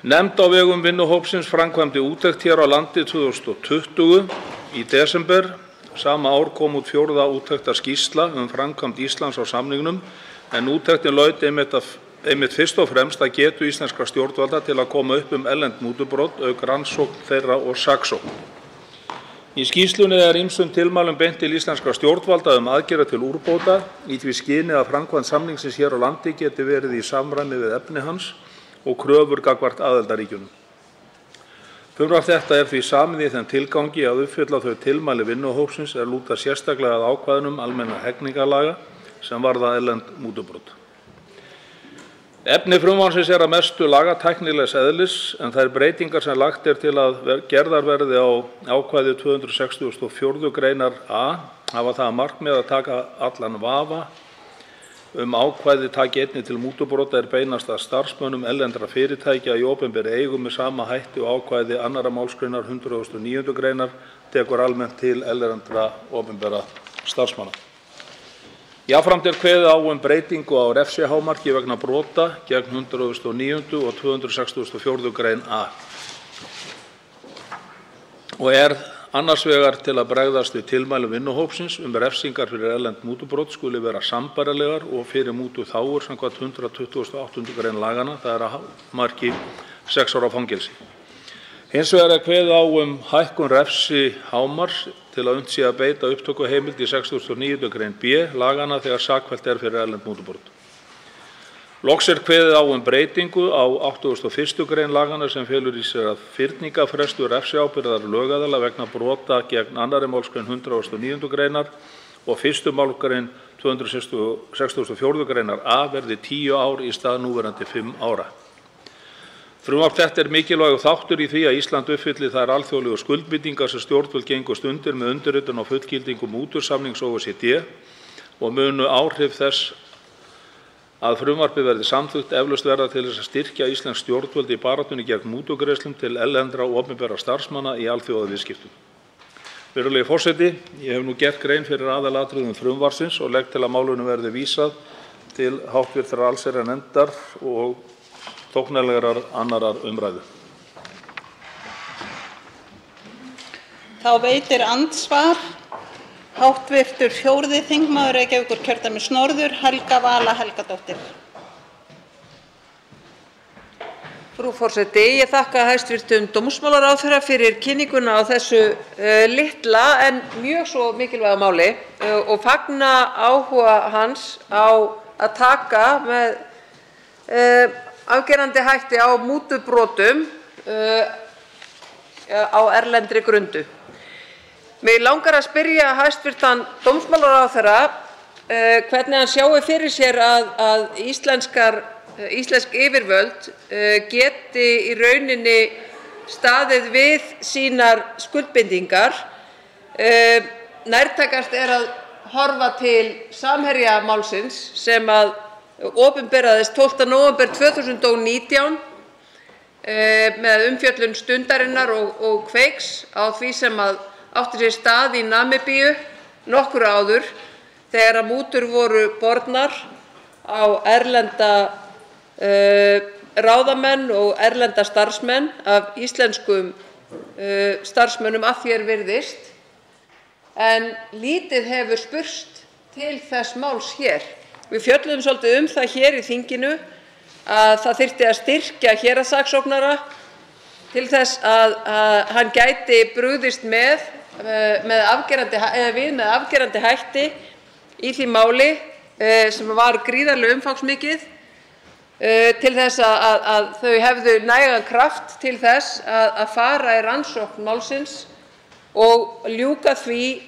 Nefnd á vegum vinnuhópsins framkvæmdi úttekt hér á landi 2020 í desember. Sama ár kom út 4. úttektarskýrsla framkvæmd Íslands á samningnum en úttektin laut einmitt fyrst og fremst að getu íslenskra stjórnvalda til að koma upp erlend mútubrot auk rannsókn þeirra og saksókn. Í skýrslunni ýmsum tilmælum beint til íslenskra stjórnvalda aðgerða til úrbóta í því skyni að framkvæmd samningsins hér á landi geti verið í samræmi við efni hans og kröfur gagnvart aðildarríkjunum. Frumvarp þetta því samið í þeim tilgangi að uppfylla þau tilmæli vinnuhópsins lúta sérstaklega að ákvæðum almennra hegningarlaga sem varða erlend mútubrot. Efni frumvarpsins að mestu lagatæknilegs eðlis en þær breytingar sem lagt til að gerðar verði á ákvæði 264. greinar A hafa það að markmiði að taka allan vafa ákvæði taki einnig til mútubrota beinast að starfsmönnum erlendra fyrirtækja í opinberri eigu með sama hætti og ákvæði 2. málsgreinar 109. greinar tekur almennt til erlendra opinberra starfsmanna. Jafnframt kveðið á breytingu á refsihámarki vegna brota gegn 109. og 264. grein A og annars vegar til að bregðast við tilmælum vinnuhópsins refsingar fyrir erlend mútubrot skuli vera sambærilegar og fyrir mútuþágur samkvæmt 128. grein laganna, það að hámarki 6 ára fangelsi. Hins vegar kveðið á hækkun refsihámarks til að unnt sé að beita upptökuheimild í 69. grein B laganna þegar sakfellt fyrir erlend mútubrot. Loks kveðið á breytingu á 81. grein laganna sem felur í sér að fyrningarfrestur refsiábyrgðar lögaðila vegna brota gegn 2. málsgrein 109. greinar og 1. málsgrein 264. greinar A verði 10 ár í stað núverandi 5 ára. Frumvarp þetta mikilvægur þáttur í því að Ísland uppfylli þær alþjóðlegu skuldbindingar sem stjórnvöld gengust undir með undirritun á fullgildingu mútusamnings OECD og munu áhrif þess að frumvarpið verði samþykkt eflaust verða til þess að styrkja íslensk stjórnvöld í baráttunni gegn mútugreiðslum til erlendra opinberra starfsmanna í alþjóðaviðskiptum. Virðulegi forseti, ég hef nú gert grein fyrir aðalatriðum frumvarpsins og legg til að málinu verði vísað til hv. allsherjarnefndar og þóknanlegrar annarrar umræðu. Þá veitir andsvar hv. 4. þingmaður Reykjavíkurkjördæmis norður, Helga Vala Helgadóttir. Frú forseti, ég þakka hæstv. Dómsmálaráðherra fyrir kynninguna á þessu litla en mjög svo mikilvæga máli og fagna áhuga hans á að taka með afgerandi hætti á mútubrotum á erlendri grundu. Mig langar að spyrja hæstv. Dómsmálaráðherra hvernig hann sjái fyrir sér að íslensk yfirvöld geti í rauninni staðið við sínar skuldbindingar. Nærtækast að horfa til Samherjamálsins sem opinberaðist 12. nóvember 2019 með umfjöllun Stundarinnar og Kveiks á því sem átti sér stað í Namibíu nokkru áður þegar mútur voru bornar á erlenda ráðamenn og erlenda starfsmenn af íslenskum starfsmönnum að því virðist, en lítið hefur spurst til þess máls hér. Við fjölluðum svolítið það hér í þinginu að það þyrfti að styrkja héraðssaksóknara til þess að hann gæti brugðist með afgerandi hætti í því máli sem var gríðarlega umfangsmikið til þess að þau hefðu nægan kraft til þess að fara í rannsókn málsins og ljúka því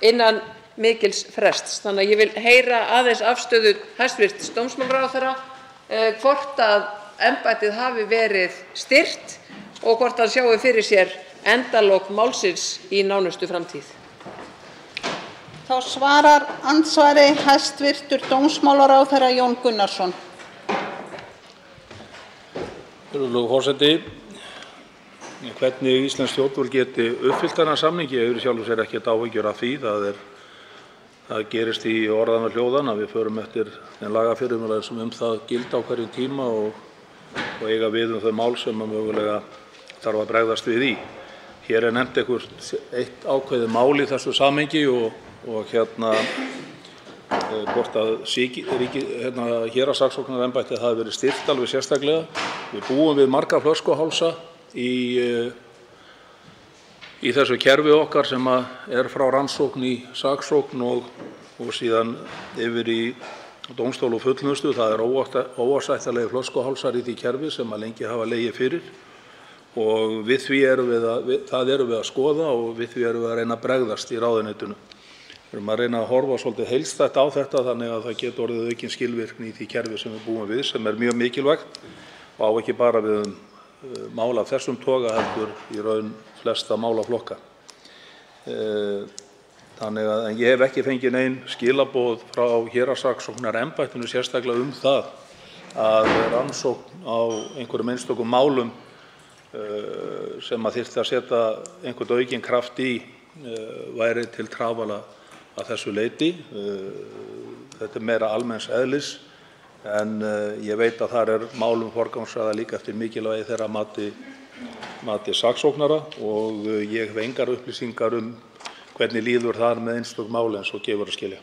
innan mikils frests. Þannig að ég vil heyra aðeins afstöðu hæstv. Dómsmálaráðherra hvort að embættið hafi verið styrkt og hvort hann sjái fyrir sér endalok málsins í nánustu framtíð. Þá svarar andsvari hæstv. Dómsmálaráðherra Jón Gunnarsson. Virðulegur forseti, hvernig íslensk stjórnvöld geti uppfyllt þennan samning, ég hefur í sjálfu sér ekkert áhyggjur af því. Það gerist í orðanna hljóðan að við förum eftir þeim lagafyrirmælum sem það gilda á hverjum tíma og eiga við þau mál sem mögulega þarf að bregðast við í. Hér nefnt eitt ákveðið mál í þessu samhengi og hvort að héraðssaksóknaraembættið hafi verið styrkt alveg sérstaklega. Við búum við marga flöskuhálsa í þessu kerfi okkar sem frá rannsókn í saksókn og síðan yfir í dómstól og fullnustu. Það óásættanlegir flöskuhálsar í því kerfi sem lengi hafa legið fyrir og við því erum við að skoða og við því erum við að reyna að bregðast í ráðuneytinu. Við erum að reyna að horfa svolítið heildstætt á þetta þannig að það geti orðið aukin skilvirkni í því kerfi sem við búum við, sem mjög mikilvægt og á ekki bara við mál af þessum toga heldur í raun flesta málaflokka. Þannig að ég hef ekki fengið nein skilaboð frá héraðssaksóknaraembættinu sérstaklega það að rannsókn á einhverjum einstökum málum sem þyrfti að setja einhvern aukinn kraft í væri til trafala að þessu leyti. Þetta meira almenns eðlis en ég veit að þar málum forgangsraðað líka eftir mikilvægi þeirra mati saksóknara og ég hef engar upplýsingar hvernig líður þar með einstök mál eins og gefur að skilja.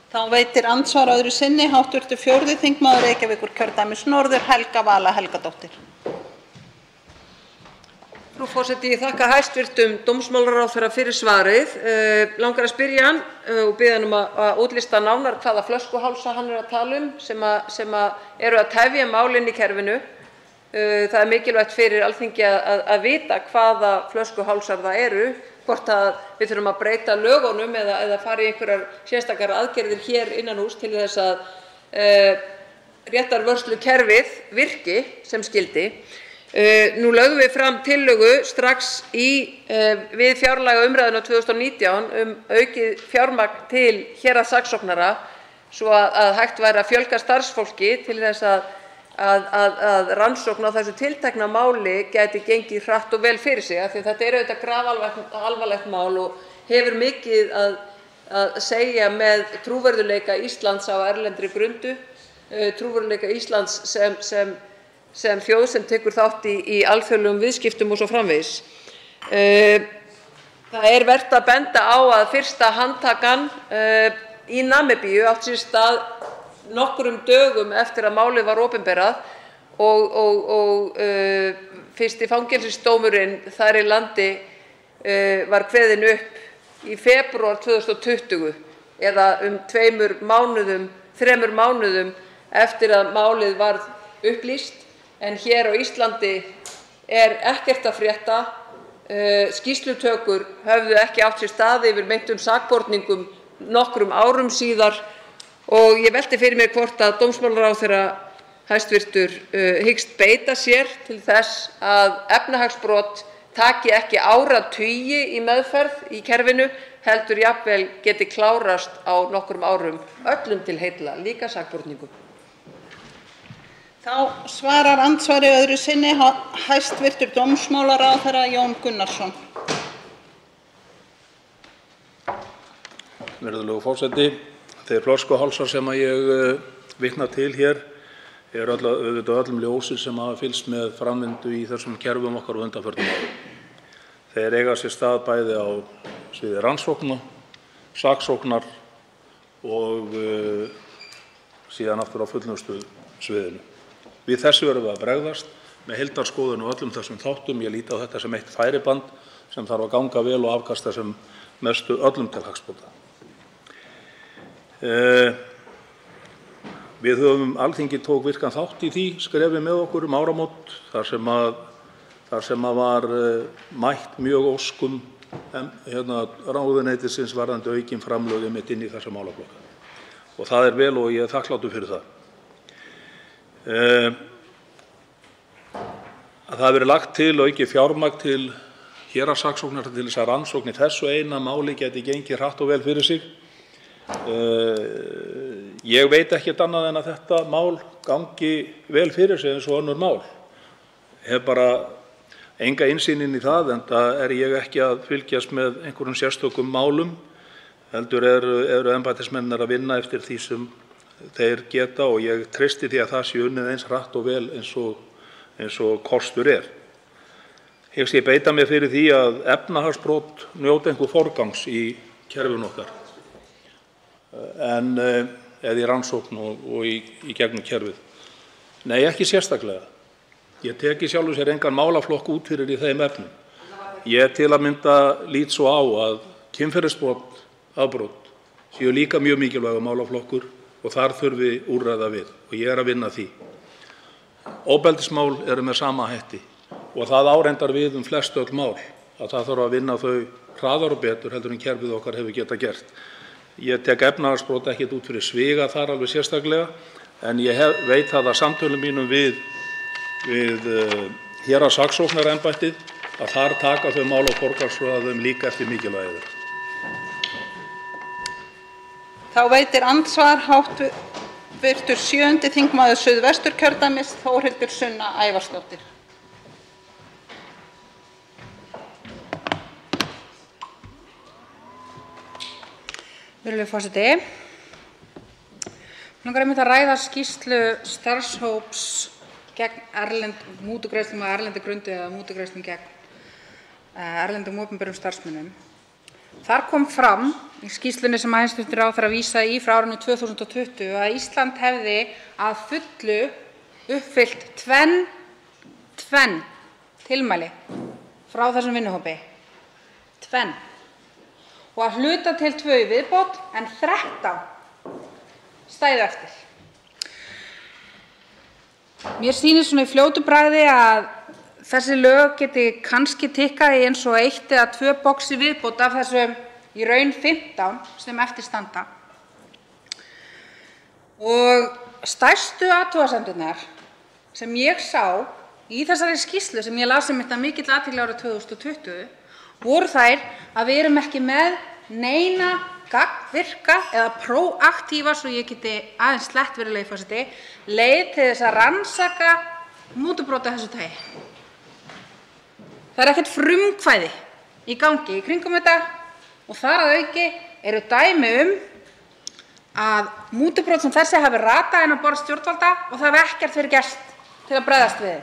Þá veitir andsvar öðru sinni hv. 4. þingmaður Reykjavíkurkjördæmis norður, Helga Vala Helgadóttir. Frú forseti, ég þakka hæstv. Dómsmálaráðherra fyrir svarið. Langar að spyrja hann og biðja hann að útlista nánar hvaða flöskuhálsa hann að tala sem eru að tefja málin í kerfinu. Það mikilvægt fyrir Alþingi að vita hvaða flöskuhálsar það eru, hvort að við þurfum að breyta lögunum eða fara í einhverjar sérstakar aðgerðir hér innan hús til þess að réttarvörslukerfið virki sem skyldi. Nú lögðum við fram tillögu strax við fjárlagaumræðuna 2019 aukið fjármagn til héraðssaksóknara svo að hægt væri að fjölga starfsfólki til þess að rannsókn á þessu tiltekna máli gæti gengið hratt og vel fyrir sig, af því þetta auðvitað grafalvarlegt mál og hefur mikið að segja með trúverðugleika Íslands á erlendri grundu, trúverðugleika Íslands sem þjóð sem tekur þátt í alþjóðlegum viðskiptum og svo framvegis. Það vert að benda á að fyrsta handtakan í Namibíu átti sér stað nokkrum dögum eftir að málið var opinberað og fyrsti fangelsisdómurinn þar í landi var kveðinn upp í febrúar 2020 eða 3 mánuðum eftir að málið varð upplýst. En hér á Íslandi ekkert að frétta. Skýrslutökur höfðu ekki átt sér stað yfir meintum sakborningum nokkrum árum síðar og ég velti fyrir mér hvort að dómsmálaráðherra hæstvirtur hyggst beita sér til þess að efnahagsbrot taki ekki áratugi í meðferð í kerfinu heldur jafnvel geti klárast á nokkrum árum, öllum til heilla, líka sakborningum. Þá svarar andsvari öðru sinni hæstv. Dómsmálaráðherra Jón Gunnarsson. Virðulegur forseti, þeir flöskuhálsar sem ég vitna til hér auðvitað öllum ljósir sem hafa fylgst með framvindu í þessum kerfum okkar á undanförnum árum. Þeir eiga sér stað bæði á sviði rannsókna, saksóknar og síðan aftur á fullnustu sviðinu. Við þessu erum við að bregðast með heildarskoðun og öllum þessum þáttum. Ég líti á þetta sem eitt færiband sem þarf að ganga vel og afkasta sem mestu öllum til hagsbóta. Við höfum, Alþingi tók virkan þátt í því skrefi með okkur áramót þar sem var mætt mjög óskum ráðuneytisins varðandi aukin framlög einmitt inn í þessa málaflokka. Og það vel og ég þakklátur fyrir það. Það hafi verið lagt til aukið fjármagn til héraðssaksóknara til þess að rannsókn í þessu eina máli geti gengið hratt og vel fyrir sig. Ég veit ekkert annað en að þetta mál gangi vel fyrir sig eins og önnur mál. Hef bara enga innsýn inn í það, enda ég ekki að fylgjast með einhverjum sérstökum málum, heldur eru embættismennirnir að vinna eftir því sem þeir geta og ég treysti því að það sé unnið eins hratt og vel eins og kostur er. Hyggst ég beita mér fyrir því að efnahagsbrot njóti einhver forgangs í kerfinu okkar eða í rannsókn og í gegnum kerfið. Nei, ekki sérstaklega. Ég tek í sjálfu sér engan málaflokk út fyrir í þeim efnum. Ég til að mynda lít svo á að kynferðisbrot, afbrot séu líka mjög mikilvægur málaflokkur og þar þurfi úrræða við og ég að vinna því. Ofbeldismál eru með sama hætti og það reyndar við flest öll mál að það þarf að vinna þau hraðar og betur heldur en kerfið okkar hefur getað gert. Ég tek efnahagsbrot ekkert út fyrir sviga þar alveg sérstaklega en ég veit það að samtölum mínum við héraðssaksóknaraembættið að þar taka þau mál og forgangsröðum líka eftir mikilvægi þeirra. Þá veitir andsvar hv. 7. þingmaður Suðvesturkjördæmis Þórhildur Sunna Ævarsdóttir. Virðulegur forseti. Mig langar einmitt að ræða skýrslu starfshóps gegn mútugreiðslum á erlendri grundu eða mútugreiðslum gegn erlendum opinberum starfsmönnum. Þar kom fram í skýrslunni sem hæstv. Ráðherra vísaði í frá árinu 2020 að Ísland hefði að fullu uppfyllt tvenn tilmæli frá þessum vinnuhópi. Tvenn. Og að hluta til 2 í viðbót en 13 stæðu eftir. Mér sýnist svona í fljótu bragði að þessi lög geti kannski tikkað í eins og 1 eða 2 box í viðbót af þessum í raun 15 sem eftir standa. Og stærstu athugasemdirnar sem ég sá í þessari skýrslu sem ég las einmitt af mikilli athygli árið 2020 voru þær að við erum ekki með neina gagnvirka eða próaktífa, svo ég geti aðeins slett virðulegi forseti, leið til þess að rannsaka mútubrot af þessu tagi. Það er ekkert frumkvæði í gangi í kringum þetta og þar að auki eru dæmi að mútubrot sem þessi hafi ratað inn á borð stjórnvalda og það hafi ekkert verið gert til að bregðast við.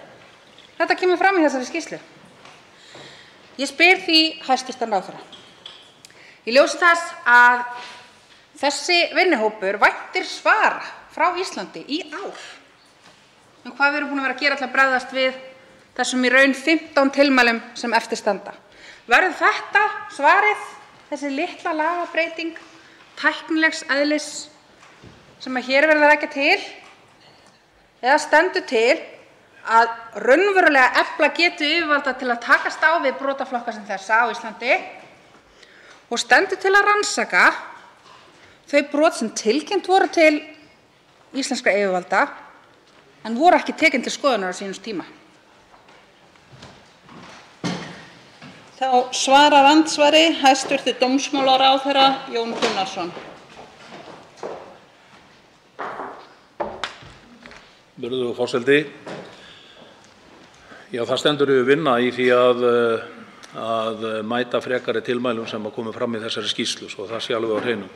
Þetta kemur fram í þessari skýrslu. Ég spyr því hæstv. Ráðherra. Í ljósi þess að þessi vinnuhópur væntir svara frá Íslandi í ár hvað við erum búin að vera að gera til að bregðast við þessum í raun 15 tilmælum sem eftir standa. Verður þetta svarið, þessi litla lagabreyting tæknilegs eðlis sem að hér verður ekki til eða stendur til að raunverulega efla getu yfirvalda til að takast á við brotaflokka sem þessa á Íslandi og stendur til að rannsaka þau brot sem tilkynnt voru til íslenskra yfirvalda en voru ekki tekin til skoðunar á sínum tíma. Þá svarar andsvari hæstv. Dómsmálaráðherra Jón Gunnarsson. Virðulegur forseti. Já, það stendur yfir vinna í því að mæta frekari tilmælum sem að komi fram í þessari skýrslu, svo það sé alveg á hreinu.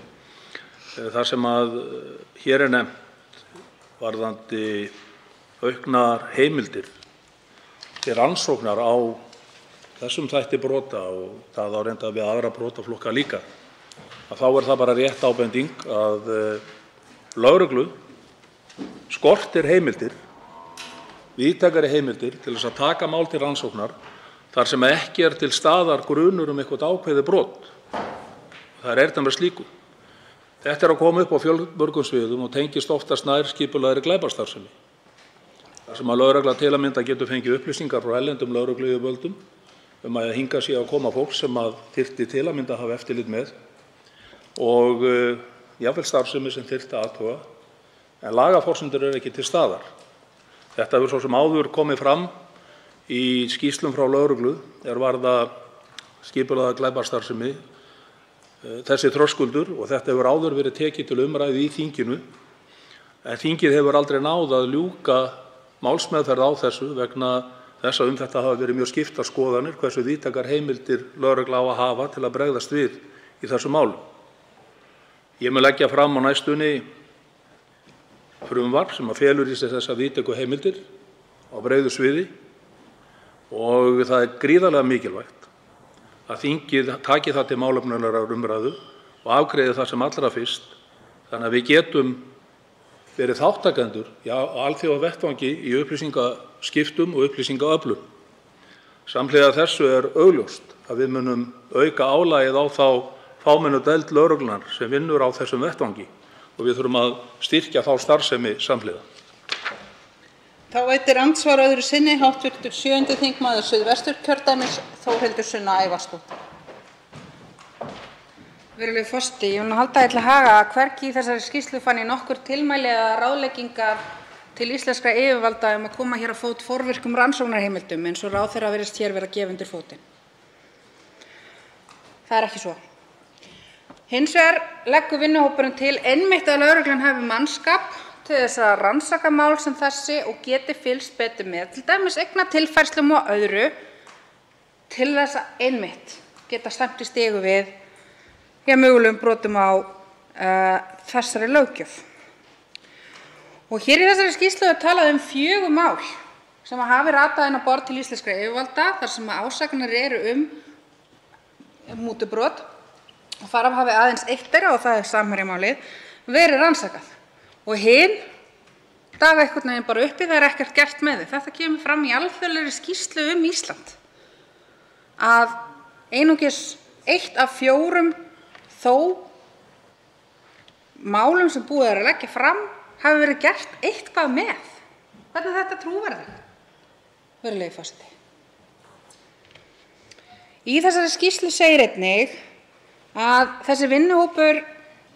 Það sem að hér er nefnt varðandi auknar heimildir til rannsóknar á þessum þætti brota og það á reyndar við aðra brotaflokka líka, að þá er það bara rétt ábending að lögreglu skortir heimildir, víðtækari heimildir til þess að taka mál til rannsóknar þar sem ekki er til staðar grunur eitthvað ákveðið brot. Það er með slíku. Þetta er að koma upp á fjölmörgum sviðum og tengist oftast nær skipulagðri glæpastarfsemi. Þar sem að lögregla til að mynda getur fengið upplýsingar frá erlendum lögregluyfirvöldum að hingað sé að koma fólk sem að þyrfti til að mynda að hafa eftirlit með og jafnvel starfsemi sem þyrfti að athuga, en lagaforsendur eru ekki til staðar. Þetta hefur svo sem áður komið fram í skýrslum frá lögreglu varða skipulagða glæpastarfsemi, þessi þröskuldur, og þetta hefur áður verið tekið til umræðu í þinginu, en þingið hefur aldrei náð að ljúka málsmeðferð á þessu vegna þess að þetta hafa verið mjög skiptar skoðanir hversu víðtækar heimildir lögregla á að hafa til að bregðast við í þessu máli. Ég mun leggja fram á næstunni frumvarp sem að felur í sér þessar víðtæku heimildir á breiðu sviði og það er gríðarlega mikilvægt að þingið taki það til málefnalegrar umræðu og afgreiði það sem allra fyrst þannig að við getum verið þátttakendur á alþjóðavettvangi í upplýsingaskiptum og upplýsingaöflun. Samhliða þessu er augljóst að við munum auka álagið á þá fámennu deild lögreglunnar sem vinnur á þessum vettvangi og við þurfum að styrkja þá starfsemi samhliða. Þá veitir andsvar öðru sinni hv. 7. þingmaður Suðvesturkjördæmis Þórhildur Sunna Ævarsdóttir. Virðulegur forseti, ég vil halda því til haga að hvergi í þessari skýrslu fann ég nokkur tilmæli eða ráðleggingar til íslenskra yfirvalda að koma hér á fót forvirkum rannsóknarheimildum eins og ráðherra virðist hér vera að gefa undir fótinn. Það er ekki svo. Hins vegar leggur vinnuhópurinn til einmitt að lögreglan hafi mannskap til þess að rannsaka mál sem þessi og geti fylgst betur með, til dæmis eignatilfærslum og öðru, til þess að einmitt geta stefnt í stigu við mögulegum brotum á þessari löggjöf. Og hér í þessari skýrslu er talað 4 mál sem hafi ratað inn á borð til íslenskra yfirvalda þar sem ásakanir eru mútubrot og þar af hafi aðeins eitt þeirra, og það er Samherjamálið, verið rannsakað. Og hin daga einhvern veginn bara uppi, það er ekkert gert með þau. Þetta kemur fram í alþjóðlegri skýrslu Ísland að einungis 1 af 4 þó málum sem búið er að leggja fram hafi verið gert eitthvað með. Hvernig er þetta trúverðugt, virðulegi forseti? Í þessari skýrslu segir einnig að þessi vinnuhópur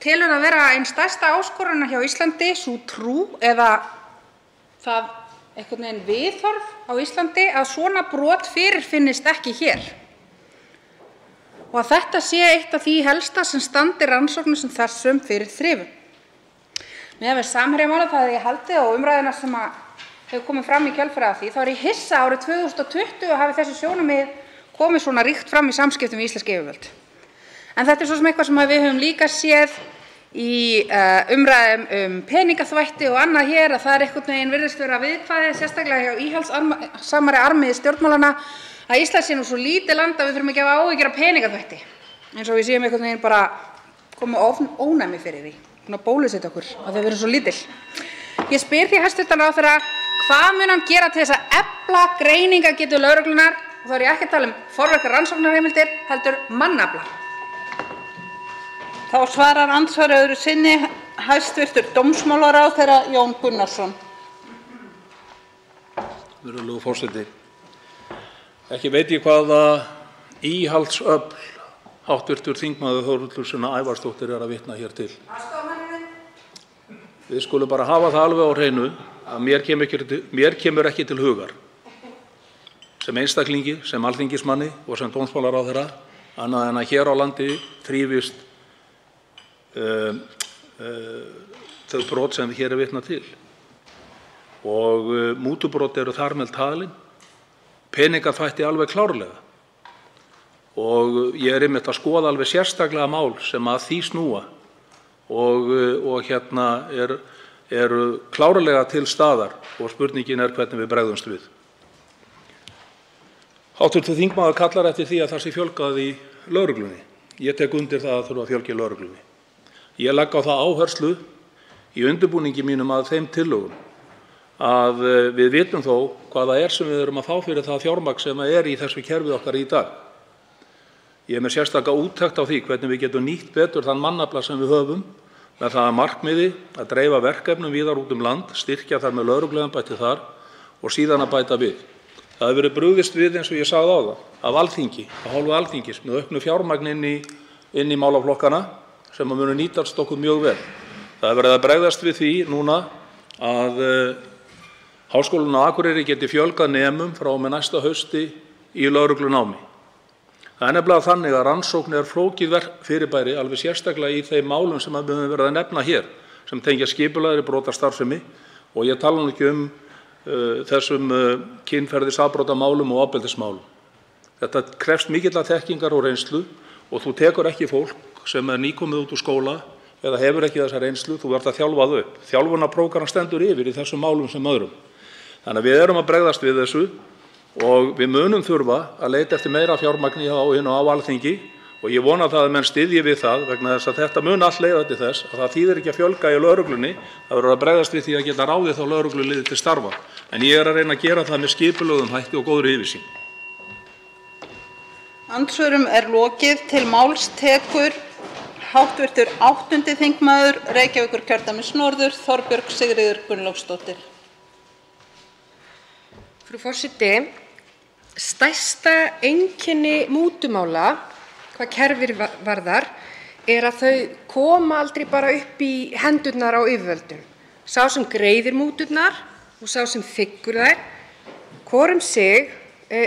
telur að vera ein stærsta áskorun hjá Íslandi sú trú eða það einhvern veginn viðhorf á Íslandi að svona brot fyrirfinnist ekki hér. Og að þetta sé eitt af því helsta sem standi rannsóknum sem þessum fyrir þrifum. Miðað við Samherjamálið, það hefði ég haldið og umræðuna sem hefur komið fram í kjölfarið af því, þá er ég hissa árið 2020 hafi þessi sjónarmið komið svona ríkt fram í samskiptum við íslensk yfirvöld. En þetta er svo sem eitthvað sem við höfum líka séð í umræðum peningaþvætti og annað hér, að það er einhvern veginn virðist vera viðkvæðið, sérstaklega hjá íhaldssamari armi stjórnmálanna, að Ísland sé nú svo lítið land að við þurfum ekki að hafa áhyggjur af peningaþvætti, eins og við séum einhvern veginn bara komið ónæmi fyrir því, svona bólusetja okkur að þau verðum svo lítil. Ég spyr því hæstv. ráðherra, hvað mun hann gera til þess að efla greiningargetu lögreglunnar, og þá er ég ekki að tala forvirkar rannsóknarheimildir, heldur mannafla. Þá svarar andsvar öðru sinni hæstv. Dómsmálaráðherra Jón Gunnarsson. Virðulegur forseti. Ekki veit ég hvaða íhaldsöfl hv. þingmaður Þórhildur Sunna Ævarsdóttir er að vitna hér til. Við skulum bara hafa það alveg á hreinu að mér kemur ekki til hugar sem einstaklingi, sem alþingismanni og sem dómsmálaráðherra annað en að hér á landi þrífist þau brot sem hér er vitnað til. Og mútubrot eru þar með talin, peningaþvætti alveg klárlega. Og ég er einmitt að skoða alveg sérstaklega mál sem að því snúa og eru klárlega til staðar og spurningin er hvernig við bregðumst við. Hv. þingmaður kallar eftir því að það sé fjölgað í lögreglunni. Ég tek undir það að þurfa að fjölga í lögreglunni. Ég legg á það áherslu í undirbúningi mínum að þeim tillögum að við vitum þó hvað það er sem við erum að fá fyrir það fjármagn sem er í þessu kerfi okkar í dag. Ég er með sérstaka úttekt á því hvernig við getum nýtt betur þann mannafla sem við höfum með það að markmiði að dreifa verkefnum víðar út land, styrkja þar með lögregluembætti þar og síðan að bæta við. Það hefur verið brugðist við, eins og ég sagði áðan, af Alþingi, af hálfu Alþingis, með auknu fjármagni inn í málaflokkana sem munu nýtast okkur mjög vel. Það hefur verið að bregðast við því núna að Háskólinn á Akureyri geti fjölgað nemum frá og með næsta hausti í lögreglunámi. Það er nefnilega þannig að rannsókn er flókið fyrirbæri, alveg sérstaklega í þeim málum sem við höfum verið að nefna hér, sem tengja skipulagðri brotastarfsemi, og ég tala nú ekki þessum kynferðisafbrotamálum og ofbeldismálum. Þetta krefst mikillar þekkingar og reynslu og þú tekur ekki fólk sem er nýkomið út úr skóla eða hefur ekki þessa reynslu, þú verður að þjálfa það upp. Þjálfunarprógram stendur yfir í þessum málum sem öðrum. Þannig að við erum að bregðast við þessu og við munum þurfa að leita eftir meira fjármagni á Alþingi og ég vona það að menn styðji við það vegna þess að þetta mun allt leiða til þess að það þýðir ekki að fjölga í lögreglunni, það verður að bregðast við því að geta ráðið þá lögregluliði til starfa. En ég er að reyna að gera það með skipulögðum hætti og góðri yfirsýn. Andsvörum er lokið. Til máls tekur hv. 8. þingmaður Reykjavíkurkjördæmis norður, Þorbjörg Sigríður Gunnlaugsdóttir. Frú forseti, stærsta einkenni mútumála hvað kerfið varðar er að þau koma aldrei bara upp í hendurnar á yfirvöldum. Sá sem greiðir múturnar og sá sem þiggur þær, hvor sig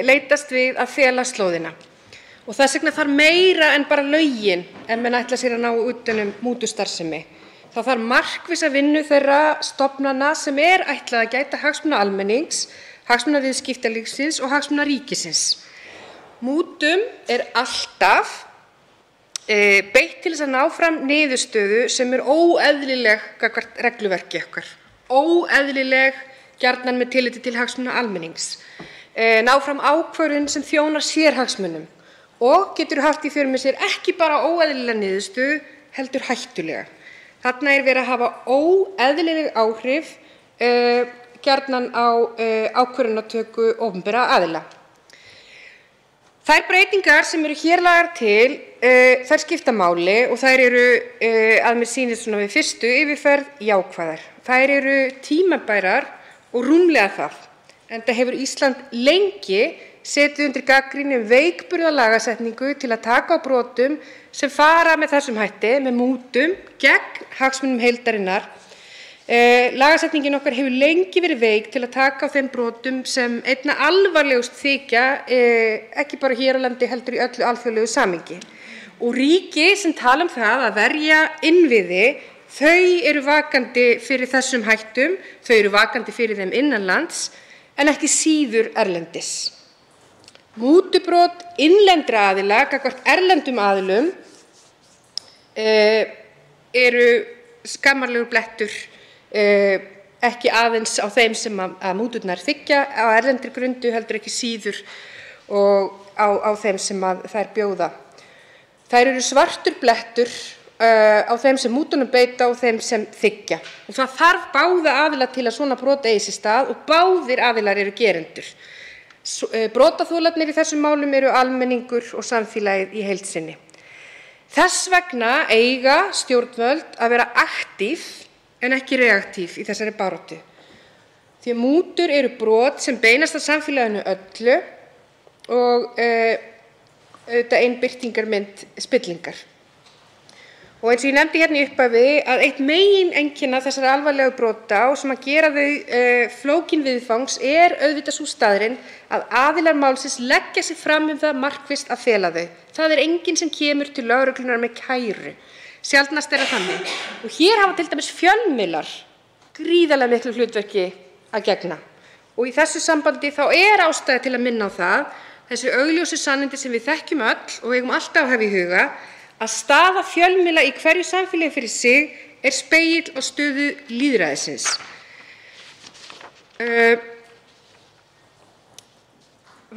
leitast við að fela slóðina. Og þess vegna þarf meira en bara lögin ef menn ætla sér að ná utan mútustarfsemi. Það þarf markvissa vinnu þeirra stofnana sem er ætlað að gæta hagsmuna almennings, hagsmuna viðskiptalífsins og hagsmuna ríkisins. Mútum er alltaf beitt til þess að ná fram niðurstöðu sem er óeðlileg gagnvart regluverki okkar. Óeðlileg gjarnan með tilliti til hagsmuna almennings. Ná fram ákvörðun sem þjónar sérhagsmunum og getur haft í för með sér ekki bara óeðlilega niðurstöðu heldur hættulega. Þarna er verið að hafa óeðlileg áhrif gjarnan á ákvörðunartöku opinberra aðila. Þær breytingar sem eru hér lagðar til, þær skipta máli og þær eru að mér sýnist svona við fyrstu yfirferð jákvæðar. Þær eru tímabærar og rúmlega það, enda hefur Ísland lengi setið undir gagnrýni veikburða lagasetningu til að taka á brotum sem fara með þessum hætti, með mútum, gegn hagsmunum heildarinnar. Lagasetningin okkar hefur lengi verið veik til að taka á þeim brotum sem einna alvarlegust þykja, ekki bara hér á landi heldur í öllu alþjóðlegu samhengi. Og ríki sem tala það að verja innviði, þau eru vakandi fyrir þessum hættum, þau eru vakandi fyrir þeim innanlands en ekki síður erlendis. Mútubrot innlendra aðila gagnvart erlendum aðilum eru skammarlegur blettur, ekki aðeins á þeim sem að múturnar þiggja á erlendri grundu heldur ekki síður og á þeim sem að þær bjóða. Þær eru svartur blettur á þeim sem mútunum beita og þeim sem þiggja. Og það þarf báða aðila til að svona brot eigi sér stað og báðir aðilar eru gerendur. Brotaþolarnir í þessum málum eru almenningur og samfélagið í heild sinni. Þess vegna eiga stjórnvöld að vera aktív en ekki reaktív í þessari baráttu. Því að mútur eru brot sem beinast að samfélaginu öllu og auðvitað ein birtingarmynd spillingar. Og eins og ég nefndi hérna í upphafi að eitt megineinkenni þessara alvarlegu brota og sem að gera þau flókin viðfangs er auðvitað sú staðreynd að aðilar málsins leggja sig fram það markvisst að fela þau. Það er enginn sem kemur til lögreglunnar með kæru. Sjaldnast er það þannig. Og hér hafa til dæmis fjölmiðlar gríðarlega miklu hlutverki að gegna. Og í þessu sambandi þá er ástæða til að minna á það, þessi augljósu sannindi sem við þekkjum öll og eigum alltaf að hafa í huga, að staða fjölmiðla í hverju samfélagi fyrir sig er spegill á stöðu lýðræðisins.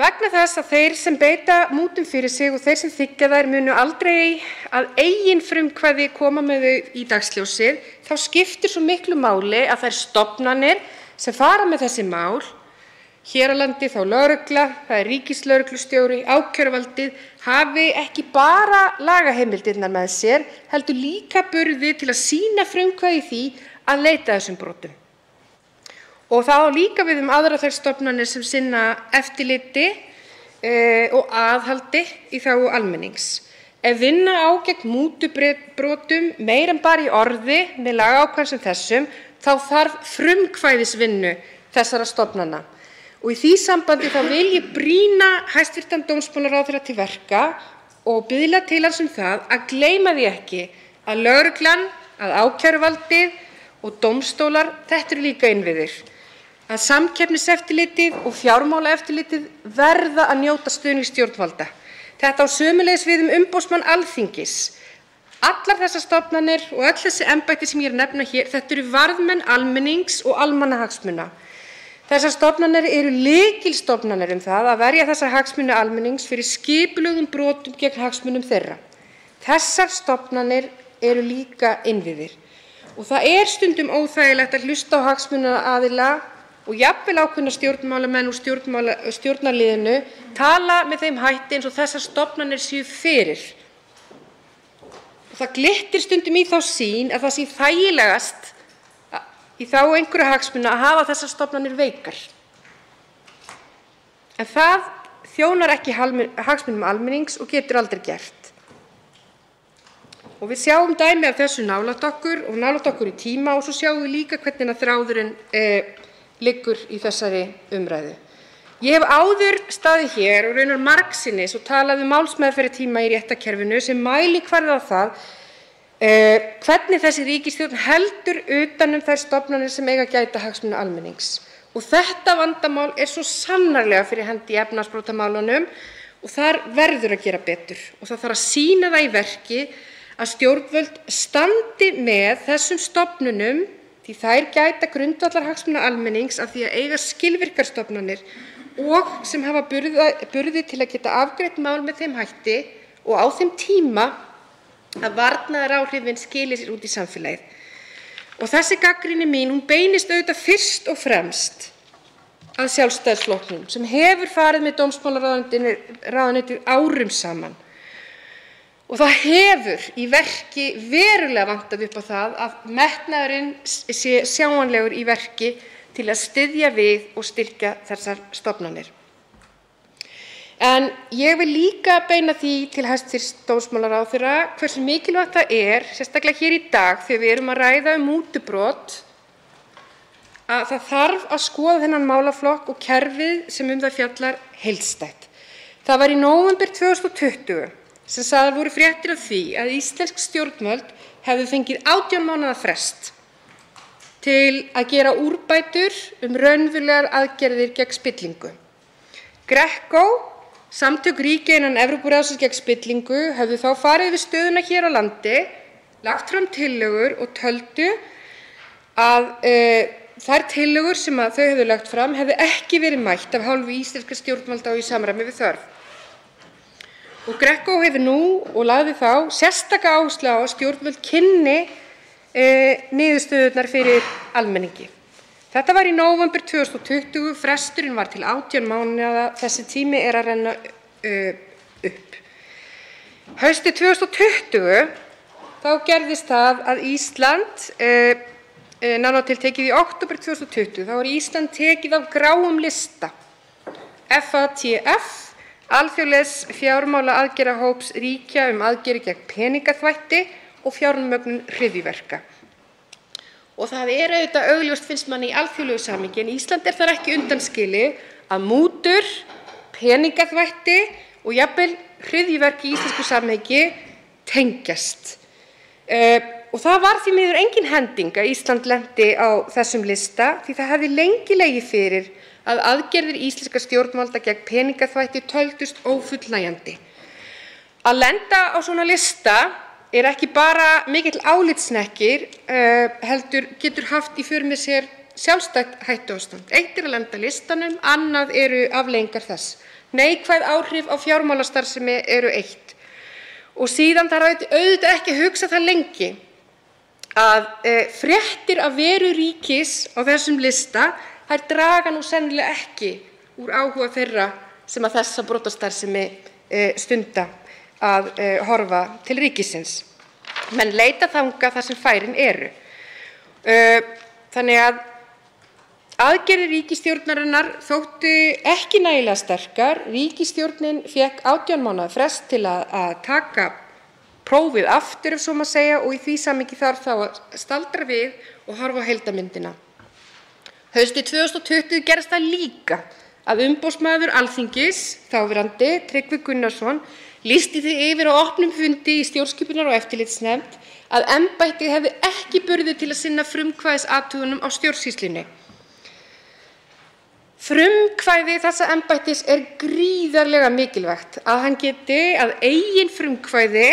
Vegna þess að þeir sem beita mútum fyrir sig og þeir sem þiggja þær munu aldrei að eigin frumkvæði koma með þau í dagsljósið, þá skiptir svo miklu máli að þær stofnanir sem fara með þessi mál hér á landi þá lögregla, það ríkislögreglustjóri, ákæruvaldið hafi ekki bara lagaheimildirnar með sér, heldur líka burði til að sýna frumkvæði í því að leita að þessum brotum. Og það á líka við aðrar þær stofnanir sem sinna eftirliti og aðhaldi í þágu almennings. Ef vinna á gegn mútubrotum meira en bara í orði með lagaákvæðum sem þessum, þá þarf frumkvæðisvinnu þessara stofnana. Og í því sambandi þá vil ég brýna hæstv. Dómsmálaráðherra til verka og biðla til hans það að gleyma því ekki að lögreglan, að ákæruvaldið og dómstólar, þetta eru líka innviðir, að samkeppniseftirlitið og fjármálaeftirlitið verða að njóta stuðnings stjórnvalda. Þetta á sömuleiðis við umboðsmann Alþingis. Allar þessar stofnanir og öll þessi embætti sem ég nefna hér, þetta eru varðmenn almennings og almannahagsmuna. Þessar stofnanir eru lykilstofnanir það að verja þessa hagsmuni almennings fyrir skipulögðum brotum gegn hagsmunum þeirra. Þessar stofnanir eru líka innviðir og það er stundum óþægilegt að hlusta á hagsmunaaðila og jafnvel ákveðna stjórnmálamenn úr stjórnarliðinu tala með þeim hætti eins og þessar stofnanir séu fyrir. Og það glittir stundum í þá sýn að það sé þægilegast í þágu einhverra hagsmuna að hafa þessar stofnanir veikar. En það þjónar ekki hagsmunum almennings og getur aldrei gert. Og við sjáum dæmi af þessu nálægt okkur í tíma og svo sjáum við líka hvernig þráðurinn liggur í þessari umræðu. Ég hef áður staðið hér og raunar margsinnis og talað málsmeðferðartíma í réttarkerfinu sem mælikvarða á það hvernig þessi ríkisstjórn heldur utan þær stofnanir sem eiga að gæta hagsmuna almennings. Og þetta vandamál er svo sannarlega fyrir hendi í efnahagsbrotamálunum og þar verður að gera betur. Og það þarf að sýna það í verki að stjórnvöld standi með þessum stofnunum því þær gæta grundvallarhagsmuna almennings af því að eiga skilvirkar stofnanir og sem hafa burði til að geta afgreitt mál með þeim hætti og á þeim tíma að varnaðaráhrifin skili sér út í samfélagið. Og þessi gagnrýni mín, hún beinist auðvitað fyrst og fremst að Sjálfstæðisflokknum sem hefur farið með dómsmálaráðuneytið árum saman. Og það hefur í verki verulega vantað upp á það að metnaðurinn sé sjáanlegur í verki til að styðja við og styrkja þessar stofnanir. En ég vil líka beina því til hæstv. Dómsmálaráðherra hversu mikilvægt það er, sérstaklega hér í dag þegar við erum að ræða mútubrot, að það þarf að skoða þennan málaflokk og kerfið sem það fjallar heildstætt. Það var í nóvember 2020 sem sagðar voru fréttir af því að íslensk stjórnvöld hefðu fengið 18 mánaða frest til að gera úrbætur raunverulegar aðgerðir gegn spillingu. GRECO, samtök ríkja innan Evrópuráðsins gegn spillingu, höfðu þá farið yfir stöðuna hér á landi, lagt fram tillögur og töldu að þær tillögur sem þau höfðu lagt fram hefðu ekki verið mætt af hálfu íslenskra stjórnvalda og í samræmi við þörf. Og GRECO hefur nú og lagði þá sérstaka áherslu á að stjórnvöld kynni niðurstöðurnar fyrir almenningi. Þetta var í nóvember 2020, fresturinn var til 18 mánaða, þessi tími er að renna upp. Haustið 2020 þá gerðist það að Ísland, nánar tiltekið í október 2020, þá var Ísland tekið af gráum lista FATF, alþjóðlegs fjármálaaðgerðahóps ríkja aðgerðir gegn peningaþvætti og fjármögnun hryðjuverka. Og það er auðvitað augljóst finnst manni í alþjóðlegu samhengi en Ísland er þar ekki undanskilið að mútur, peningaþvætti og jafnvel hryðjuverk í íslensku samhengi tengjast. Og það var því miður engin hending að Ísland lenti á þessum lista því það hefði lengi legið fyrir að aðgerðir íslenskra stjórnvalda gegn peningaþvætti töldust ófullnægjandi. Að lenda á svona lista er ekki bara mikill álitshnekkir, heldur getur haft í för með sér sjálfstætt hættuástand. Eitt er að lenda á listanum, annað eru afleiðingar þess. Neikvæð áhrif á fjármálastarfsemi eru eitt. Og síðan þarf auðvitað ekki að hugsa það lengi að fréttir af veru ríkis á þessum lista þær draga nú sennilega ekki úr áhuga þeirra sem að þessa brotastarfsemi stunda að horfa til ríkisins. Menn leita þangað þar sem færin eru. Þannig að aðgerðir ríkisstjórnarinnar þóttu ekki nægilega sterkar. Ríkisstjórnin fékk 18 mánaða frest til að taka prófið aftur, ef svo má segja, og í því samhengi þarf þá að staldra við og horfa á heildarmyndina. Haustið 2020 gerðist það líka að umboðsmaður Alþingis, þáverandi Tryggvi Gunnarsson, lýsti því yfir á opnum fundi í stjórnskipunar- og eftirlitsnefnd að embættið hefði ekki burði til að sinna frumkvæðisathugunum á stjórnsýslunni. Frumkvæði þessa embættis er gríðarlega mikilvægt, að hann geti að eigin frumkvæði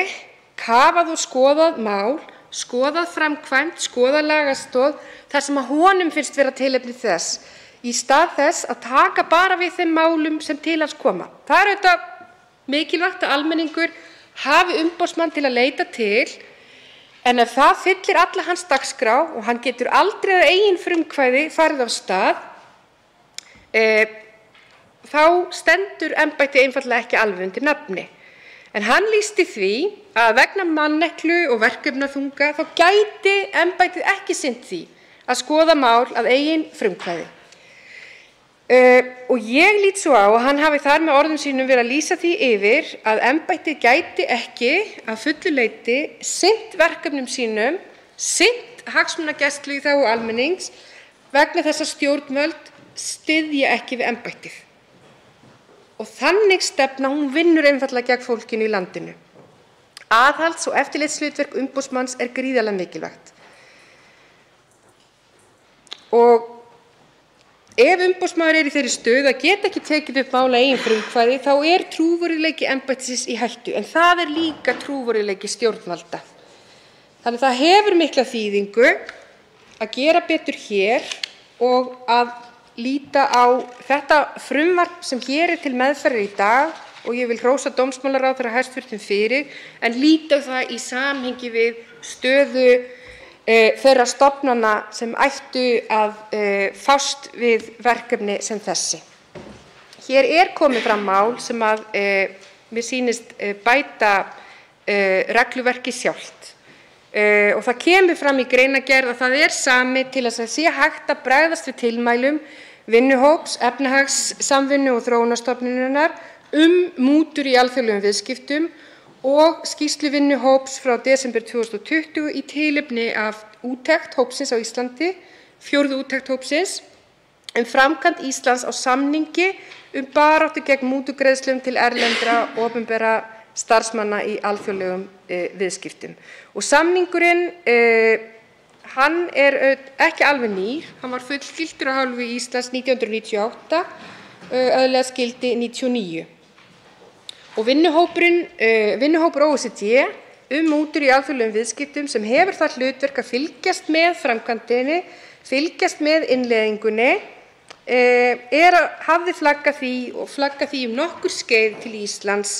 kafað og skoðað mál, skoðað framkvæmd, skoðað lagastoð þar sem að honum finnst vera tilefni þess, í stað þess að taka bara við þeim málum sem til hans koma. Það er auðvitað mikilvægt að almenningur hafi umboðsmann til að leita til, en ef það fyllir alla hans dagskrá og hann getur aldrei að eigin frumkvæði farið af stað, þá stendur embættið einfaldlega ekki alveg undir nafni. En hann lýsti því að vegna manneklu og verkefnaþunga þá gæti embættið ekki sinnt því að skoða mál að eigin frumkvæði. Og ég lít svo á að hann hafi þar með orðum sínum verið að lýsa því yfir að embættið gæti ekki að fullu leyti sinnt verkefnum sínum, sinnt hagsmunagæslu í þágu almennings vegna þess að stjórnvöld styðja ekki við embættið. Og þannig stefna hún vinnur einfaldlega gegn fólkinu í landinu. Aðhalds- og eftirlitshlutverk umboðsmanns er gríðarlega mikilvægt. Og ef umboðsmaður er í þeirri stöðu að geta ekki tekið upp mál að eigin frumkvæði, þá er trúverðugleiki embættisins í hættu, en það er líka trúverðugleiki stjórnvalda. Þannig það hefur mikla þýðingu að gera betur hér og að líta á þetta frumvarp sem hér er til meðferðar í dag, og ég vil hrósa dómsmálaráðherra hæstv. Fyrir, en líta á það í samhengi við stöðu þeirra stofnana sem ættu að fást við verkefni sem þessi. Hér er komið fram mál sem að mér sýnist bæta regluverkið sjálft. Og það kemur fram í greinargerð að það er samið til að það sé hægt að bregðast við tilmælum vinnuhóps Efnahags-, samvinnu- og þróunarstofnunarinnar mútur í alþjóðlegum viðskiptum og skýrslu vinnuhóps frá desember 2020 í tilefni af úttekt hópsins á Íslandi, 4. úttekt hópsins, framkvæmd Íslands á samningi baráttu gegn mútugreiðslum til erlendra opinberra starfsmanna í alþjóðlegum viðskiptum. Og samningurinn hann er ekki alveg nýr, hann var fullgiltur af hálfu Íslands 1998, öðlaðist gildi 1999. Og vinnuhópur OECD mútur í alþjóðlegum viðskiptum sem hefur það hlutverk að fylgjast með framkvæmdinni, fylgjast með innleiðingunni, hafði flaggað því nokkur skeið til Íslands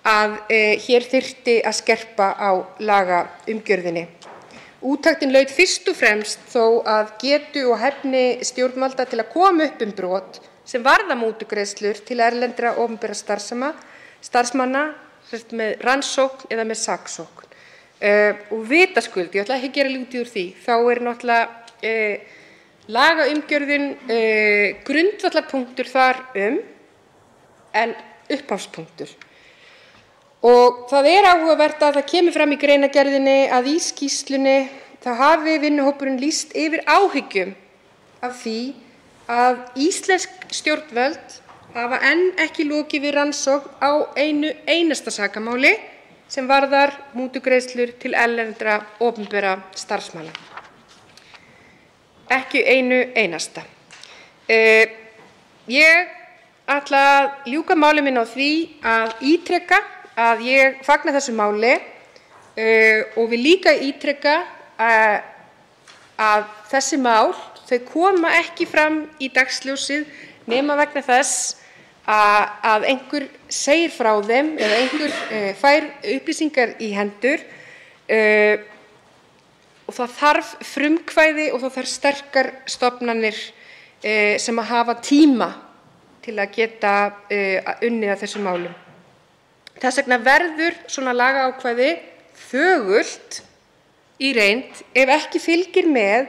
að hér þyrfti að skerpa á lagaumgjörðinni. Úttektin laut fyrst og fremst þó að getu og hæfni stjórnvalda til að koma upp brot sem varða mútugreiðslur til erlendra opinberra starfsmanna með rannsókn eða með saksókn. Og vitaskuld, ég ætla ekki að gera lítið úr því, þá er náttúrulega lagaumgjörðin grundvallarpunktur þar en upphafspunktur. Og það er áhugavert að það kemur fram í greinargerðinni að í skýrslunni þá hafi vinnuhópurinn lýst yfir áhyggjum af því að íslensk stjórnvöld hafa enn ekki lokið við rannsókn á einu einasta sakamáli sem varðar mútugreiðslur til erlendra opinberra starfsmanna. Ekki einu einasta. Ég ætla að ljúka máli mínu á því að ítreka að ég fagna þessu máli og vil líka ítreka að þessi mál þau koma ekki fram í dagsljósið nema vegna þess að einhver segir frá þeim eða einhver fær upplýsingar í hendur og það þarf frumkvæði og það þarf sterkar stofnanir sem að hafa tíma til að geta unnið að þessum málum. Þess vegna verður svona lagaákvæði þögult í reynd ef ekki fylgir með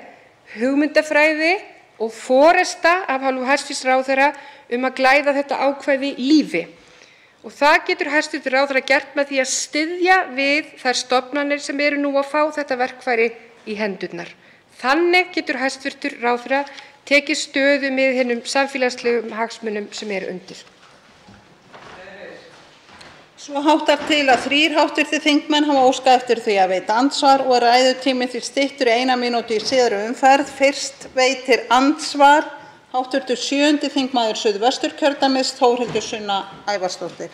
hugmyndafræði og forysta af hálfu hæstv. Ráðherra að glæða þetta ákvæði lífi. Og það getur hæstv. Ráðherra gert með því að styðja við þær stofnanir sem eru nú að fá þetta verkfæri í hendurnar. Þannig getur hæstv. Ráðherra tekið stöðu með hinum samfélagslegum hagsmunum sem eru undir. Svo háttar til að 3 hv. þingmenn hafa óskað eftir því að veita andsvar og ræðutími því styttur í 1 mínútu í síðari umferð. Fyrst veitir andsvar hv. 7. þingmaður Suðvesturkjördæmis, Þórhildur Sunna Ævarsdóttir.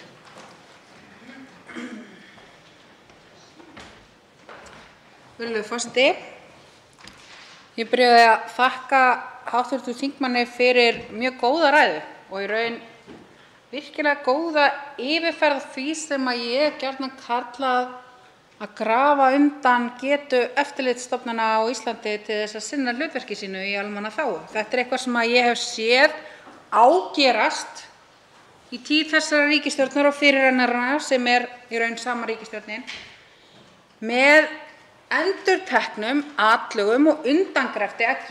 Virðulegur forseti. Ég byrjaði að þakka hv. þingmanni fyrir mjög góða ræðu og í raun virkilega góða yfirferð á því sem ég gjarnan kallað að grafa undan getu eftirlitsstofnana á Íslandi til þess að sinna hlutverki sínu í almannaþágu. Þetta er eitthvað sem ég hef séð ágerast í tíð þessarar ríkisstjórnar og fyrirrennaranna sem er í raun sama ríkisstjórnin með endurteknum atlögum og undangrefti að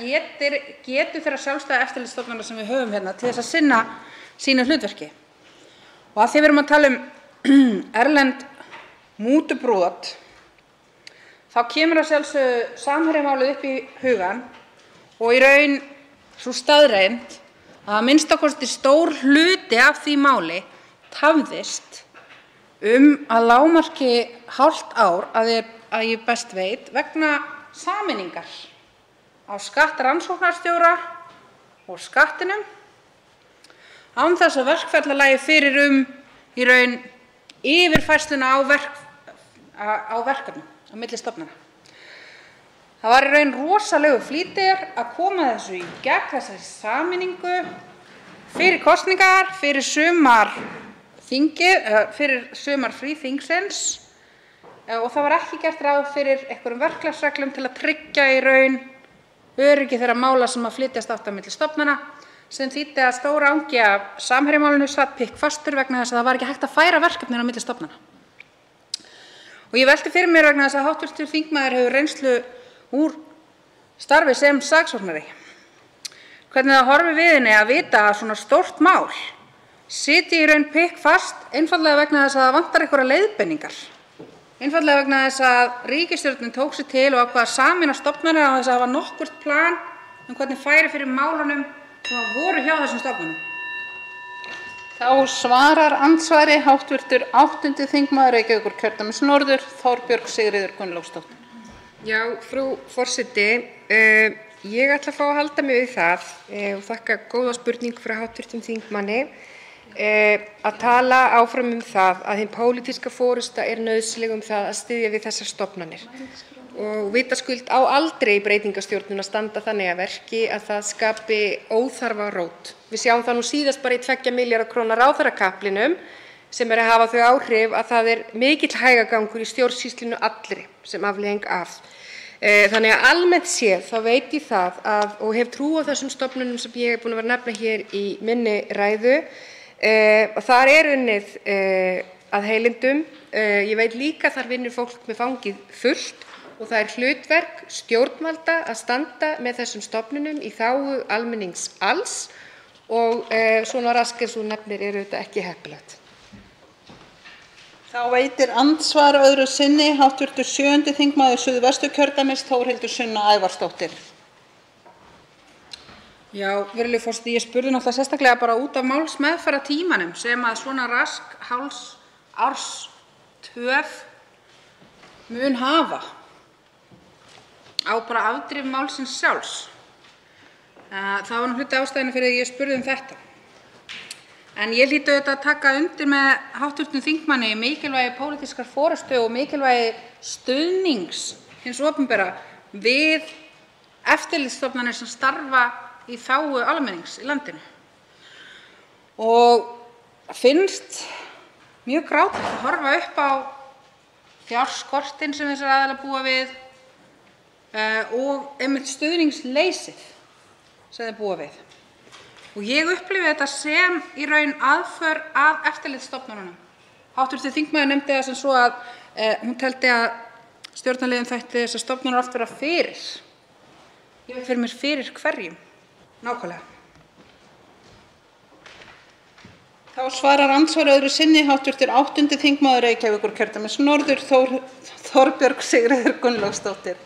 getu þeirra sjálfstæðu eftirlitsstofnana sem við höfum hérna til þess að sinna sínu hlutverki. Og að því við erum að tala erlend mútubrot, þá kemur að sjálfsögðu Samherjamálið upp í hugann og í raun sú staðreynd að minnsta kosti stór hluti af því máli tafðist að lágmarki hálft ár að ég best veit vegna sameiningar á skattrannsóknarstjóra og Skattinum án þess að verkferla lægi fyrir í raun yfirfærsluna á verkefnum á milli stofnana. Það var í raun rosalegu flýtir að koma þessu í gegn, þessari sameiningu fyrir kosningar, fyrir sumarfrí þingsins og það var ekki gert ráð fyrir einhverjum verklagsreglum til að tryggja í raun öryggi þeirra mála sem að flytjast átt á milli stofnana, sem þýddi að stór angi af Samherjamálinu satt pikkfastur vegna þess að það var ekki hægt að færa verkefnin á milli stofnana. Og ég velti fyrir mér vegna þess að hv. þingmaður hefur reynslu úr starfi sem saksóknari. Hvernig það horfir við henni að vita að svona stórt mál sitji í raun pikkfast einfaldlega vegna þess að það vantar einhverjar leiðbeiningar. Einfaldlega vegna þess að ríkisstjórnin tók sig til og ákvað að sameina stofnanir án þess að hafa nokkurt plan hvernig færi fyrir málunum sem voru hjá þessum stofnunum. Þá svarar andsvari hv. 8. þingmaður Reykjavíkurkjördæmis norður, Þorbjörg Sigríður Gunnlaugsdóttir. Já, frú forseti, ég ætla að fá að halda mig við það og þakka góða spurningu frá hv. þingmanni að tala áfram það að hin pólitíska forysta er nauðsynleg það að styðja við þessar stofnanir. Og vitaskuld á aldrei breytingastjórnin að standa þannig að verki að það skapi óþarfa rót. Við sjáum það nú síðast bara í 2 milljarða króna ráðherrakaplinum sem að hafa þau áhrif að það er mikill hægagangur í stjórnsýslunni allri sem afleiðing af. Þannig að almennt séð þá veit ég það og hef trú á þessum stofnunum sem ég hef búin að vera að nefna hér í minni ræðu. Þar er unnið að heilindum. Ég veit líka að þar vinnur fólk með fangið fullt og það er hlutverk stjórnvalda að standa með þessum stofnunum í þágu almennings alls og svona rask eins og nefnir eru þetta ekki heppilegt. Þá veitir andsvar öðru sinni hv. 7. þingmaður Suðvesturkjördæmis, Þórhildur Sunna Ævarsdóttir. Já, virðulegur forseti, ég spurði náttúrulega sérstaklega bara út af málsmeðferðartímanum sem að svona rask hálfs árs töf mun hafa á bara afdrif málsins sjálfs. Það var nú hluti ástæðunnar fyrir að ég spurði þetta. En ég hlýt auðvitað að taka undir með hv. þingmanni mikilvægi pólitískrar forystu og mikilvægi stuðnings hins opinbera við eftirlitsstofnanir sem starfa í þágu almennings í landinu. Og finnst mjög grátlegt að horfa upp á fjárskortinn sem þessir aðilar búa við og einmitt stuðningsleysið sem þeir búa við. og ég upplifi þetta sem í raun aðför að eftirlitsstofnununum. Hv. þingmaður nefndi það sem svo að hún teldi að stjórnarliðum þætti þessar stofnanir oft vera fyrir. Ég veit fyrir mér fyrir hverjum, nákvæmlega. Þá svarar andsvar öðru sinni hv. 8. þingmaður Reykjavíkurkjördæmis norður, Þorbjörg Sigríður Gunnlaugsdóttir.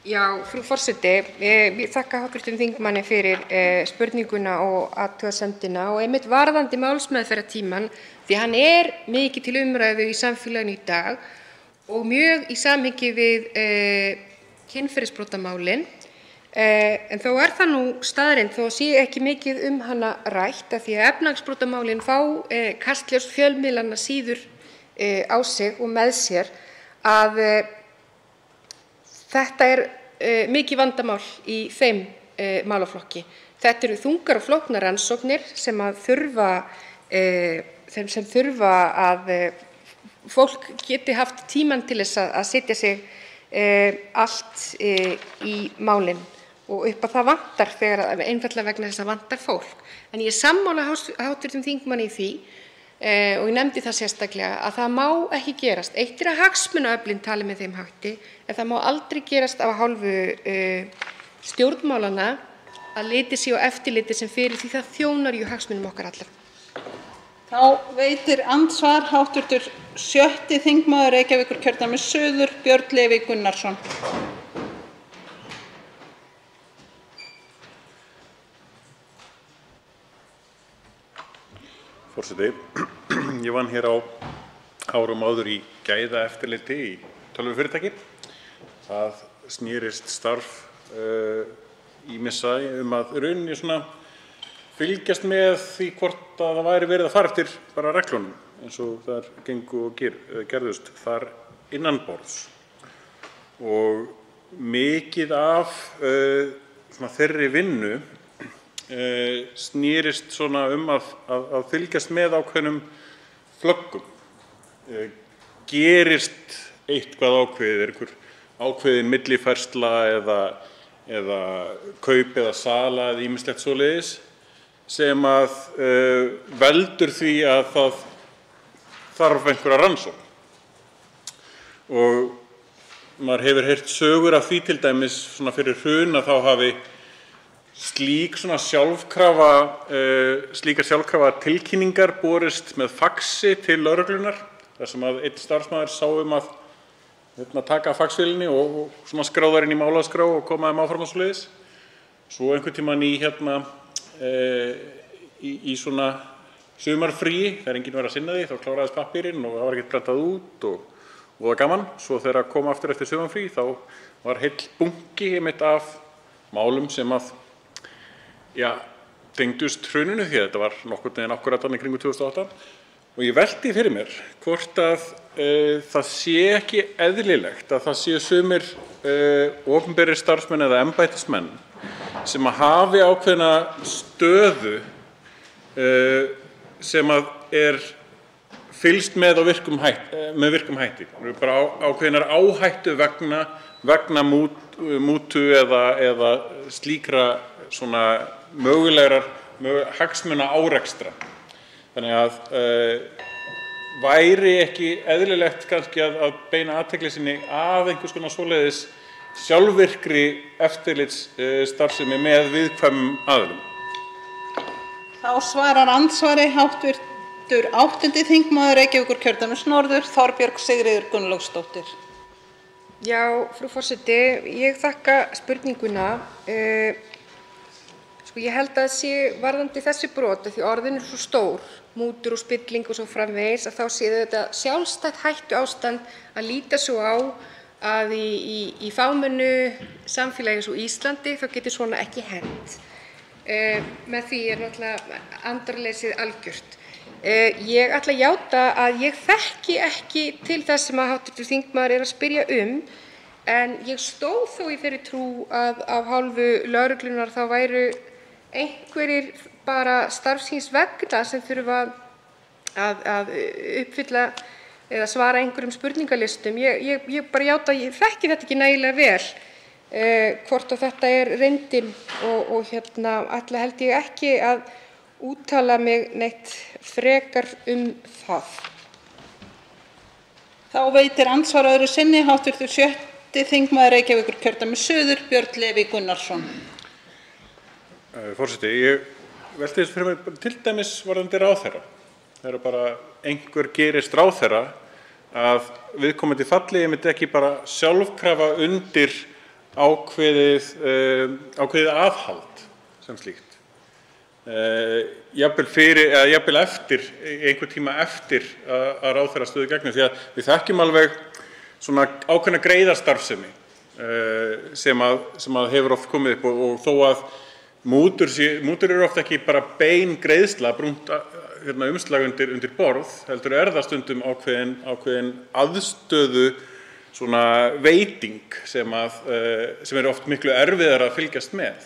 Já, frú forseti, ég þakka hv. þingmanni fyrir spurninguna og athugasemdina og einmitt varðandi málsmeðferðartímann, því hann er mikið til umræðu í samfélaginu í dag og mjög í samhengi við kynferðisbrotamálin. En þó er það nú staðreynd, þó sé ekki mikið hana rætt, af því að efnahagsbrotamálin fá kastljós fjölmiðlanna síður á sig og með sér, að þetta er mikið vandamál í þeim málaflokki. Þetta eru þungar og flóknar rannsóknir sem þurfa að fólk geti haft tímann til þess að setja sig allt í málin, og upp á það vantar einfaldlega vegna þess að vantar fólk. En ég er sammála hv. þingmanni í því, og ég nefndi það sérstaklega, að það má ekki gerast. Eitt er að hagsmunaöflin tali með þeim hætti, en það má aldrei gerast af hálfu stjórnmálanna að litið sé á eftirlitið sem fyrir, því það þjónar jú hagsmunum okkar allra. Þá veitir andsvar hv. 7. þingmaður Reykjavíkurkjördæmis suður, Björn Leví Gunnarsson. Forseti, ég vann hér á árum áður í gæðaeftirliti í tölvufyrirtæki. Það snerist starf ýmissa að rauninni svona fylgjast með því hvort að það væri verið að fara eftir bara reglunum eins og þær gengu og gerðust þar innanborðs. Og mikið af þeirri vinnu snerist svona að fylgjast með ákveðnum flöggum. Gerist eitthvað ákveðið, einhver ákveðin millifærsla eða kaup eða sala eða ýmislegt svoleiðis sem veldur því að það þarf einhverja rannsókn. Og maður hefur heyrt sögur af því til dæmis svona fyrir hrun að þá hafi slíkar sjálfkrafa tilkynningar borist með faxi til lögreglunnar, þar sem að einn starfsmaður sá að taka faxvélinni og svona skráða inn í málaskrá og koma þeim áfram og svoleiðis. Svo einhvern tímann í svona sumarfríi, þegar enginn var að sinna því, þá kláraðist pappírinn og það var ekkert prentað út og það var gaman. Svo þegar kom aftur eftir sumarfrí þá var heill bunki einmitt af málum sem tengdust hruninu, því að þetta var nokkurn veginn akkúrat þarna í kringum 2008. Og ég velti fyrir mér hvort að það sé ekki eðlilegt að það séu sumir opinberir starfsmenn eða embættismenn sem að hafi ákveðna stöðu sem að fylgst með virkum hætti. Það eru bara ákveðnar áhættu vegna mútu eða slíkra svona mögulegrar hagsmuna árekstra. Þannig að væri ekki eðlilegt kannski að beina athygli sinni að einhvers konar svoleiðis sjálfvirkri eftirlitsstarfsemi með viðkvæmum aðilum. Þá svarar andsvari hv. 8. þingmaður Reykjavíkurkjördæmis norður, Þorbjörg Sigríður Gunnlaugsdóttir. Já, frú forseti, ég þakka spurninguna. Ég held að sé varðandi þessi brot, því orðin eru svo stór, mútur og spilling og svo framvegis, að þá sé þetta sjálfstætt hættuástand að líta svo á að í fámennu samfélagi eins og Íslandi þá getur svona ekki hent. Með því er náttúrulega andvaraleysið algjört. Ég ætla að játa að ég þekki ekki til þess sem að hv. þingmaður að spyrja en ég stóð þó í þeirri trú að af hálfu lögreglunnar þá væru einhverjir bara starfsins vegna sem þurfa að uppfylla eða svara einhverjum spurningalistum. Ég bara játa að ég þekki þetta ekki nægilega vel hvort þetta reyndin og ætla held ég ekki að úttala mig neitt frekar það. Þá veitir andsvar öðru sinni hv. 6. þingmaður Reykjavíkurkjördæmis suður, Björn Leví Gunnarsson. Forseti, ég velti þessu fyrir mér til dæmis varðandi ráðherra. Þegar bara einhver gerist ráðherra að viðkomandi falli myndi ekki bara sjálfkrafa undir ákveðið aðhald sem slíkt. Jafnvel eftir, einhver tíma eftir að ráðherra stöðu gegnum, því að við þekkjum alveg svona ákveðna greiðastarfsemi sem að hefur oft komið upp og þó að mútur eru oft ekki bara bein greiðsla, brúnt umslag undir borð, heldur það stundum ákveðin aðstöðu svona veiting sem er oft miklu erfiðara að fylgjast með.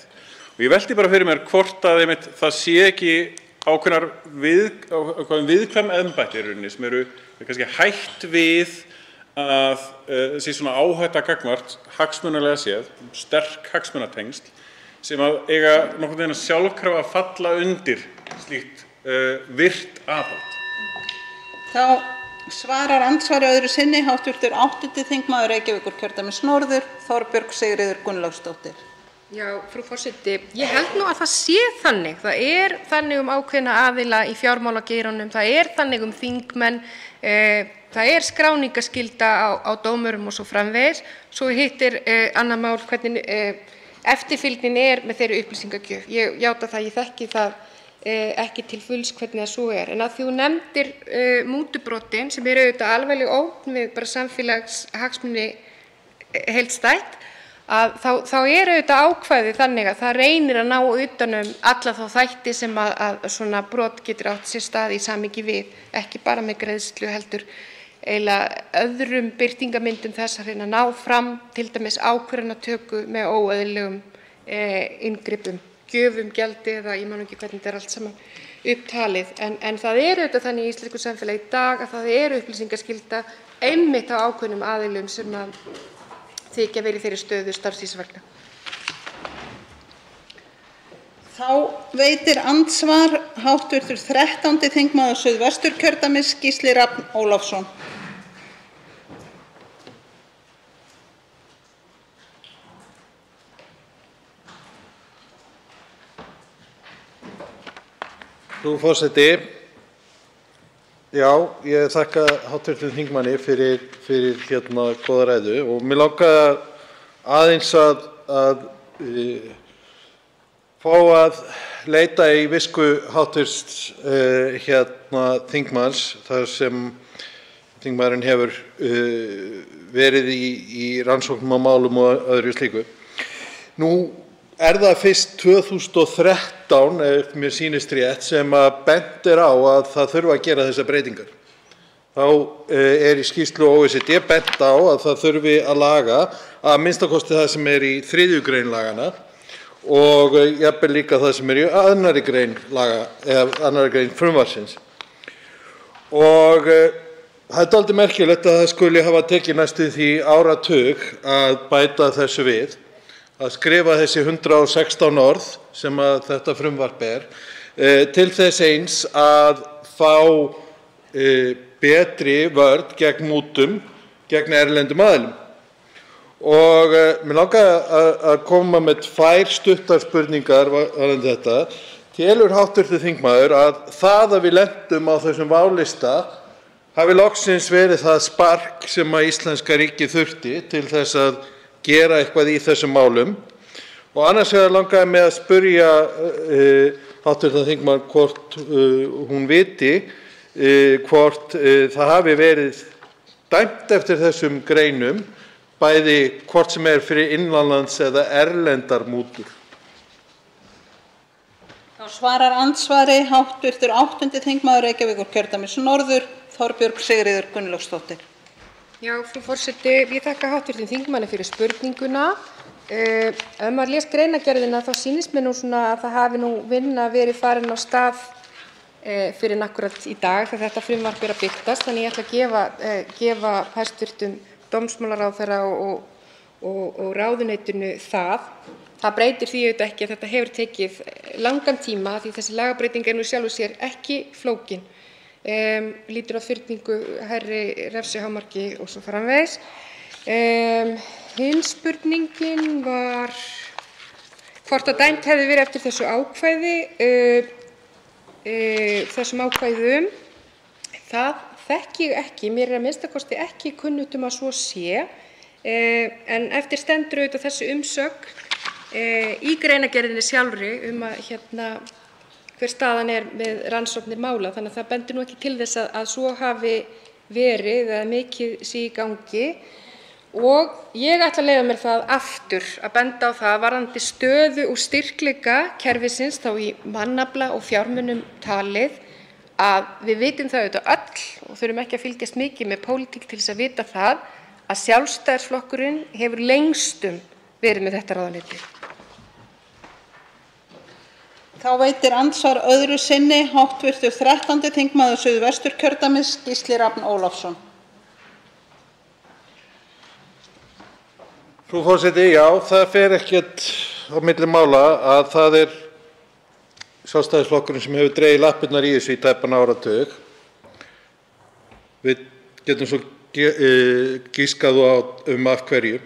Og ég velti bara fyrir mér hvort að það sé ekki ákveðin viðkvæm embætti í rauninni sem eru kannski hætt við að sé svona áhætta gagnvart hagsmunalega séð, sterk hagsmunatengsl sem að eiga nokkurn veginn að sjálfkrafa að falla undir slíkt virt aðhald. Þá svarar andsvari öðru sinni hv. 8. þingmaður Reykjavíkurkjördæmis norður, Þorbjörg Sigríður Gunnlaugsdóttir. Já, frú forseti, ég held nú að það sé þannig. Það þannig ákveðna aðila í fjármálageiranum, það þannig þingmenn, það skráningarskylda á dómurum og svo framvegis. Svo hittir annað mál hvernig eftirfylgnin með þeirri upplýsingagjöf. Ég játa það, ég þekki það ekki til fulls hvernig það svo en að því þú nefndir mútubrotin sem auðvitað alvarleg ógn við bara samfélagshagsmuni heildstætt, þá auðvitað ákvæðið þannig að það reynir að ná utan alla þá þætti sem að svona brot getur átt sér stað í samhengi við, ekki bara með greiðslu heldur eiginlega öðrum birtingarmyndum þess að reyna að ná fram til dæmis ákvörðunartöku með óeðlilegum inngripum, gjöfum, gjaldi eða ég man ekki hvernig þetta allt saman upptalið. En það auðvitað þannig í íslensku samfélagi í dag að það upplýsingaskylda einmitt á ákveðnum aðilum sem að þykja verið í þeirri stöðu starfs vegna. Þá veitir andsvar hv. 13. þingmaður Suðvesturkjördæmis Gísli Rafn Ólafsson. Frú forseti, já, ég þakka hv. þingmanni fyrir góða ræðu og mig langaði aðeins að fá að leita í visku hv. þingmanns þar sem þingmaðurinn hefur verið í rannsóknum á málum og öðru slíku. Nú það fyrst 2013, ef mér sýnist rétt, sem að bent á að það þurfi að gera þessar breytingar. Þá í skýrslu OECD bent á að það þurfi að laga að minnsta kosti það sem í 3. grein laganna og jafnvel líka það sem í 2. grein laga eða 2. grein frumvarpsins. Og það dálítið merkilegt að það skuli hafa tekið næstum því áratug að bæta þessu við, að skrifa þessi 116 orð sem að þetta frumvarp til þess eins að fá betri vörn gegn mútum, gegn erlendum aðilum. Og mér langaði að koma með 2 stuttar spurningar varðandi þetta. Telur hv. þingmaður að það að við lentum á þessum válista hafi loksins verið það spark sem að íslenska ríkið þurfti til þess að gera eitthvað í þessum málum? Og annars vegar langaði mig að spyrja hv. þingmann hvort hún viti hvort það hafi verið dæmt eftir þessum greinum, bæði hvort sem fyrir innanlands eða erlendar mútur. Þá svarar andsvari hv. 8. þingmaður Reykjavíkurkjördæmis norður, Þorbjörg Sigríður Gunnlaugsdóttir. Já, frú forseti, ég þakka hv. þingmanni fyrir spurninguna. Ef maður les greinargerðina þá sýnist mér nú svona að það hafi vinna verið farin á stað fyrir akkúrat í dag þegar þetta frumvarp að birtast. Þannig ég ætla að gefa hæstv. dómsmálaráðherra og og ráðuneytinu það. Það breytir því auðvitað ekki að þetta hefur tekið langan tíma því þessi lagabreyting nú í sjálfu sér ekki flókin. Lýtur að fyrningu hærri refsihámarki og svo framvegis. Hin spurningin var hvort að dæmt hefði verið eftir þessu ákvæði, þessum ákvæðum. Það þekki ég ekki, mér er að minnsta kosti ekki kunnugt að svo sé, en eftir stendur auðvitað þessi umsögn í greinargerðinni sjálfri að hver staðan er með rannsóknir mála, þannig að það bendir nú ekki til þess að svo hafi verið eða mikið sé í gangi. Og ég ætla að leyfa mér það aftur að benda á það varðandi stöðu og styrkleika kerfisins þá í mannafla og fjármunum talið að við vitum það auðvitað öll og þurfum ekki að fylgjast mikið með pólitík til þess að vita það að Sjálfstæðisflokkurinn hefur lengstum verið með þetta ráðuneyti. Þá veitir andsvar öðru sinni hv. 13. þingmaður Suðvesturkjördæmis, Gísli Rafn Ólafsson. Frú forseti, já, það fer ekkert á milli mála að það er Sjálfstæðisflokkurinn sem hefur dregið lappirnar í þessu í tæpan áratug. Við getum svo giskað á af hverju.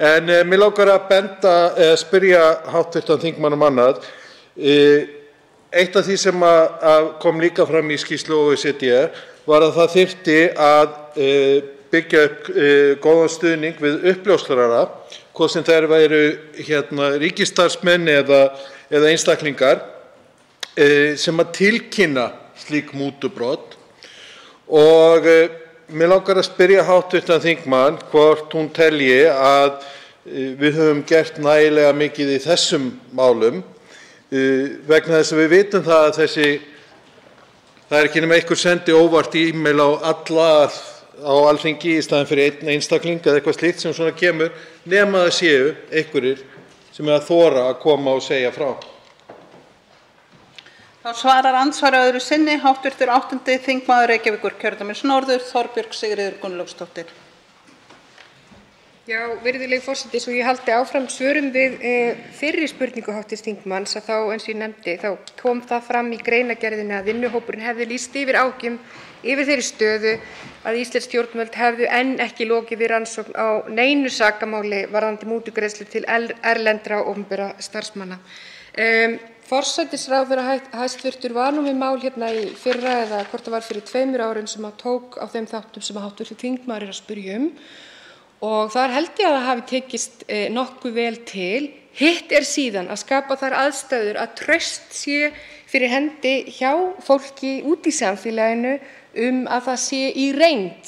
En mig langar að spyrja hv. þingmann annað. Eitt af því sem kom líka fram í skýrslu OECD var að það þyrfti að byggja upp góðan stuðning við uppljóstrara, hvort sem þeir væru ríkisstarfsmenn eða einstaklingar sem að tilkynna slík mútubrot. Og mig langar að spyrja hv. þingmann hvort hún telji að við höfum gert nægilega mikið í þessum málum, vegna þess að við vitum það að það er ekki nema einhver sendi óvart e-mail á alla á Alþingi í staðinn fyrir einn einstakling eða eitthvað slíkt sem svona kemur, nema það séu einhverjir sem að þora að koma og segja frá. Þá svarar andsvari öðru sinni hv. 8. þingmaður Reykjavíkurkjördæmis norður, Þorbjörg Sigríður Gunnlaugsdóttir. Já, virðulegi forseti, svo ég haldi áfram svörum við fyrri spurningu hv. þingmanns að þá, eins og ég nefndi, þá kom það fram í greinargerðinni að vinnuhópurinn hefði lýst yfir áhyggjum yfir þeirri stöðu að íslensk stjórnvöld hefðu enn ekki lokið við rannsókn á neinu sakamáli varðandi mútugreiðslur til erlendra opinberra starfsmanna. Forsætisráðherra hæstvirtur var nú með mál hérna í fyrra eða hvort það var fyrir 2 árum sem að tók á þeim þáttum sem að hv. þingmaður að spyrja og þar held ég að það hafi tekist nokkuð vel til. Hitt er síðan að skapa þær aðstæður að traust sé fyrir hendi hjá fólki út í samfélaginu að það sé í reynd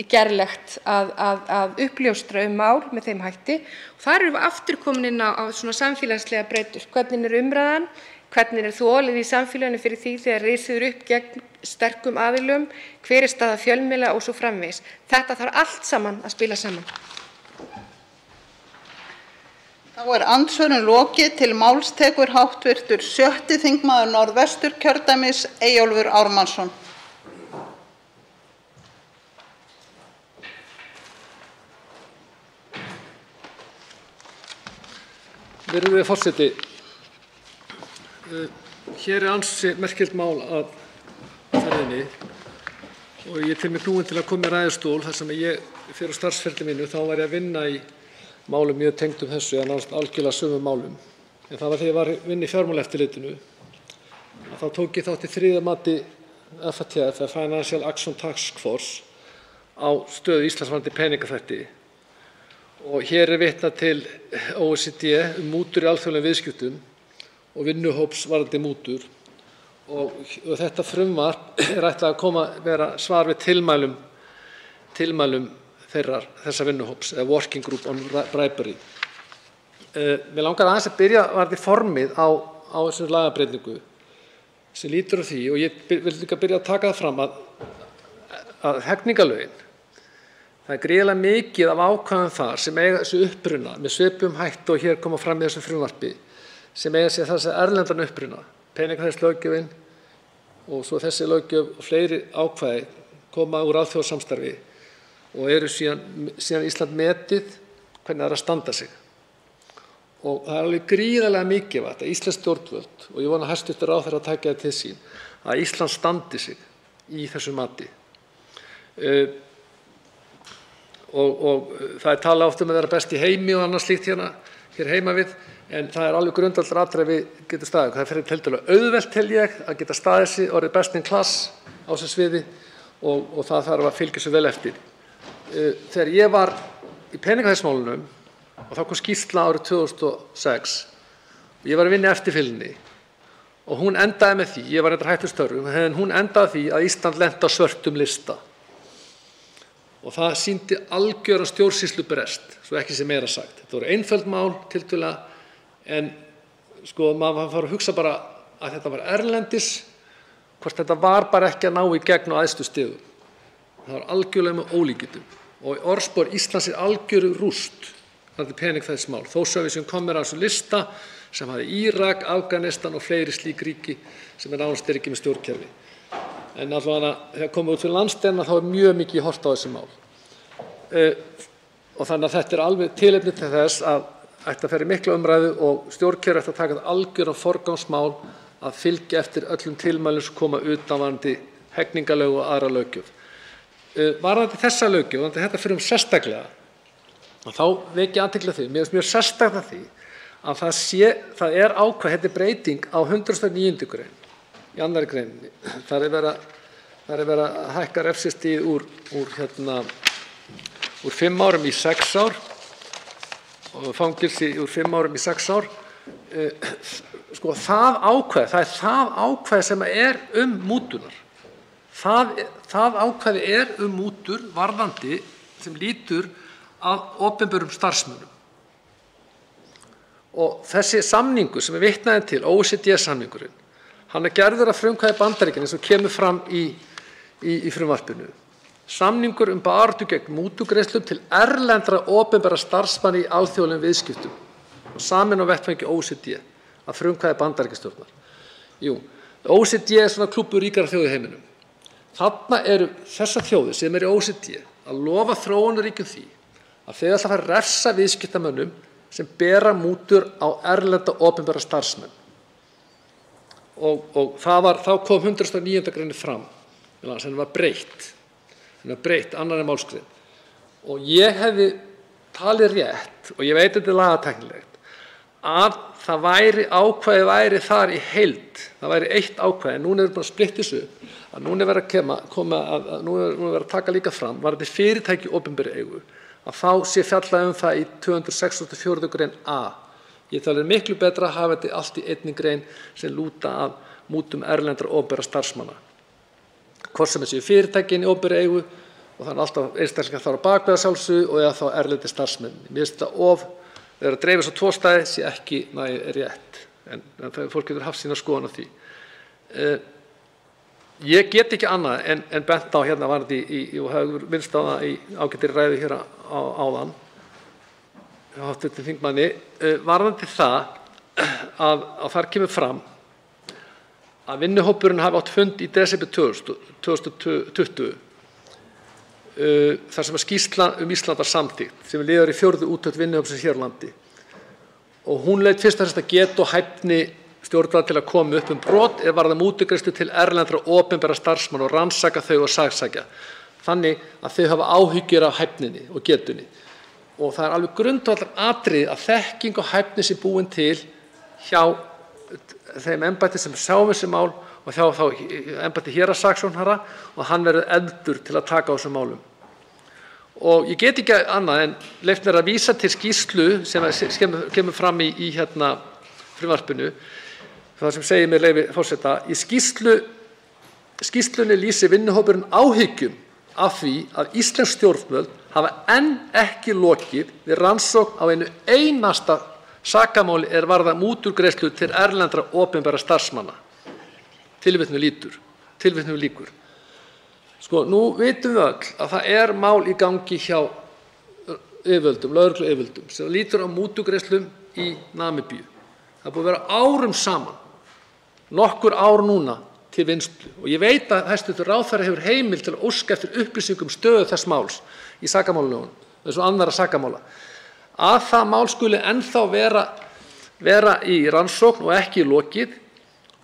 gerlegt að uppljóstra mál með þeim hætti. Þar erum við aftur komin inn á svona samfélagslega breytur. Hvernig er umræðan? Hvernig er þolið í samfélaginu fyrir því þegar risið upp gegn sterkum aðilum? Hver er staða fjölmiðla og svo framvegis? Þetta þarf allt saman að spila saman. Þá er andsvörum lokið. Til máls tekur hv. 7. þingmaður Norðvesturkjördæmis, Eyjólfur Ármannsson. Virðulegi forseti, hér er ansi merkilegt mál að ferðinni og ég tel mig knúinn til að koma í ræðustól þar sem ég fyrir starfsferli mínu þá var ég að vinna í málum mjög tengdum þessu eða nánast algjörlega sömu málum. En það var þegar ég var að vinna í Fjármálaeftirlitinu að þá tók ég þátt í 3. mati FATF, Financial Action Task Force, á stöðu Íslands varðandi peningaþvætti. Og hér er vitnað til OECD mútur í alþjóðlegum viðskiptum og vinnuhóps varðandi mútur og þetta frumvarp er ætlað að vera svar við tilmælum þessa vinnuhóps eða Working Group on Bribery. Mig langar aðeins að byrja varðandi formið á þessu lagabreytingu sem lýtur á því og ég vil líka byrja að taka það fram að hegningarlögin, það er gríðarlega mikið af ákvæðum þar sem eiga þessu uppruna með svipuðum hætti og hér koma fram í þessu frumvarpi sem eiga sér þessi erlendan uppruna, peningaþvættislöggjöfin og svo þessi löggjöf og fleiri ákvæði koma úr alþjóðasamstarfi og eru síðan Ísland metið hvernig það er að standa sig. Og það er alveg gríðarlega mikilvægt að íslensk stjórnvöld, og ég vona að hæstv. Ráðherra taki það til sín, að Ísland standi sig í þessu mati. Og það er talað oft að vera best í heimi og annað slíkt hér heima við, en það er alveg grundvallaratriði að við getum staðið. Það er tiltölulega auðvelt, tel ég, að geta staðið sig, orðið best in class á þessu sviði og það þarf að fylgja svo vel eftir. Þegar ég var í peningaþvættismálunum og þá kom skýrsla árið 2006 og ég var að vinna eftirfylgni og hún endaði með því, ég var reyndar hættur störfum, en hún endaði því að Ísland lenti á svörtum lista. Og það sýndi algjöran stjórnsýslubrest, svo ekki sé meira sagt. Þetta voru einföld mál tiltölulega, en sko maður fór að hugsa bara að þetta var erlendis, hvort þetta var bara ekki að ná í gegn á æðstu stigum. Það var algjörlega með ólíkindum. Og í orðspor Íslands er algjöru rúst varðandi peningþvættismál. Þó svo við sem komum á þessu lista sem hafði Írak, Afganistan og fleiri slík ríki sem nánast ekki með stjórnkerfi. En allavega þegar komum við út fyrir landsteinana þá er mjög mikið horft á þessi mál. Og þannig að þetta er alveg tilefni til þess að ætti að fara í mikla umræðu og stjórnkerfi ætti að taka þetta algjöran forgangsmál að fylgja eftir öllum tilmælum sem koma utan varðandi hegningarlög og aðra löggjöf. Varðandi þessa löggjöf, varðandi þetta fyrir sérstaklega, þá veki athygli á því, mér finnst mjög sérstakt að því að það er ákvæði, þetta er breyting á 109. grein í 2. greininni. Það er verið að hækka refsistigið úr 5 árum í 6 ár og fangelsi úr 5 árum í 6 ár. Sko það er það ákvæði sem er mútunar. Það ákvæði er mútur varðandi sem lýtur að opinberum starfsmönnum. Og þessi samningur sem vitnaði til, OECD-samningurinn, hann er gerður af frumkvæði Bandaríkjanna eins og kemur fram í frumvarpinu. Samningur baráttu gegn mútugreiðslum til erlendra opinberra starfsmanna í alþjóðlegum viðskiptum og saminn á vettvangi OECD að frumkvæði Bandaríkjastjórnar. OECD er svona klúbbur ríkara þjóða í heiminum. Þarna eru þessar þjóðir sem eru í OECD að lofa þróunarríkjum því að þeir ætla að fara að refsa viðskiptamönnum sem bera mútur á erlenda opinberra starfsmenn. Og þá kom 109. grein fram, sem var breytt. Henni var breytt, 2. málsgrein. Og ég hefði talið rétt, og ég veit þetta er lagatæknilegt, að það væri þar í heild, það væri eitt ákvæði, núna er búin að splitta þessu, að núna er verið að taka líka fram, var þetta fyrirtæki í opinberri eigu, að þá sé fjallað það í 264. grein A. Ég talið miklu betra að hafa þetta allt í 1. grein sem lúta að mútum erlendra opinberra starfsmanna. Hvort sem þessi fyrirtækin í opinberri eigu og þannig alltaf einstaklingar þar á bakveða sjálfsögðu og eða þá erlendir starfsmenn. Mér finnst þetta þegar að dreifast á 2 staði sé ekki rétt, en fólk getur haft sína skoðun á því. Ég get ekki annað en bent á hérna varðandi og hefur minnst á það í ágætri ræðu hér áðan, hv. þingmanni, varðandi það að þar kemur fram að vinnuhópurinn hafi átt fund í desember 2020 þar sem að skýrsla Ísland var samþykkt sem liður í 4. úttekt vinnuhópsins hér á landi. Og hún leit fyrst og fremst að getu og hæfni stjórnvalda til að koma upp brot varða mútugreiðslur til erlendra opinberra starfsmanna og rannsaka þau og saksækja, þannig að þau hafa áhyggjur af hæfninni og getunni. Og það er alveg grundvallaratriði að þekking og hæfni sé búin til hjá þeim embætti sem sjá þessi mál og hjá þá embætti héraðssaksóknara og hann verður efldur til að taka á þessum málum. Og ég get ekki annað en leyft mér að vísa til skýrslu sem kemur fram í frumvarpinu, það sem segir með leyfi forseta, í skýrslunni lýsir vinnuhópurinn áhyggjum af því að íslensk stjórnvöld hafa enn ekki lokið við rannsókn á einu einasta sakamáli varða mútugreiðslur til erlendra opinberra starfsmanna. Tilvitnun lýkur. Sko, nú vitum við öll að það er mál í gangi hjá lögregluyfirvöldum sem lýtur á mútugreiðslum í Namibíu. Það er búið að vera árum saman, nokkur ár núna til vinnslu og ég veit að hæstv. Ráðherra hefur heimild til að óska eftir upplýsingum stöðu þess máls í sakamálulögunum eins og annarra sakamála. að það mál skuli ennþá vera í rannsókn og ekki lokið.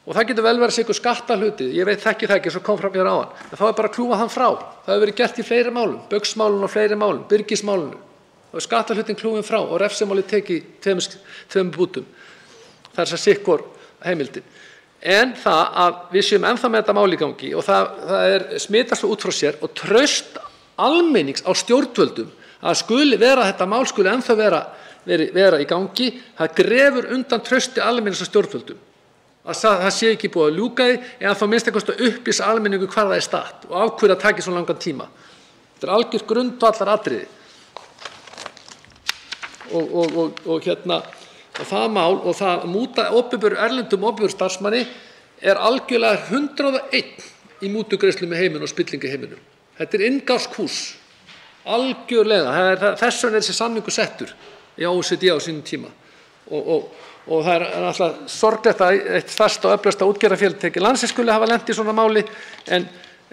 Og það getur vel verið að sé ykkur skattahluti, ég þekki það ekki, svo kom fram hér áðan, en þá bara að kljúfa hann frá. Það hefur verið gert í fleiri málum, Baugsmálinu og fleiri málum, Byrgismálinu. Þá skattahlutin kljúfinn frá og refsimáli tekið tveimur bútum. Það þess að sikkur heimildin. En það að við séum ennþá með þetta mál í gangi og það smitast svo út frá sér og traust almennings á stjórnvöldum að þetta mál skuli ennþá vera í gangi, það grefur undan trausti almennings á stjórnvöldum. Að það sé ekki búið að ljúka því eða þá minnst eitthvað að upplýsa almenningu hvar það statt og af hverju það taki svo langan tíma. Þetta algjört grundvallaratriði. Og það mál og það að múta erlendum opinberum starfsmanni algjörlega 101 í mútugreiðslum í heiminum og spillingu í heiminum. Þetta inngangskúrs. Algjörlega. Þess vegna þessi samningur settur í OECD á sínum tíma. Og það alltaf sorglegt að eitt stærsta og öflugasta útgerðarfyrirtæki landsins skuli hafa lent í svona máli, en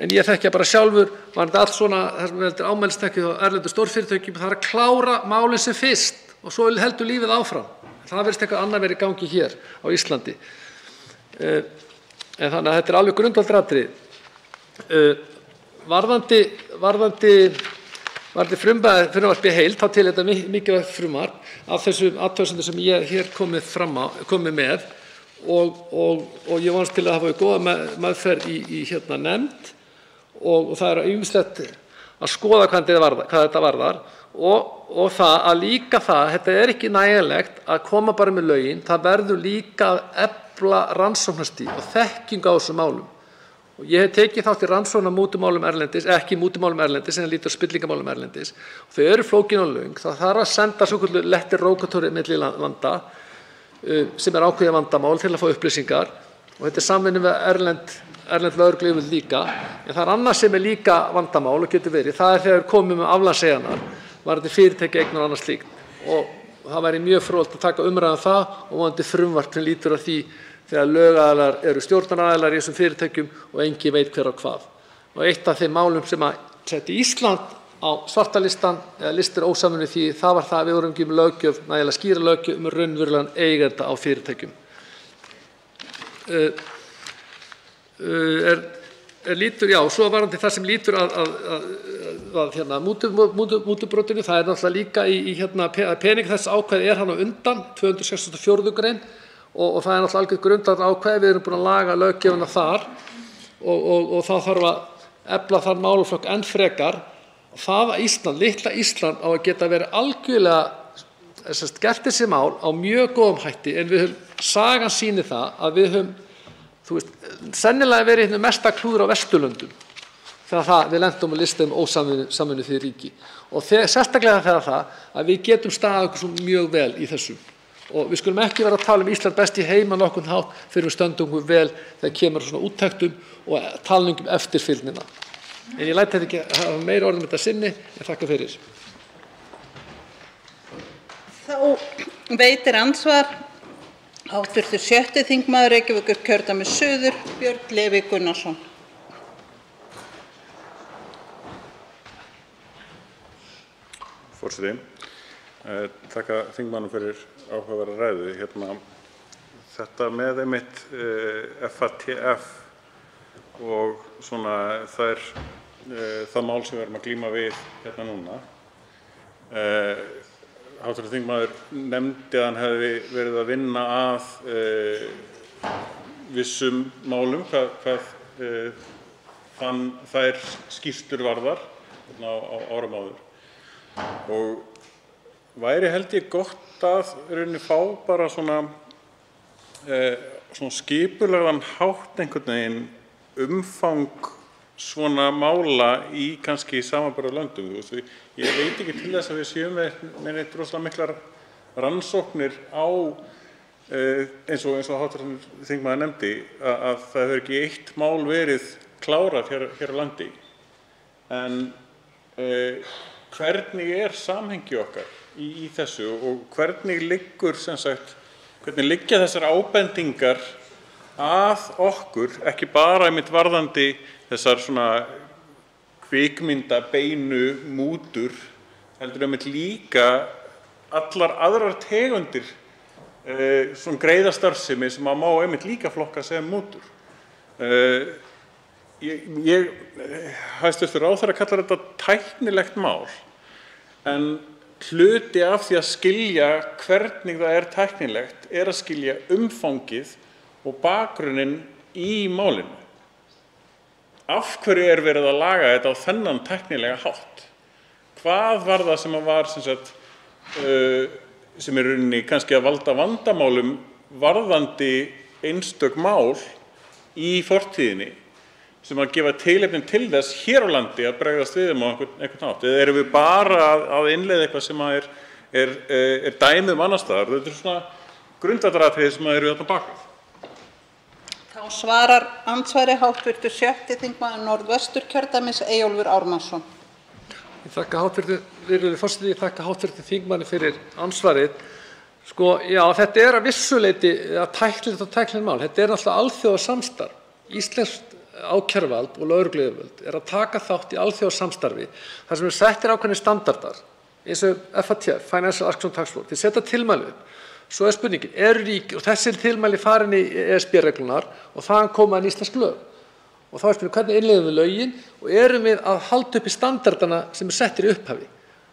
ég þekki bara sjálfur, var þetta allt svona, það sem er ámælistekki á erlendu stórfyrirtækjum, það að klára málin sem fyrst og svo heldur lífið áfram. Það virðist eitthvað annað verið í gangi hér á Íslandi. En þannig að þetta alveg grundvallaratriði. Varðandi frumvarpið heild, þá til þetta mikilvægt frumvarp af þessum athugasemdum sem ég hér komið með og ég vonast til að það fái góða meðferð í nefnd og það ýmislegt að skoða hvað þetta varðar og það að líka þetta ekki nægjanlegt að koma bara með lögin, það verður líka að efla rannsóknarstig og þekkingu á þessum málum. Og ég hef tekið þátt í rannsókn á mútumálum erlendis, ekki mútumálum erlendis, en lítur spillingamálum erlendis. Og þau eru flókin og löng, það þarf að senda svokölluð letter rogatory milli landa sem ákveðið vandamál til að fá upplýsingar og þetta samvinnu við erlend lögregluyfirvöld líka. En það annað sem líka vandamál og getur verið, það þegar komið með aflandseyjarnar, varðandi fyrirtæki, eignir og annað slíkt. Og það væri mjög fróðlegt að taka umræðu um það og vonandi frumvarp sem lítur að því þegar lögaðilar eru stjórnaraðilar í þessum fyrirtækjum og enginn veit hver og hvað. Og eitt af þeim málum sem að setti Ísland á svarta listan, eða listir ósamvinnu því, það var það að við vorum ekki með löggjöf, nægilega skýra löggjöf um raunverulegan eiganda á fyrirtækjum. Svo varðandi það sem lítur að mútubrotinu, það náttúrulega líka í pening þess ákvæði hann á undan, 264. grein, og það náttúrulega algjört grundvallarákvæði, við erum búin að laga löggjöfina þar og þá þarf að efla þann málaflokk enn frekar. Það að Ísland, litla Ísland, á að geta verið algjörlega gert þessi mál á mjög góðum hætti, en sagan sýnir það að við höfum sennilega verið mesta klúður á Vesturlöndum þegar við lentum að lista ósamvinnu því ríki og sérstaklega þegar það að við getum staðið okkur svo mjög vel í þessu. Og við skulum ekki vera að tala Ísland best í heim á nokkurn hátt fyrir við stöndum okkur vel þegar kemur svona úttektum og talningum eftirfylgnina. En ég læt þetta ekki hafa meira orðum þetta sinni, en þakka fyrir. Þá veitir andsvar hv. 6. þingmaður Reykjavíkurkjördæmis suður, Björn Leví Gunnarsson. Forseti, þakka þingmannum fyrir áhugaverða ræðu. Þetta með einmitt FATF og svona það mál sem við erum að glíma við hérna núna. Hv. þingmaður nefndi að hann hefði verið að vinna að vissum málum hvað þær skýrslur varðar á árum áður. Og væri held ég gott að fá bara svona skipulagðan hátt einhvern veginn umfang svona mála í kannski samanburðarlöndum. Ég veit ekki til þess að við séum með neitt rosalega miklar rannsóknir á, eins og hv. þingmaður nefndi, að það hefur ekki eitt mál verið klárað hér á landi. En hvernig samhengi okkar í þessu og hvernig liggja þessar ábendingar að okkur, ekki bara einmitt varðandi þessar svona kvikmyndabeinu mútur, heldur einmitt líka allar aðrar tegundir svona greiða starfsemi sem má einmitt líka flokka sem mútur. Hæstv. ráðherra kallar þetta tæknilegt mál, en hluti af því að skilja hvernig það er tæknilegt að skilja umfangið og bakgrunninn í málinu. Af hverju verið að laga þetta á þennan tæknilega hátt? Hvað var það sem var sem rauninni kannski að valda vandamálum varðandi einstök mál í fortíðinni sem að gefa tilefni til þess hér á landi að bregðast við á einhvern hátt? Eða erum við bara að innleiða eitthvað sem er dæmið annars staðar? Þetta svona grundvallaratriði sem eru þarna bak við. Þá svarar andsvari hv. 6. þingmaður Norðvesturkjördæmis Eyjólfur Ármannsson. Ég þakka virðulegi forseti, ég þakka hv. þingmanni fyrir andsvarið. Sko, já, þetta að vissu leyti tæknilegt og tæknilegt mál. Þetta náttúrulega alþjóðasamstarf. Íslenskt ákæruvald og lögregluyfirvöld að taka þátt í alþjóðasamstarfi þar sem settir ákveðnir standardar eins og FATF, Financial Action Task Force, til setja tilmæli upp. Svo spurningin, eru ríki, og þessi tilmæli farin í ESB-reglunar og þaðan koma inn íslensk lög. Og þá spurning, hvernig innleiðum við lögin og erum við að halda upp í standardana sem settir í upphafi?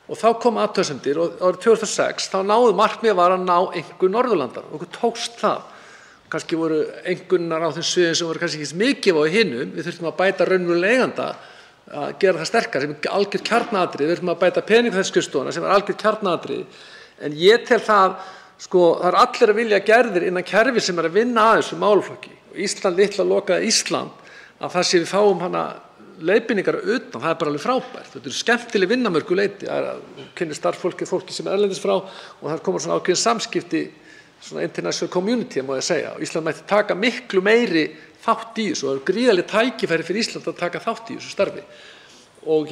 Og þá koma athugasemdir og árið 2006 þá markmiðið var að ná einhver Norðurlandar og okkur tókst það. Kannski voru einhverjar á þeim sviðum sem voru kannski ekki mikið á hinum. Við þurftum að bæta raunverulega eiganda, að gera það sterkara sem er algjört kjarnaatriði. Við þurftum að bæta peningafræðsskrifstofuna sem er algjört kjarnaatriði. En ég tel það, sko, það allir að vilja gerðir innan kerfi sem að vinna að þessu málaflokki. Og Ísland litla lokaði Ísland að það sé við fáum hana leiðbeiningar utan, það bara alveg frábært. Þetta skemmtileg vinna mörgu leyti. Það kynnir starfsfólki sem erlendis frá og það koma svona ákveðin samskipti, svona international community, má ég segja. Og Ísland mætti taka miklu meiri þátt í þessu og það gríðarleg tækifæri fyrir Ísland að taka þátt í þessu starfi. Og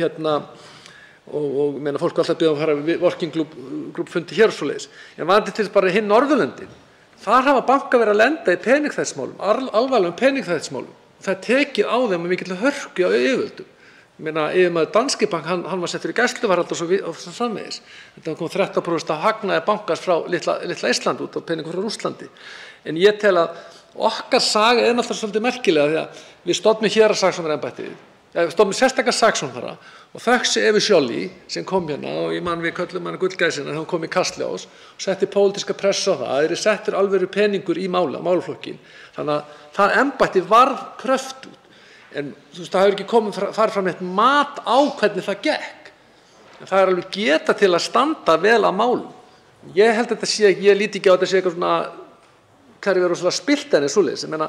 og meina fólk alltaf byrja að fara við working group fundi hér og svoleiðis. En vandi til bara hinn Norðurlöndin. Þar hafa bankar verið að lenda í peningþvættismálum, alvarlegum peningþvættismálum. Það tekið á þeim með mikilli hörku á yfirvöldum. Ég meina, yfirmaður Danske Bank, hann var settur í gæsluvarðhald og svo framvegis. Þetta kom 13% af hagnaði bankans frá litla Ísland út á peningum frá Rússlandi. En ég tel að okkar saga náttúrulega svolítið merkilega því að við stofnum héraðssaksóknaraembættið, við stofnum sérstaka saksóknara og þökk Evu Joly sem kom hérna og ég man við köllum hana gullgæsina þegar hún kom í Kastljós og setti pólitíska pressu á það að settur alvöru peningur í málaflokkin. Þannig að það embætti varð kröftugt. En þú veist, það hefur ekki farið fram eitt mat á hvernig það gekk. En það alveg geta til að standa vel að málum. Ég held að þetta sé ekki, ég líti ekki á þetta sé eitthvað svona, hverju verður svona spilteni svoleiðis. Ég meina,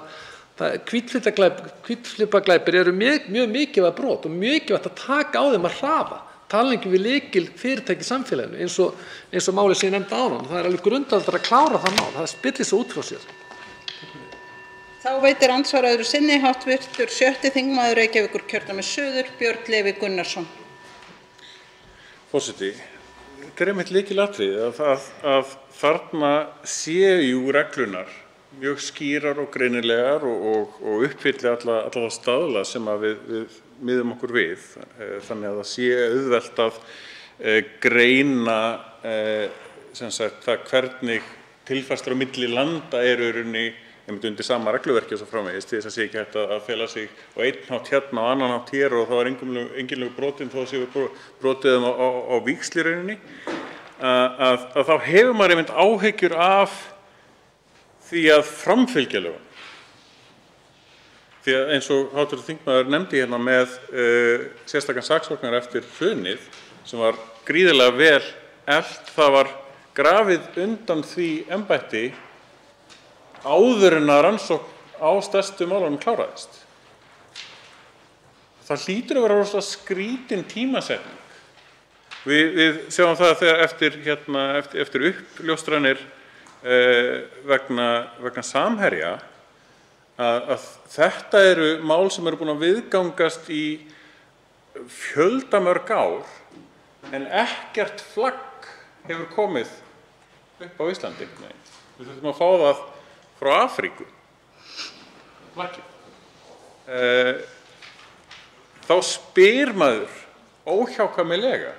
hvítflipaglæpir eru mjög mikilvæg brot og mikilvægt að taka á þeim að hraða. Talningu við lykil fyrirtæki í samfélaginu eins og málið sem ég nefndi áðan. Það alveg grundvallur að klára það mál. Það spillir svo út frá sér. Þá veitir andsvar öðru sinni hv. 6. þingmaður Reykjavíkurkjördæmis suður, Björn Leví Gunnarsson. Forseti, þetta er einmitt lykilatriði að þarna séu reglunar mjög skýrar og greinilegar og uppfylli alla þá staðla sem að við miðum okkur við. Þannig að það sé auðvelt að greina það hvernig tilfærslur á milli landa eru í rauninni undir sama regluverki og svo framvegis til þess að sé ekki hægt að fela sig á einn hátt hérna og annan hátt hér og þá enginlegu brotin þó að séu brotið á víxl í rauninni að þá hefur maður einmitt áhyggjur af því að framfylgja lögum. Því að eins og hv. þingmaður nefndi hérna með sérstakan saksóknara eftir hrunið sem var gríðarlega vel eflt, það var grafið undan því embætti áður en að rannsókn á stærstu málunum kláraðist. Það hlýtur að vera rosalega skrítin tímasetning. Við sjáum það þegar eftir uppljóstranir vegna Samherja að þetta eru mál sem eru búin að viðgangast í fjöldamörg ár en ekkert flagg hefur komið upp á Íslandi. Við þurfum að fá það frá Afríku. Þá spyr maður óhjákvæmilega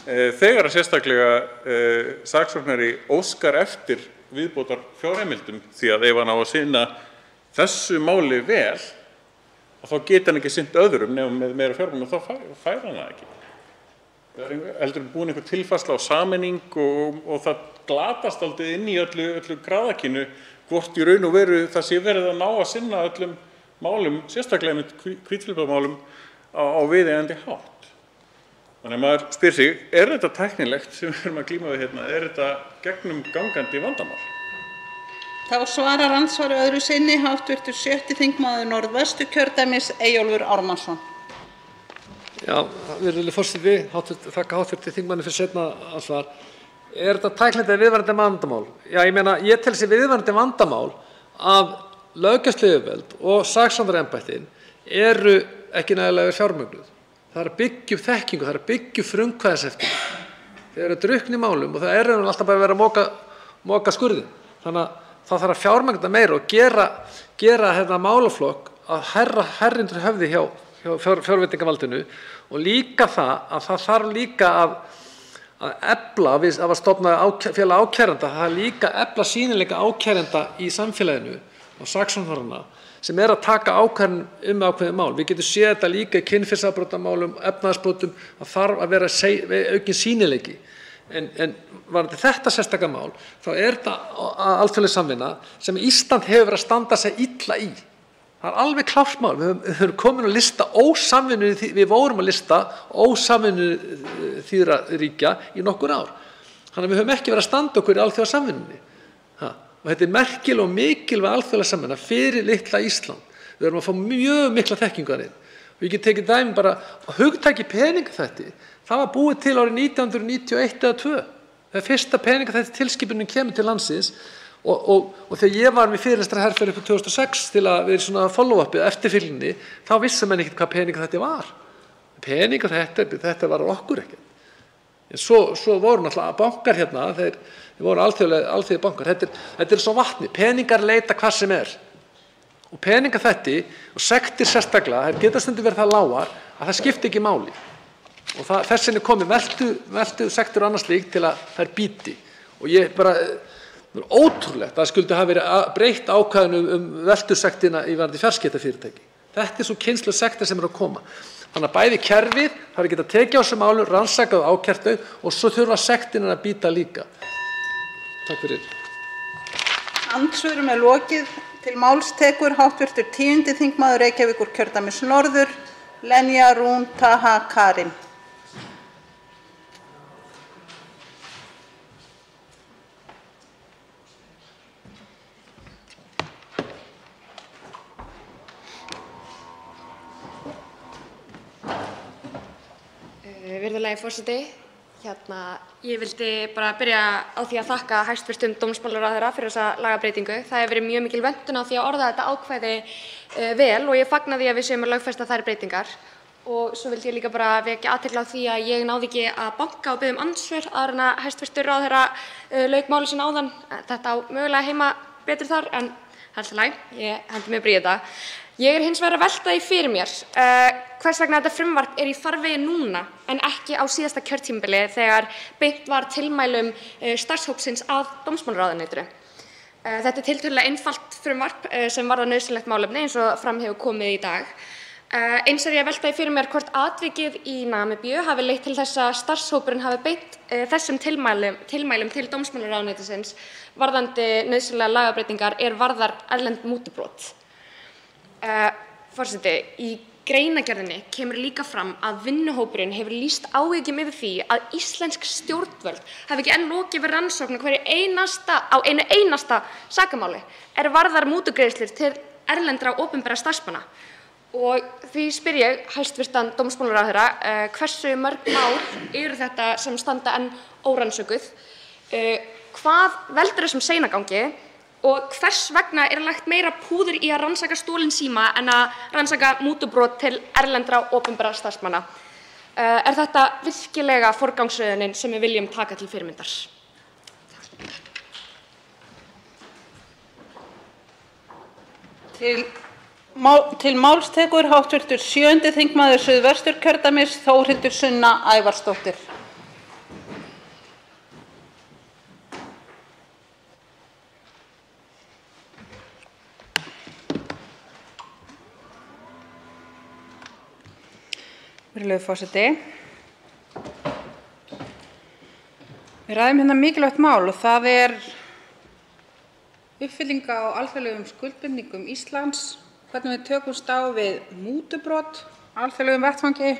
þegar sérstaklega saksóknari óskar eftir viðbótar fjárheimildum, því að ef hann á að sinna þessu máli vel, þá getur hann ekki sinnt öðrum nema með meira fjármagn og þá fær hann það ekki. Það heldur búin einhver tilfærsla á sameining og það glatast aldrei inn í öllu graðakinu hvort í raun og veru það sé verið að ná að sinna öllum málum, sérstaklega með hvítflipamálum á viðeigandi hátt. Þannig að maður spyr sig, er þetta tæknilegt sem við erum að glíma við hérna? Er þetta gegnumgangandi vandamál? Þá svarar andsvari öðru sinni hv. 7. þingmaður Norðvesturkjördæmis Eyjólfur Ármannsson. Já, virðulegur forseti, þakka hv. þingmanni fyrir seinna andsvar. Er þetta tæknilegt eða viðvarandi vandamál? Já, ég tel þessi viðvarandi vandamál að löggæsluyfirvöld og saksóknaraembættin eru ekki nægilega fjármögnuð. Það er að byggja upp þekkingu, það er að byggja upp frumkvæðiseftirlit. Þeir eru drukknir í málum og það er alltaf bara að vera að moka skurðinn. Þannig að það þarf að fjármagna meira og gera málaflokk að hærra undir höfði hjá fjárveitingavaldinu og líka það þarf líka að efla, við að stofna félag ákærenda, það er líka að efla sýnileika ákærenda í samfélaginu og saksóknarana sem er að taka ákvörðun ákveðin mál. Við getum séð þetta líka í kynferðisafbrotamálum, efnahagsbrotum, það þarf að vera aukinn sýnileiki. En varðandi þetta sérstaka mál, þá er þetta alþjóðleg samvinna sem Ísland hefur verið að standa sig illa í. Það er alveg klárt mál. Við erum komin að lista ósamvinnu, við vorum að lista ósamvinnu þýðra ríkja í nokkur ár. Þannig að við höfum ekki verið að standa okkur í alþjóðasamvinnunni. Og þetta er merkileg og mikilvæg alþjóðleg samvinna fyrir litla Ísland. Við erum að fá mjög mikla þekkingu þar inn. Og ég get tekið dæmi bara hugtakið peningaþvætti. Það var búið til árið 1991 eða 2. Þegar fyrsta peningaþvætti tilskipunin kemur til landsins og þegar ég var með fyrirlestrarherferð upp 2006 til að vera svona follow-upið eftirfylgni, þá vissi menn ekkert hvað peningaþvætti var. Peningaþvætti var okkur ekkert. En svo voru náttúrulega bankar hérna, þeir voru alþjóðlegir bankar. Þetta er svo vatni, peningar leita hvað sem er. Og peningaþvætti og sektir sérstaklega, þær geta stundum verið það lágar að það skipti ekki máli. Og þess vegna komið veltu sektur og annars slíkt til að þær bíti. Og ég bara, það er ótrúlegt að það skuldi hafa verið breytt ákvæðinu veltusektina í varðandi fjarskiptafyrirtæki. Þetta er svo kynslóð sektir sem er að koma. Þannig að bæði kerfið, það er að geta tekið á þessum málum, rannsakað og ákært þau og svo þurfa sektirnar að bíta líka. Takk fyrir. Andsvörum er lokið. Til máls tekur hv. 10. þingmaður Reykjavíkurkjördæmis norður, Lenya Rún Taha Karim. Virðulegi forseti, ég vildi bara byrja á því að þakka hæstv. Dómsmálaráðherra fyrir þessa lagabreytingu. Það hefur verið mjög mikil vöntun á því að orða þetta ákvæði vel og ég fagna því að við séum að lögfesta þær breytingar. Og svo vildi ég líka bara vekja athygli á því að ég náði ekki að banka og biðja um andsvör áður en að hæstv. Ráðherra lauk máli sínu áðan. Þetta á mögulega heima betur þar en það er allt í lagi, ég hendi mig bara í þetta. Ég er hins vegar að velta því fyrir mér hvers vegna þetta frumvarp er í farvegi núna en ekki á síðasta kjörtímabili þegar beint var tilmælum starfshópsins að dómsmálaráðuneytinu. Þetta er tiltölulega einfalt frumvarp sem varðar nauðsynlegt málefni eins og fram hefur komið í dag. Eins er ég að velta því fyrir mér hvort atvikið í Namibíu hafi leitt til þess að starfshópurinn hafi beint þessum tilmælum til dómsmálaráðuneytisins varðandi nauðsynlegar lagabreytingar er varðar erlend mútubrot. Forseti, í greinargerðinni kemur líka fram að vinnuhópurinn hefur lýst áhyggjum yfir því að íslensk stjórnvöld hafi ekki enn lokið við rannsókn á einu einasta sakamáli er varðar mútugreiðslur til erlendra opinberra starfsmanna. Og því spyr ég hæstv. Dómsmálaráðherra hversu mörg mál eru þetta sem standa enn órannsökuð, hvað veldur þessum seinagangi og hvers vegna er lagt meira púður í að rannsaka stolin síma en að rannsaka mútubrot til erlendra opinberra starfsmanna. Er þetta virkilega forgangsröðunin sem við viljum taka til fyrirmyndar? Til máls tekur hv. 7. þingmaður Suðvesturkjördæmis Þórhildur Sunna Ævarsdóttir. Virðulegur forseti. Við ræðum hérna mikilvægt mál og það er uppfylling á alþjóðlegum skuldbindingum Íslands, hvernig við tökumst á við mútubrot á alþjóðlegum vettvangi.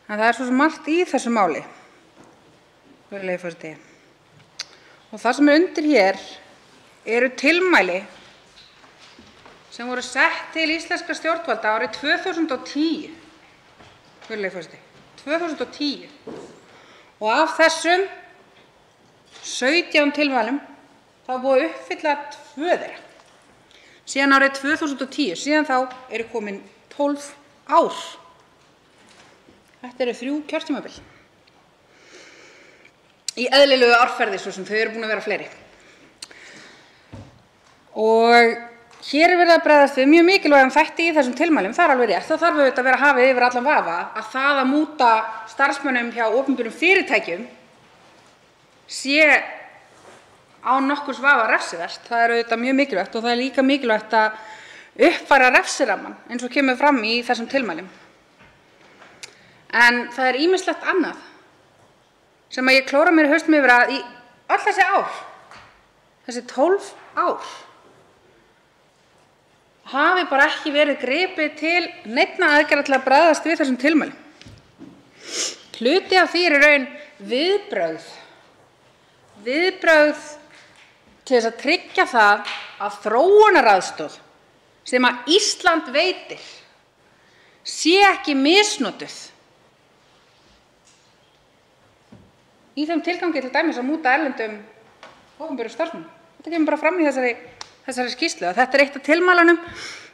En það er svo margt í þessu máli, virðulegur forseti. Og það sem undir hér eru tilmæli sem voru sett til íslenskra stjórnvalda árið 2010. Virðulegur forseti, 2010. Og af þessum 17 tilmælum þá búið að uppfylla 2 þeirra. Síðan árið 2010, síðan þá eru komin 12 ár. Þetta eru 3 kjörtímabil. Í eðlilegu árferði, svo sem þau eru búin að vera fleiri. Og hér er verið að bregðast við mjög mikilvægum þætti í þessum tilmælum, það er alveg rétt. Það þarf auðvitað að vera hafið yfir allan vafa að það að múta starfsmönnum hjá opinberum fyrirtækjum sé án nokkurs vafa refsivert. Það er auðvitað mjög mikilvægt og það er líka mikilvægt að uppfæra refsirammann eins og kemur fram í þessum tilmælum. En það er ýmislegt annað sem að ég klóra mér í hausnum yfir að í öll þessi ár, þessi 12 ár, hafi bara ekki verið gripið til neinna aðgerða til að bregðast við þessum tilmælum. Hluti af því er í raun viðbrögð til þess að tryggja það að þróunaraðstoð sem að Ísland veitir sé ekki misnotuð í þeim tilgangi til dæmis að múta erlendum opinberum starfsmönnum. Þetta kemur bara fram í þessari skýrslu að þetta er eitt af tilmælunum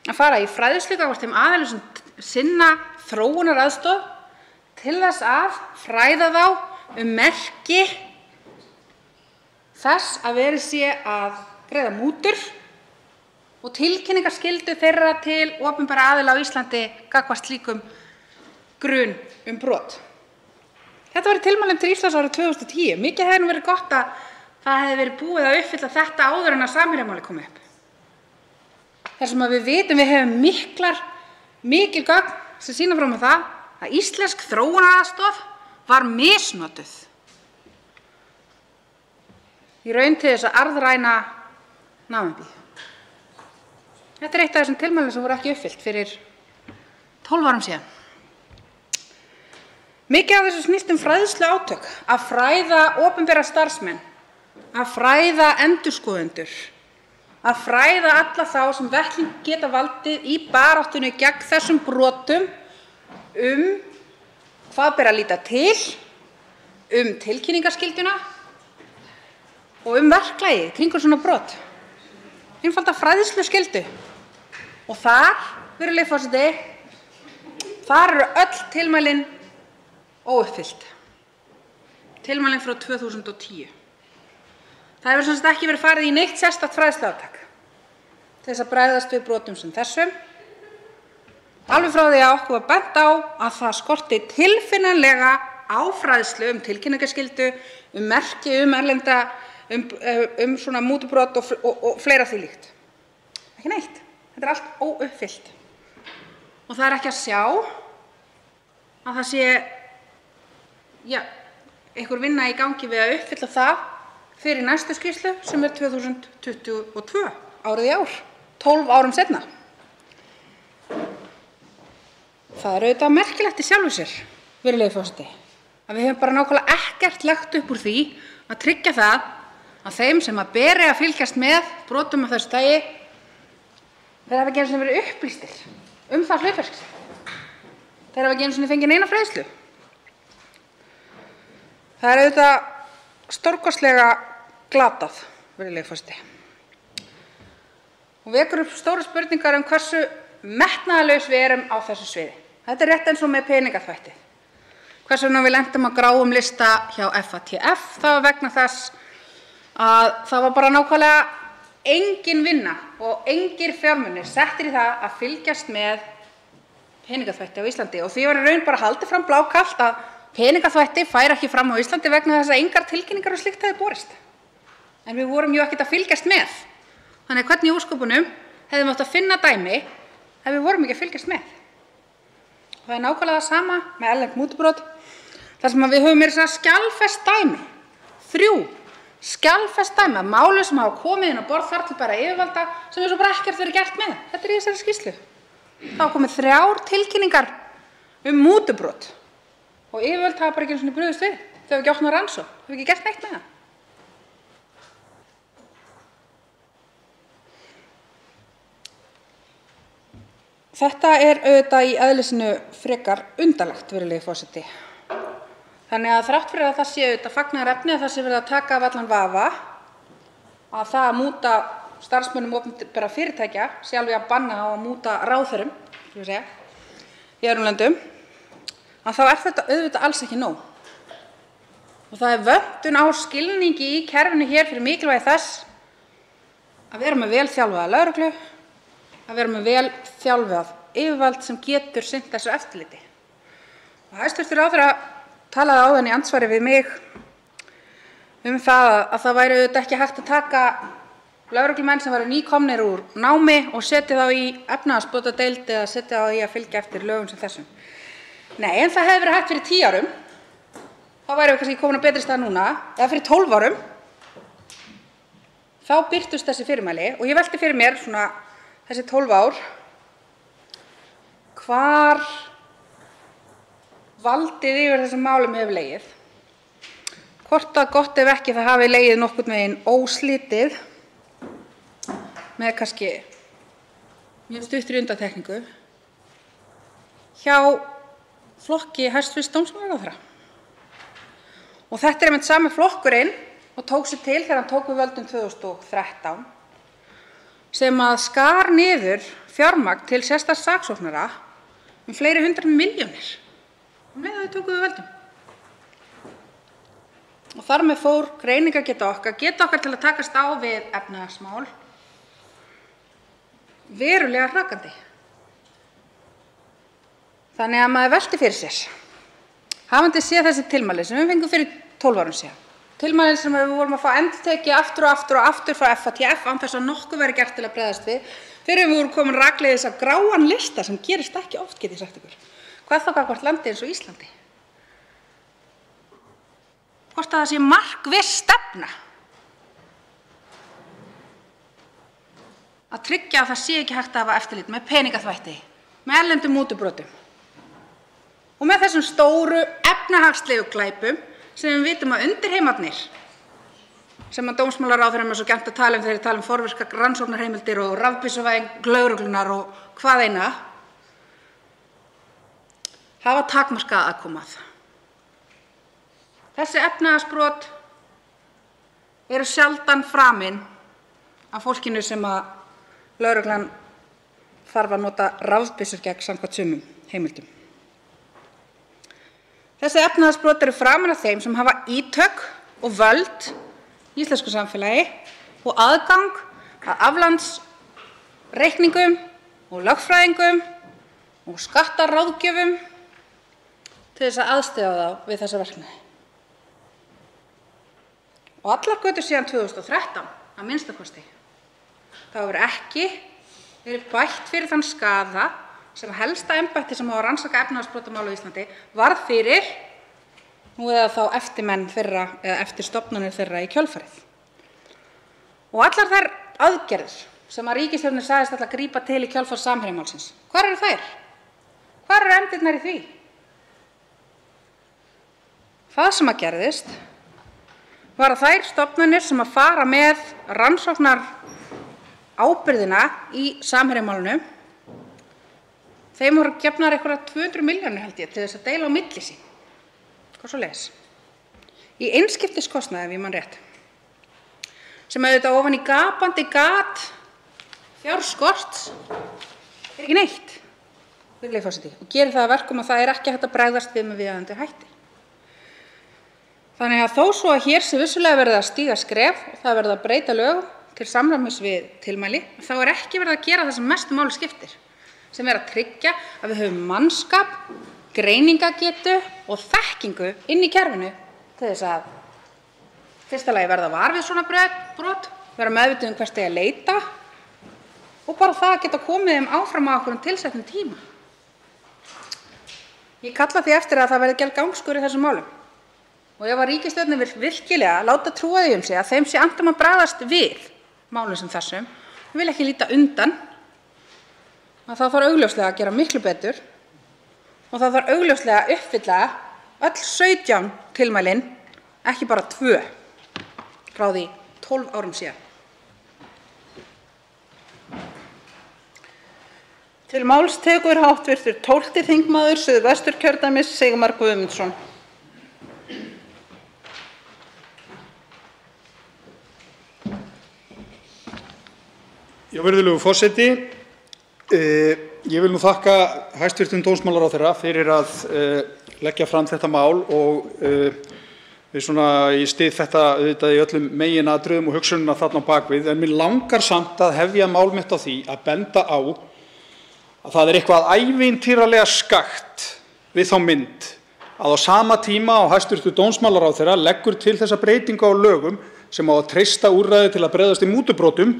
að fara í fræðslu gagnvart þeim aðilum sem sinna þróunaraðstoð til þess að fræða þá merki þess að verið sé að greiða mútur og tilkynningarskyldu þeirra til opinberra aðila á Íslandi gagnvart slíkum grun brot. Þetta var í tilmælum til Íslands árið 2010. Mikið hefði nú verið gott að það hefði verið búið að uppfylla þetta áður en að Samherjamálið kom upp. Þar sem að við vitum við hefum mikil gögn sem sýna fram á það að íslensk þróunaraðstoð var misnotuð í raun til þess að arðræna Namibíu. Þetta er eitt af þessum tilmælum sem voru ekki uppfyllt fyrir 12 árum síðan. Mikið af þessu snýst fræðsluátök, að fræða opinbera starfsmenn, að fræða endurskoðendur, að fræða alla þá sem vettling geta valdið í baráttunni gegn þessum brotum hvað ber að líta til, tilkynningarskylduna og verklagið kringum svona brot. Einfalda fræðsluskyldu. Og þar, virðulegi forseti, þar eru öll tilmælin óuppfyllt. Tilmælin frá 2010. Það hefur sem sagt ekki verið farið í neitt sérstakt fræðsluátak til þess að bregðast við brotum sem þessum. Alveg frá því að okkur var bent á að það skorti tilfinnanlega á fræðslu tilkynningarskyldu, merki erlenda, svona mútubrot og fleira því líkt. Ekki neitt. Þetta er allt óuppfyllt. Og það er ekki að sjá að það sé einhver vinna í gangi við að uppfylla það fyrir næstu skýrslu sem er 2022, árið í ár, 12 árum seinna. Það er auðvitað merkilegt í sjálfu sér, virðulegi forseti, að við höfum bara nákvæmlega ekkert lagt upp úr því að tryggja það að þeim sem að beri að fylgjast með brotum af þessu tagi, þeir hafa ekki einu sinni verið upplýstir það hlutverk. Þeir hafa ekki einu sinni fengið neina fræðslu. Það er auðvitað stórkostlega glatað, virðulegi forseti. Og vekur upp stórar spurningar hversu metnaðarlaus við erum á þessu sviði. Þetta er rétt eins og með peningaþvætti. Hvers vegna við lentum á gráum lista hjá FATF, það var vegna þess að það var bara nákvæmlega engin vinna og engir fjármunir settir í það að fylgjast með peningaþvætti á Íslandi. Og því var í raun bara haldið fram blákalt að peningaþvætti færi ekki fram á Íslandi vegna þess að engar tilkynningar og slíkt hefði borist. En við vorum jú ekkert að fylgjast með. Þannig að hvernig í ósköpunum hefðum átt að finna dæmi ef við vorum ekki að fylgjast með. Það er nákvæmlega það sama með erlend mútubrot, þar sem við höfum meira að segja skjalfest dæmi, 3 skjalfest dæmi af málum sem hafa komið inn á borð þar til bara yfirvalda sem er svo bara ekkert verið gert með. Þetta er í þessari skýrslu. Það hafa komið 3 tilkynningar mútubrot og yfirvöld hafa bara ekki einu sinni brugðist við. Þau hafa ekki opnað rannsókn, þau hafa ekki gert neitt með það. Þetta er auðvitað í eðli sínu frekar undarlegt, virðulegi forseti. Þannig að þrátt fyrir að það sé auðvitað fagnaðarefni að það sé verið að taka af allan vafa að það að múta starfsmönnum opinberra fyrirtækja sé alveg að banna á að múta ráðherrum, í öðrum löndum, að þá er þetta auðvitað alls ekki nóg. Og það er vöntun á skilningi í kerfinu hér fyrir mikilvægi þess að vera með vel þjálfaða lögreglu, að vera með vel þjálfað yfirvald sem getur sinnt þessu eftirliti. Og hæstv. Ráðherra talaði áðan í andsvari við mig það að það væri auðvitað ekki hægt að taka lögreglumenn sem væru nýkomnir úr námi og setja þá í efnahagsbrotadeild eða setja þá í að fylgja eftir lögum sem þessum. Nei, en það hefði verið hægt fyrir 10 árum. Þá værum við kannski komin á betri stað núna, eða fyrir 12 árum. Þá birtust þessi fyrirmæli og ég velti fyrir mér svona þessi 12 ár, hvar valdið yfir þessum málum hefur legið. Hvort að gott ef ekki það hafi legið nokkurn veginn óslitið með kannski mjög stuttri undantekningu hjá flokki hæstv. Dómsmálaráðherra. Og þetta er einmitt sami flokkurinn og tók sig til þegar hann tók við völdum 2013 sem að skar niður fjármagn til sérstaks saksóknara fleiri 100 milljónir með að þau tóku við völdum. Og þar með fór greiningargeta okkar til að takast á við efnahagsmál verulega hrakandi. Þannig að maður velti fyrir sér, hafandi séð þessi tilmæli sem við fengum fyrir 12 árum síðan, tilmæli sem við vorum að fá endurtekið aftur og aftur frá FATF án þess að nokkuð væri gert til að bregðast við, fyrir við vorum komin rakleiðis að gráan lista sem gerist ekki oft, get ég sagt ykkur. Hvað þá gagnvart landi eins og Íslandi? Hvort að það sé markviss stefna að tryggja að það sé ekki hægt að hafa eftirlit með peningaþvætti, með erlendum mútubrotum og með þessum stóru efnahagslegu glæpum sem við vitum að undirheimarnir sem að dómsmálaráðherra er svo gjarnt að tala þegar þeir tala forvirkar rannsóknarheimildir og rafbyssuvæðing lögreglunnar og hvað eina hafa takmarkað aðkomu að. Þessi efnahagsbrot eru sjaldan framin af fólkinu sem að lögreglan þarf að nota rafbyssur gegn samkvæmt sumum heimildum. Þessi efnahagsbrot eru framin af þeim sem hafa ítök og völd í íslensku samfélagi og aðgang að aflandsreikningum og lögfræðingum og skattaráðgjöfum til þess að aðstyðja þá við þessa verknaði. Og allar götur síðan 2013, að minnsta kosti, þá hefur ekki verið bætt fyrir þann skaða sem helsta embætti sem á að rannsaka efnahagsbrotamál á Íslandi varð fyrir, nú eða þá eftirmenn þeirra eða eftirstofnanir þeirra í kjölfarið. Og allar þær aðgerðir sem að ríkisstjórnin sagðist ætla að grípa til í kjölfar Samherjamálsins, hvar eru þær? Hvar eru efndirnar í því? Það sem að gerðist var að þær stofnanir sem að fara með rannsóknar ábyrgðina í Samherjamálinu, þeim voru gefnar einhverjar 200 milljónir held ég til þess að deila á milli sín. Hvað svo les? Í einskiptiskostnaði, ef ég man rétt, sem auðvitað ofan í gapandi gat fjárskorts er ekki neitt, virðulegi forseti, og gerir það að verkum að það er ekki hægt að bregðast við með viðeigandi hætti. Þannig að þó svo að hér sé vissulega verið að stíga skref og það verið að breyta lögum til samræmis við tilmæli, þá er ekki verið að gera það sem mestu máli skiptir, sem er að tryggja að við höfum mannskap, greiningagetu og þekkingu inn í kerfinu til þess að fyrsta lagi verða var við svona brot, vera meðvituð hvert eigi að leita og bara það að geta komið þeim áfram á okkur tilsettum tíma. Ég kalla því eftir að það verði gerð gangskur í þessum málum. Og ef að ríkisstjórnin vill virkilega láta trúa því sig að þeim sé annt að bregðast við málum sem þessum, og vil ekki líta undan, að það þarf augljóslega að gera miklu betur og það þarf augljóslega að uppfylla öll 17 tilmælin, ekki bara 2 frá því 12 árum síðan. Til máls tekur hv. 12. þingmaður Suðvesturkjördæmis Sigmar Guðmundsson. Já, virðulegur forseti. Ég vil nú þakka hæstv. Dómsmálaráðherra fyrir að leggja fram þetta mál og ég styð þetta auðvitað í öllum meginatriðum og hugsunina þarna á bakvið, en mig langar samt að hefja mál mitt á því að benda á að það eitthvað ævintýralega skakkt við þá mynd að á sama tíma og hæstv. Dómsmálaráðherra leggur til þessa breytingu á lögum sem á að treysta úrræði til að bregðast við mútubrotum,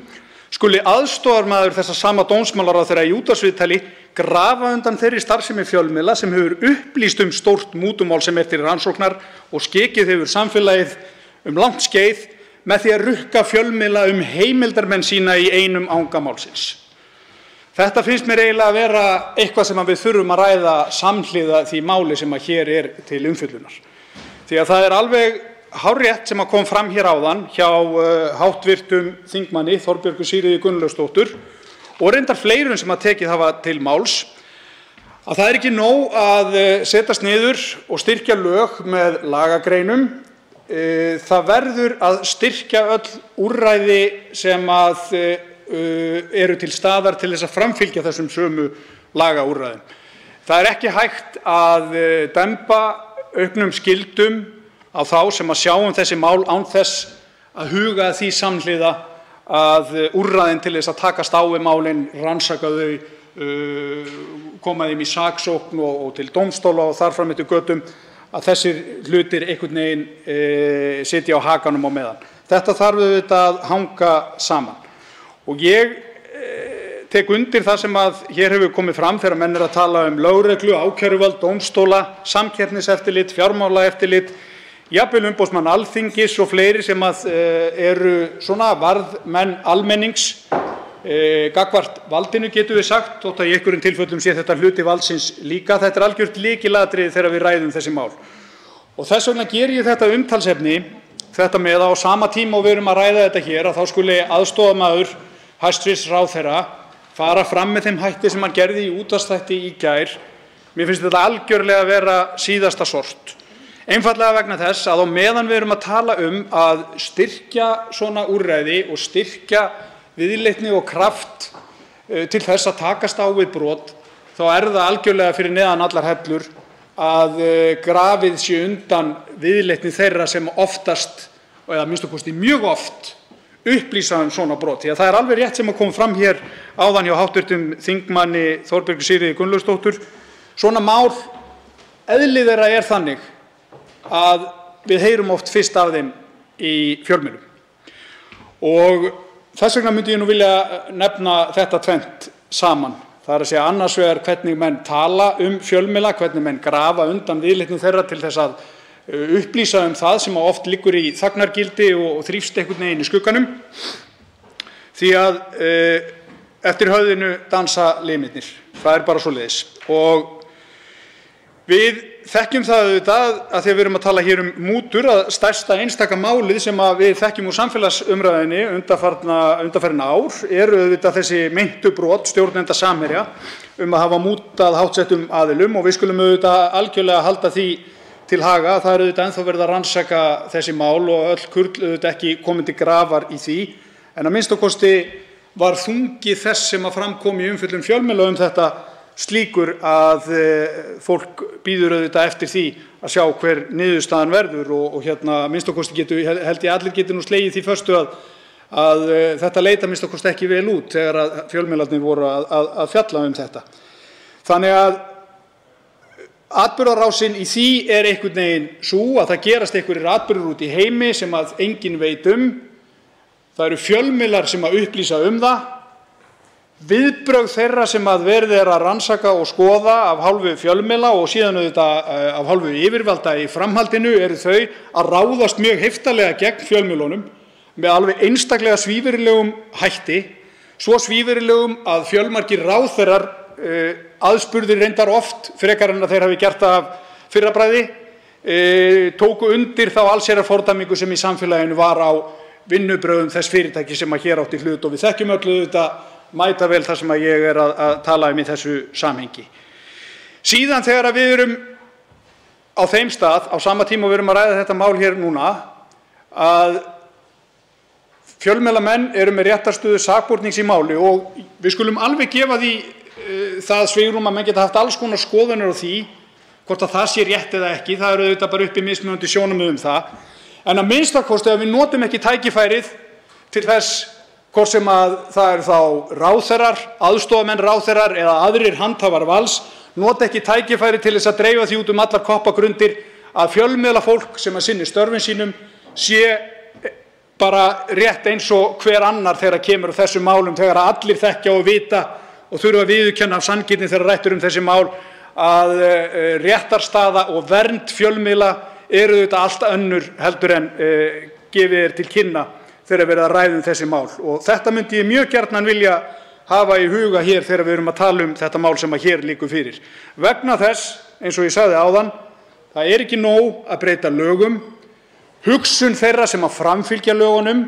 skuli aðstoðarmaður þessa sama dómsmálaráðherra í útvarpsviðtali grafa undan þeirri starfsemi fjölmiðla sem hefur upplýst stórt mútumál sem til rannsóknar og skekið hefur samfélagið langt skeið með því að rukka fjölmiðla heimildarmenn sína í einum anga málsins. Þetta finnst mér eiginlega að vera eitthvað sem við þurfum að ræða samhliða því máli sem hér til umfjöllunar. Því að það alveg hárrétt sem kom fram hér áðan hjá hv. þingmanni Þorbjörgu Sigríði Gunnlaugsdóttur og reyndar fleirum sem tekið hafa til máls, að það ekki nóg að setjast niður og styrkja lög með lagagreinum. Það verður að styrkja öll úrræði sem eru til staðar til þess að framfylgja þessum sömu lagaúrræðum. Það ekki hægt að demba auknum skyldum á þá sem sjá þessi mál án þess að huga að því samhliða að úrræðin til þess að takast á við málin, rannsaka þau, koma þeim í saksókn og til dómstóla og þar fram eftir götum, að þessir hlutir einhvern veginn sitja á hakanum á meðan. Þetta þarf auðvitað að hanga saman. Og ég tek undir það sem hér hefur komið fram þegar menn að tala lögreglu, ákæruvald, dómstóla, samkeppniseftirlit, fjármálaeftirlit, jafnvel umboðsmann Alþingis og fleiri sem eru svona varðmenn almennings gagnvart valdinu, getum við sagt, þótt að í einhverjum tilfellum sé þetta hluti valdsins líka. Þetta algjört lykilatriði þegar við ræðum þessi mál. Og þess vegna geri ég þetta umtalsefni, þetta með að á sama tíma og við erum að ræða þetta hér, að þá skuli aðstoðarmaður hæstv. Ráðherra fara fram með þeim hætti sem hann gerði í útvarpsþætti í gær. Mér finnst þetta algjörlega vera síðasta sort. Einfaldlega vegna þess að á meðan við erum að tala að styrkja svona úrræði og styrkja viðleitni og kraft til þess að takast á við brot, þá það algjörlega fyrir neðan allar hellur að grafið sé undan viðleitni þeirra sem oftast, eða að minnsta kosti mjög oft, upplýsa svona brot. Því að það alveg rétt sem kom fram hér áðan hjá hv. þingmanni Þorbjörgu Sigríði Gunnlaugsdóttur. Svona mál, eðli þeirra þannig að við heyrum oft fyrst af þeim í fjölmiðlum. Og þess vegna myndi ég nú vilja nefna þetta tvennt saman. Það að segja annars vegar hvernig menn tala fjölmiðla, hvernig menn grafa undan viðleitni þeirra til þess að upplýsa það sem oft liggur í þagnargildi og þrífst einhvern veginn í skugganum. Því að eftir höfðinu dansa limirnir. Það bara svoleiðis. Og við þekkjum það auðvitað að þegar við erum að tala hér mútur, að stærsta einstaka málið sem við þekkjum úr samfélagsumræðinni undanfarin ár auðvitað þessi meintu brot stjórnenda Samherja að hafa mútað háttsettum aðilum, og við skulum auðvitað algjörlega halda því til haga að það auðvitað ennþá verið að rannsaka þessi mál og öll kurl auðvitað ekki komin til grafar í því, en að minnsta kosti var þungi þess sem fram kom í umfjöllun fjölmiðla þetta slíkur að fólk bíður auðvitað eftir því að sjá hver niðurstaðan verður, og minnsta kosti held ég allir geti nú slegið því föstu að þetta leita minnsta kosti ekki vel út þegar að fjölmiðlarnir voru að fjalla þetta. Þannig að atburðarásin í því einhvern veginn sú að það gerast einhverjir atburðir út í heimi sem enginn veit það eru fjölmiðlar sem upplýsa það. viðbrögð þeirra sem verið að rannsaka og skoða af hálfu fjölmiðla og síðan auðvitað af hálfu yfirvalda í framhaldinu eru þau að ráðast mjög heiftarlega gegn fjölmiðlunum með alveg einstaklega svívirðilegum hætti, svo svívirðilegum að fjölmargir ráðherrar aðspurðir reyndar oft frekar en að þeir hafi gert það af fyrrabragði, tóku undir þá allsherjarfordæmingu sem í samfélaginu var á vinnubrögðum þess fyrirtæki sem hér átti hlut og við þekkjum öll auðvitað mæta vel það sem ég er að tala í þessu samhengi. Síðan þegar við erum á þeim stað, á sama tíma og við erum að ræða þetta mál hér núna, að fjölmiðlamenn eru með réttarstöðu sakbornings í máli og við skulum alveg gefa því það svigrúm að menn geta haft alls konar skoðanir á því hvort að það sé rétt eða ekki, það eru auðvitað bara uppi mismunandi sjónarmið það, en að minnsta kosti að við notum ekki tækifærið til þess hvort sem að það eru þá ráðherrar, aðstoðarmenn ráðherrar eða aðrir handhafar vals, nota ekki tækifæri til þess að dreifa því út allar koppagrundir að fjölmiðlafólk sem að sinni störfum sínum sé bara rétt eins og hver annar þegar kemur á þessum málum, þegar allir þekkja og vita og þurfa að viðurkenna af sanngirni þegar rætt þessi mál að réttarstaða og vernd fjölmiðla eru þetta allt önnur heldur en gefið er til kynna þegar verið að ræða þessi mál. Og þetta myndi ég mjög gjarnan vilja hafa í huga hér þegar við erum að tala þetta mál sem að hér liggur fyrir. Vegna þess, eins og ég sagði áðan, það er ekki nóg að breyta lögum, hugsun þeirra sem að framfylgja lögunum,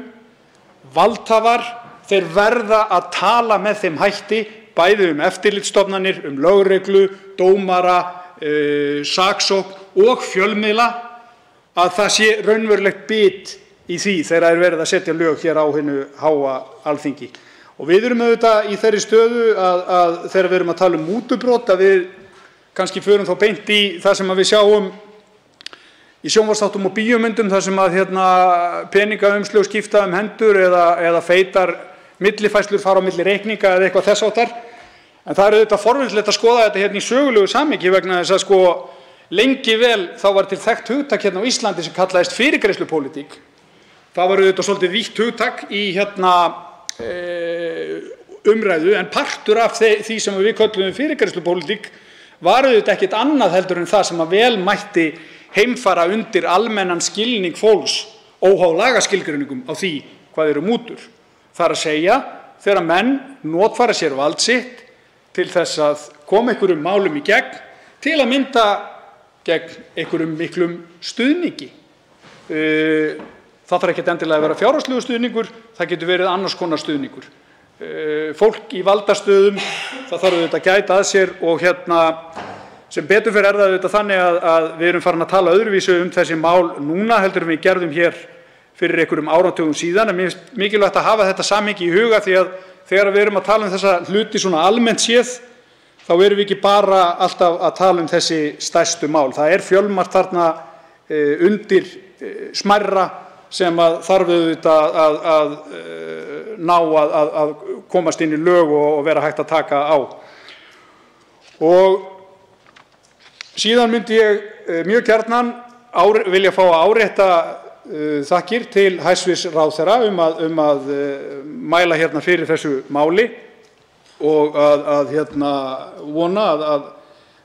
valdhafar, þeir verða að tala með þeim hætti, bæði eftirlitsstofnanir, lögreglu, dómara, saksókn og fjölmiðla, að það sé raunverulegt bit í því þegar verið að setja lög hér á hinu háa Alþingi. Og við erum auðvitað í þeirri stöðu að þegar við erum að tala mútubrot að við kannski förum þá beint í það sem við sjáum í sjónvarpsþáttum og bíómyndum, þar sem að peningaumslög skipta hendur eða feitar millifærslur fara á milli reikninga eða eitthvað þess háttar. En það er auðvitað forvitnilegt að skoða þetta í sögulegu samhengi vegna þess að lengi vel þá var til þekkt hugtak á Íslandi sem kallaðist fyrirgreiðslupólitík. Það var auðvitað svolítið vítt hugtak í umræðu, en partur af því sem við köllum fyrirgreiðslupólitík var auðvitað ekkert annað heldur en það sem að vel mætti heimfara undir almennan skilning fólks óháð lagaskilgreiningum á því hvað eru mútur. Það er að segja þegar menn notfæra sér vald sitt til þess að koma einhverjum málum í gegn, til að mynda gegn einhverjum miklum stuðningi. Það þarf ekki endilega að vera fjárhagslegur stuðningur, það getur verið annars konar stuðningur. Fólk í valdastöðum, það þarf auðvitað að gæta að sér og sem betur fyrir það auðvitað þannig að við erum farin að tala öðruvísu þessi mál núna heldur en við gerðum hér fyrir einhverjum áratugum síðan, en mér finnst mikilvægt að hafa þetta samhengi í huga því að þegar við erum að tala þessa hluti svona almennt séð, þá erum við ekki bara alltaf að tala þessi stærstu mál. Það er fjölmargt þarna undir smærra sem að þarf auðvitað að ná að komast inn í lög og vera hægt að taka á. Og síðan myndi ég mjög gjarnan vilja fá að árétta þakkir til hæstv. Ráðherra að mæla hérna fyrir þessu máli og að vona að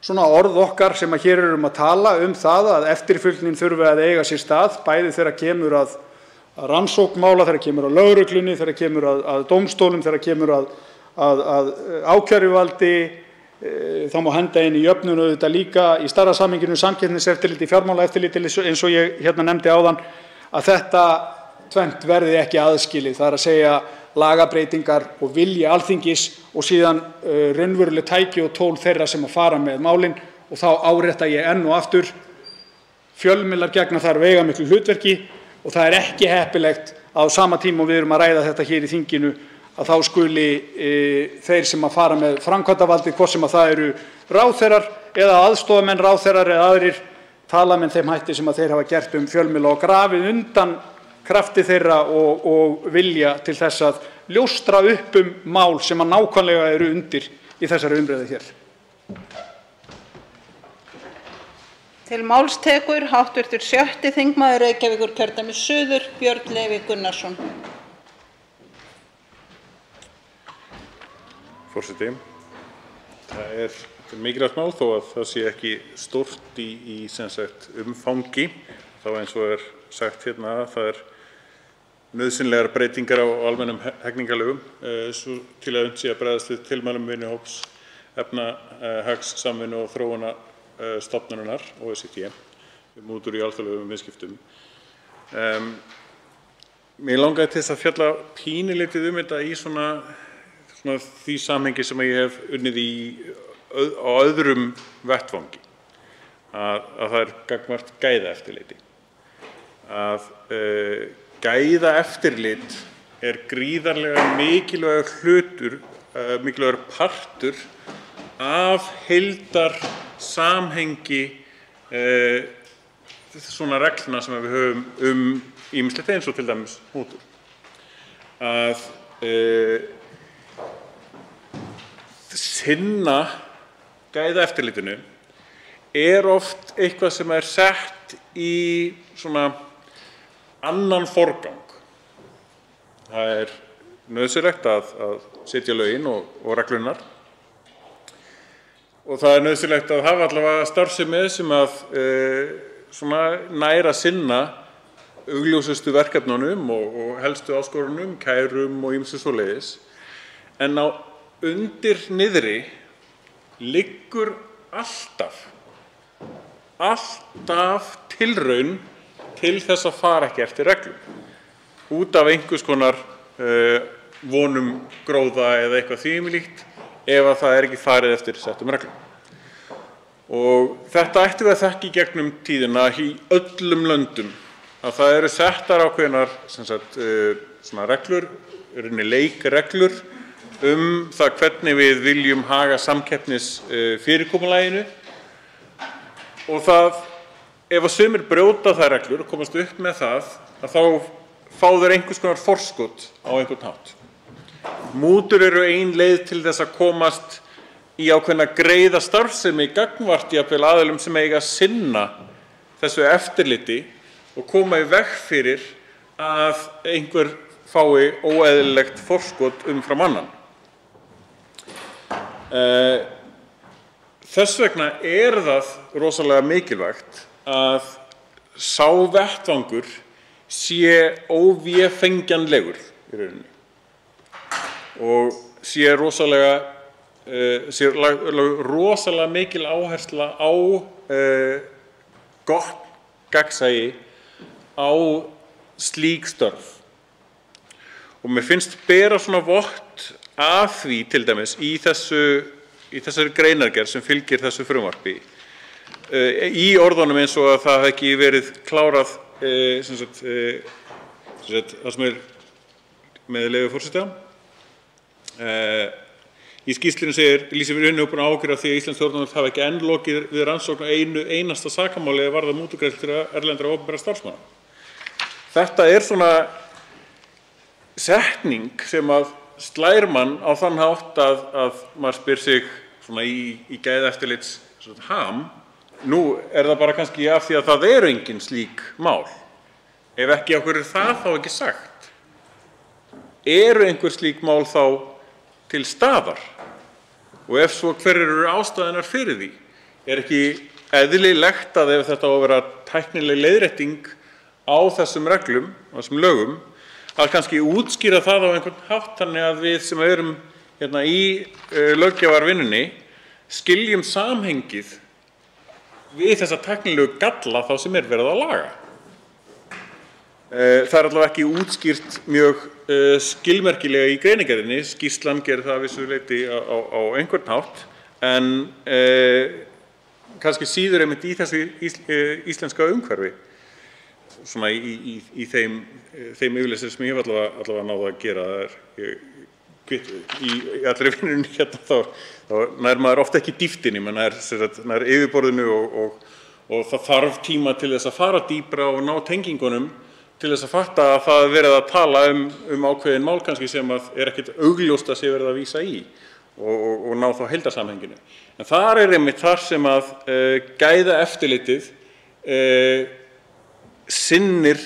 svona orð okkar sem hér erum að tala það að eftirfylgnin þurfi að eiga sér stað, bæði þegar kemur að rannsókn mála, þegar kemur að lögreglunni, þegar kemur að dómstólum, þegar kemur að ákæruvaldi, þá má henda inn í jöfnun auðvitað líka í stærra samhenginu samkeppniseftirliti, fjármálaeftirliti eins og ég nefndi áðan, að þetta tvennt verði ekki aðskilið, það er að segja lagabreytingar og vilji Alþingis og síðan raunveruleg tæki og tól þeirra sem að fara með málin. Og þá árétta ég enn og aftur, fjölmiðlar gegna þar veigamiklu hlutverki og það er ekki heppilegt að á sama tíma og við erum að ræða þetta hér í þinginu að þá skuli þeir sem að fara með framkvæmdarvaldið, hvort sem að það eru ráðherrar eða aðstoðarmenn ráðherrar eða aðrir, tala með þeim hætti sem að þeir hafa gert fjölmiðla og grafið undan krafti þeirra og vilja til þess að ljóstra upp mál sem að nákvæmlega eru undir í þessari umræðu hér. Til máls tekur hv. 6. þingmaður Reykjavíkurkjördæmis suður, Björn Leví Gunnarsson. forseti. Það er mikilvægt mál þó að það sé ekki stórt í sem sagt umfangi. Þá eins og sagt hérna, það nauðsynlegar breytingar á almennum hegningarlögum til að unnt sé að bregðast við tilmælum vinnuhóps efnahagssamvinnu og þróunarstofnunarinnar OECD um mútur í alþjóðlegum viðskiptum. Mig langaði til þess að fjalla pínulítið þetta í svona því samhengi sem ég hef unnið í á öðrum vettvangi, að það gagnvart gæðaeftirliti. Gæðaeftirlit gríðarlega mikilvægur partur af heildarsamhengi svona reglna sem við höfum ýmislegt eins og til dæmis mútur. Sinna gæðaeftirlitinu oft eitthvað sem sett í svona annan forgang. Það nauðsynlegt að setja lögin og reglurnar og það nauðsynlegt að hafa allavega starfsemi sem svona nær að sinna augljósustu verkefnunum og helstu áskorunum, kærum og ýmsu svoleiðis. En á undir niðri liggur alltaf tilraun til þess að fara ekki eftir reglum út af einhvers konar vonum gróða eða eitthvað því um líkt ef að það ekki farið eftir settum reglum. Og þetta ættum við að þekka í gegnum tíðina í öllum löndum, að það eru settar ákveðnar svona reglur, leikreglur það hvernig við viljum haga samkeppnisfyrirkomulaginu og það ef að sumir brjóta þær reglur og komast upp með það, að þá fá þeir einhvers konar forskot á einhvern hátt. Mútur eru ein leið til þess að komast í ákveðna greiða starfsemi gagnvart jafnvel aðilum sem eiga að sinna þessu eftirliti og koma í veg fyrir að einhver fái óeðlilegt forskot umfram annan. Þess vegna það rosalega mikilvægt að sá vettvangur sé óvéfengjanlegur í rauninni og sé rosalega mikil áhersla á gott gagnsæi á slík störf. Og mér finnst bera svona vott af því til dæmis í þessari greinargerð sem fylgir þessu frumvarpi í orðunum eins og að það hafi ekki verið klárað það sem með leyfi forseta. Í skýrslunni lýsir vinnuhópurinn áhyggjur af því að íslensk stjórnvöld hafi ekki enn lokið við rannsókn á einu einasta sakamáli eða varðar mútugreiðslur til erlendra opinberra starfsmanna. Þetta svona setning sem slær mann á þann hátt að maður spyr sig svona í gæðaeftirlits ham. Nú það bara kannski af því að það eru engin slík mál. Ef ekki, af hverju það þá ekki sagt? Eru einhver slík mál þá til staðar? Og ef svo, hver eru ástæðurnar fyrir því? Ekki eðlilegt að ef þetta á að vera tæknileg leiðrétting á þessum reglum, á þessum lögum, að kannski útskýra það á einhvern hátt þannig að við sem erum hérna í löggjafarvinnunni skiljum samhengið við þessa tæknilegu galla þá sem verið að laga. Það allavega ekki útskýrt mjög skilmerkilega í greinargerðinni. Skýrslan gerir það að vissu leyti á einhvern hátt, en kannski síður einmitt í þessu íslenska umhverfi, svona í þeim yfirlestur sem ég hef allavega náð að gera. Í allri vinnunni hérna þá nær maður ofta ekki dýptinni, menn nær yfirborðinu og það þarf tíma til þess að fara dýpra og ná tengingunum til þess að fatta að það verið að tala ákveðin mál kannski sem ekkert augljóst að sé verið að vísa í og ná þá heildarsamhenginu. En þar einmitt þar sem gæðaeftirlitið sinnir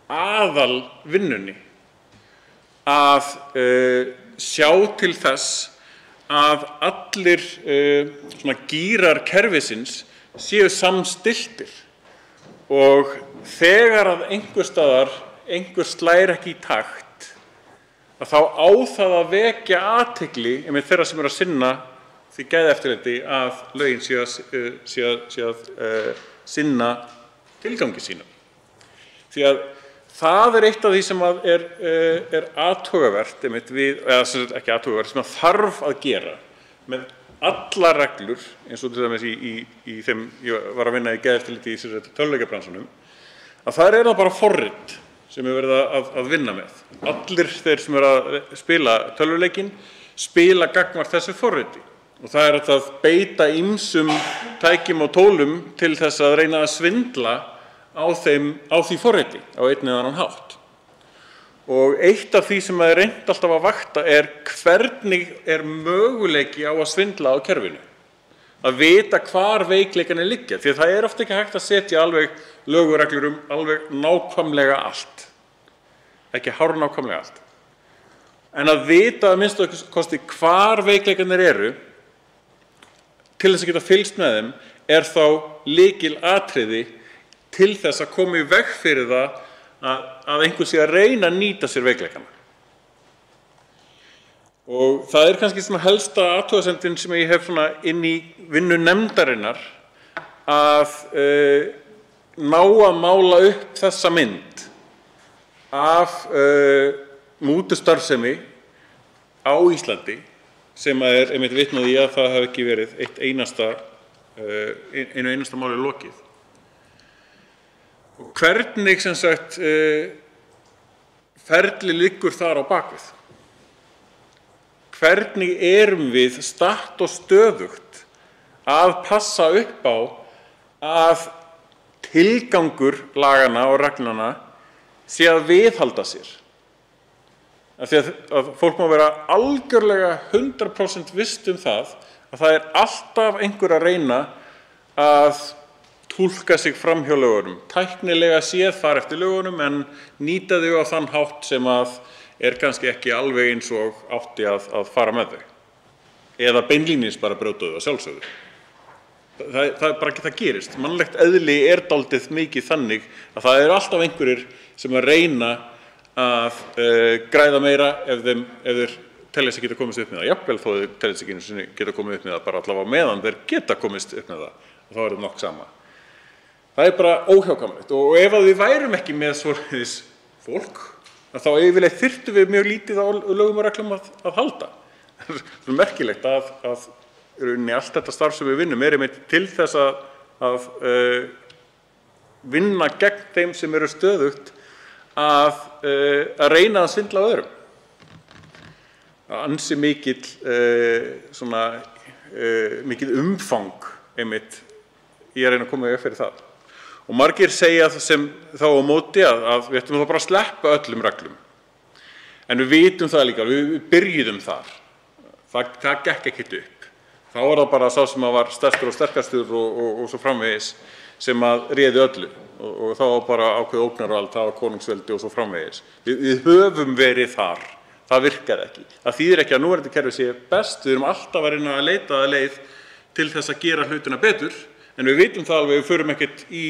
aðalvinnunni að sjá til þess að allir svona gírar kerfisins séu samstilltir og þegar að einhvers staðar einhver slær ekki í takt, að þá á það að vekja athygli þeirra sem eru að sinna því gæðaeftirliti að lögin séu að sinna tilgangi sínum. Því að það eitt af því sem er athugavert við, eða ekki athugavert, sem þarf að gera með allar reglur, eins og til dæmis í þeim ég var að vinna í gæðaeftirliti í tölvuleikjabransanum, að það það bara forrit sem verið að vinna með. Allir þeir sem eru að spila tölvuleikinn spila gagnvart þessu forriti. Og það hægt að beita ýmsum tækjum og tólum til þess að reyna að svindla á því forriti á einn eða annan hátt. Og eitt af því sem reynt alltaf að vakta hvernig möguleiki á að svindla á kerfinu. Að vita hvar veikleikarnir liggja, því að það oft ekki hægt að setja alveg lög og reglur alveg nákvæmlega allt. Ekki hárnákvæmlega allt. En að vita að minnstu kosti hvar veikleikarnir eru, til þess að geta fylgst með þeim, þá lykilatriði til þess að koma í veg fyrir það að einhver sé að reyna að nýta sér veikleikana. Og það kannski svona helsta athugasemdin sem ég hef svona inn í vinnu nefndarinnar að ná að mála upp þessa mynd af mútustarfsemi á Íslandi sem einmitt vitnað í að það hafi ekki verið einu einasta máli lokið. Og hvernig sem sagt ferli liggur þar á bakvið? Hvernig erum við statt og stöðugt að passa upp á að tilgangur laganna og reglnanna sé að viðhalda sér? Af því að fólk má vera algjörlega 100% visst það að það alltaf einhver að reyna að túlka sig fram hjá lögunum, tæknilega séð fara eftir lögunum en nýta þau á þann hátt sem að kannski ekki alveg eins og átti að fara með þau. Eða beinlínis bara brjóta þau að sjálfsögðu. Það bara ekki það gerist. Mannlegt eðli dálítið mikið þannig að það alltaf einhverjir sem að reyna að græða meira ef þeir telja sig geta komist upp með það. Jafnvel þó þeir telja sig geta komið upp með það, bara allavega meðan þeir geta komist upp með það. Og þá það nokk sama. Það bara óhjákvæmilegt. Og ef við værum ekki með svoleiðis fólk, þá yfirleitt þyrftum við mjög lítið á lögum og reglum að halda. Það merkilegt að allt þetta starf sem við vinnum einmitt til þess að vinna gegn þeim sem eru stöðugt að reyna að svindla á öðrum. Ansi mikið umfang einmitt í að reyna að koma í veg fyrir það. Og margir segja sem þá á móti að við ættum þá bara að sleppa öllum reglum. En við vitum það líka, við byrjuðum þar. Það gekk ekkert upp. Þá var það bara sá sem var stærstur og sterkastur og svo framvegis sem að réði öllu. Og þá var bara ákveðið ógnarvald, það var konungsveldi og svo framvegis. Við höfum verið þar. Það virkaði ekki. Það þýðir ekki að núverandi kerfi sé best. Við erum alltaf að reyna að leita að leið til þess að gera hlutina betur. En við vitum það alveg, við förum ekkert í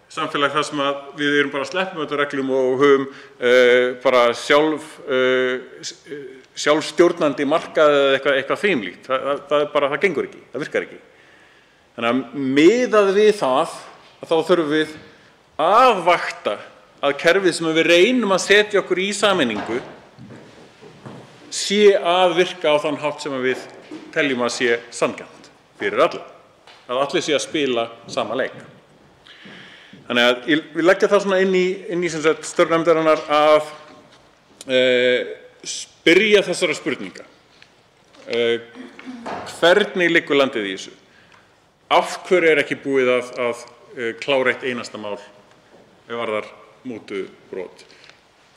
samfélag þar sem að við erum bara að sleppa með reglum og höfum bara sjálfstjórnandi markað eða eitthvað þeimlíkt. Það gengur ekki, það virkar ekki. Þannig að miðað við það, að þá þurfum við að vakta að kerfið sem við reynum að setja okkur í sameiningu sé að virka á þann hátt sem við teljum að sé sanngjarnt fyrir alla. Að allir sé að spila sama leik. Þannig að við leggja það svona inn í störf nefndarinnar að spyrja þessara spurninga. Hvernig liggur landið í þessu? Af hverju ekki búið að klára eitt einasta mál ef varðar mútubrot?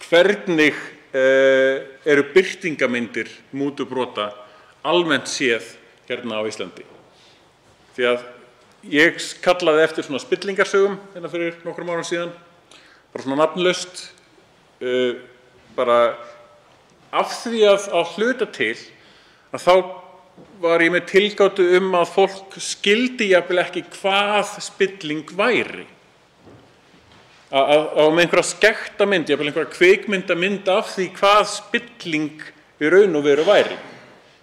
Hvernig eru birtingamyndir mútubrota almennt séð hérna á Íslandi? Því að ég kallaði eftir svona spillingarsögum hérna fyrir nokkrum árum síðan, bara svona nafnlaust, bara af því að hluta til að þá var ég með tilgátu að fólk skildi jafnvel ekki hvað spilling væri. Á með einhverja skekta mynd, jafnvel einhverja kvikmyndamynd af því hvað spilling í raun og veru væri.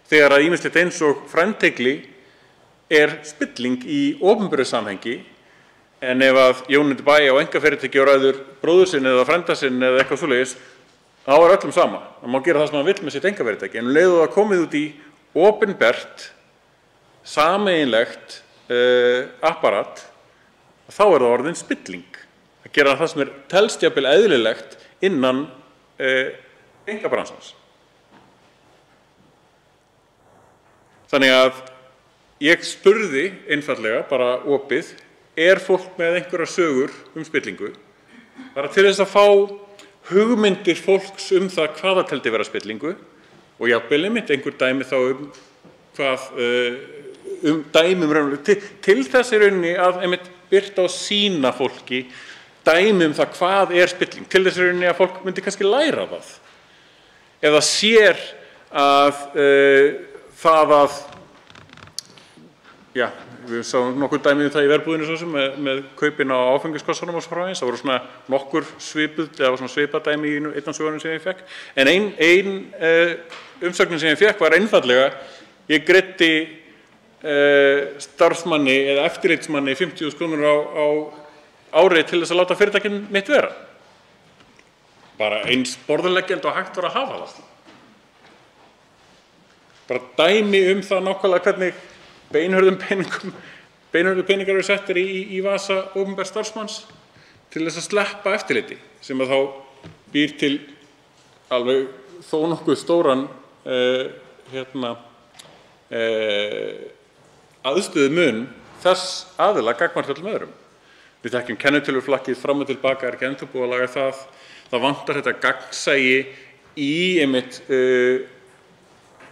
Þegar að ýmislegt eins og frændhygli spilling í opinberu samhengi, en ef að Jón bæ á einkafyrirtæki og ræður bróður sinn eða frænda sinn eða eitthvað svoleiðis, þá öllum sama. Það má gera það sem hann vill með sitt einkafyrirtæki, en leið og það komið út í opinbert, sameiginlegt apparat, þá það orðin spilling. Að gera það sem telst jafnvel eðlilegt innan einkabransans. Þannig að ég spurði einfaldlega bara opið, fólk með einhverjar sögur spillingu, bara til þess að fá hugmyndir fólks það hvað það teldi vera spillingu og jafnvel einmitt einhver dæmi þá hvað dæmum raunverulega til þess í rauninni að einmitt birta og sýna fólki dæmi það hvað spilling, til þess í rauninni að fólk myndi kannski læra það. Ef það sér að það að við sáum nokkur dæmi það í Verbúðinni svo sem með kaupin á áfengiskossunum og svo frá eins. Það voru svona nokkur svipað dæmi í einn af sögunum sem ég fekk. En ein umsögnin sem ég fekk var einfaldlega, ég greiddi starfsmanni eða eftirlitsmanni 50.000 krónur á ári til þess að láta fyrirtækin mitt vera. Bara eins borðleggjandi og hægt var að hafa það. Bara dæmi það nákvæmlega hvernig beinhörðum peningar eru settir í vasa opinbers starfsmanns til þess að sleppa eftirliti, sem að þá býr til alveg þó nokkuð stóran aðstöðumun þess aðila gagnvart öllum öðrum. Við þekkjum kennitöluflakkið fram og tilbaka, ekki ennþá búið að laga það. Það vantar þetta gagnsæi í einmitt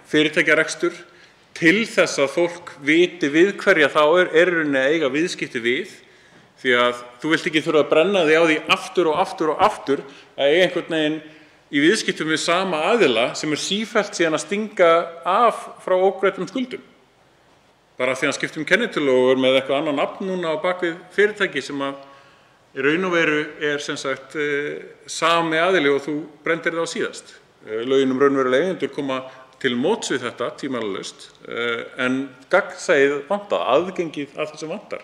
fyrirtækjarekstur til þess að fólk viti við hverja þá rauninni að eiga viðskipti við, því að þú vilt ekki þurfa að brenna þig á því aftur og aftur og aftur að eiga einhvern veginn í viðskiptum við sama aðila sem sífellt síðan að stinga af frá ógreiddum skuldum. Bara því að skiptum kennitölu og með eitthvað annan nafn núna á bakvið fyrirtæki sem að í raun og veru sem sagt sami aðili og þú brendir það á síðast. Lögin raunverulega eigendur koma til móts við þetta tímalaust, en gagnsæið vantar, aðgengið að þessum vantar.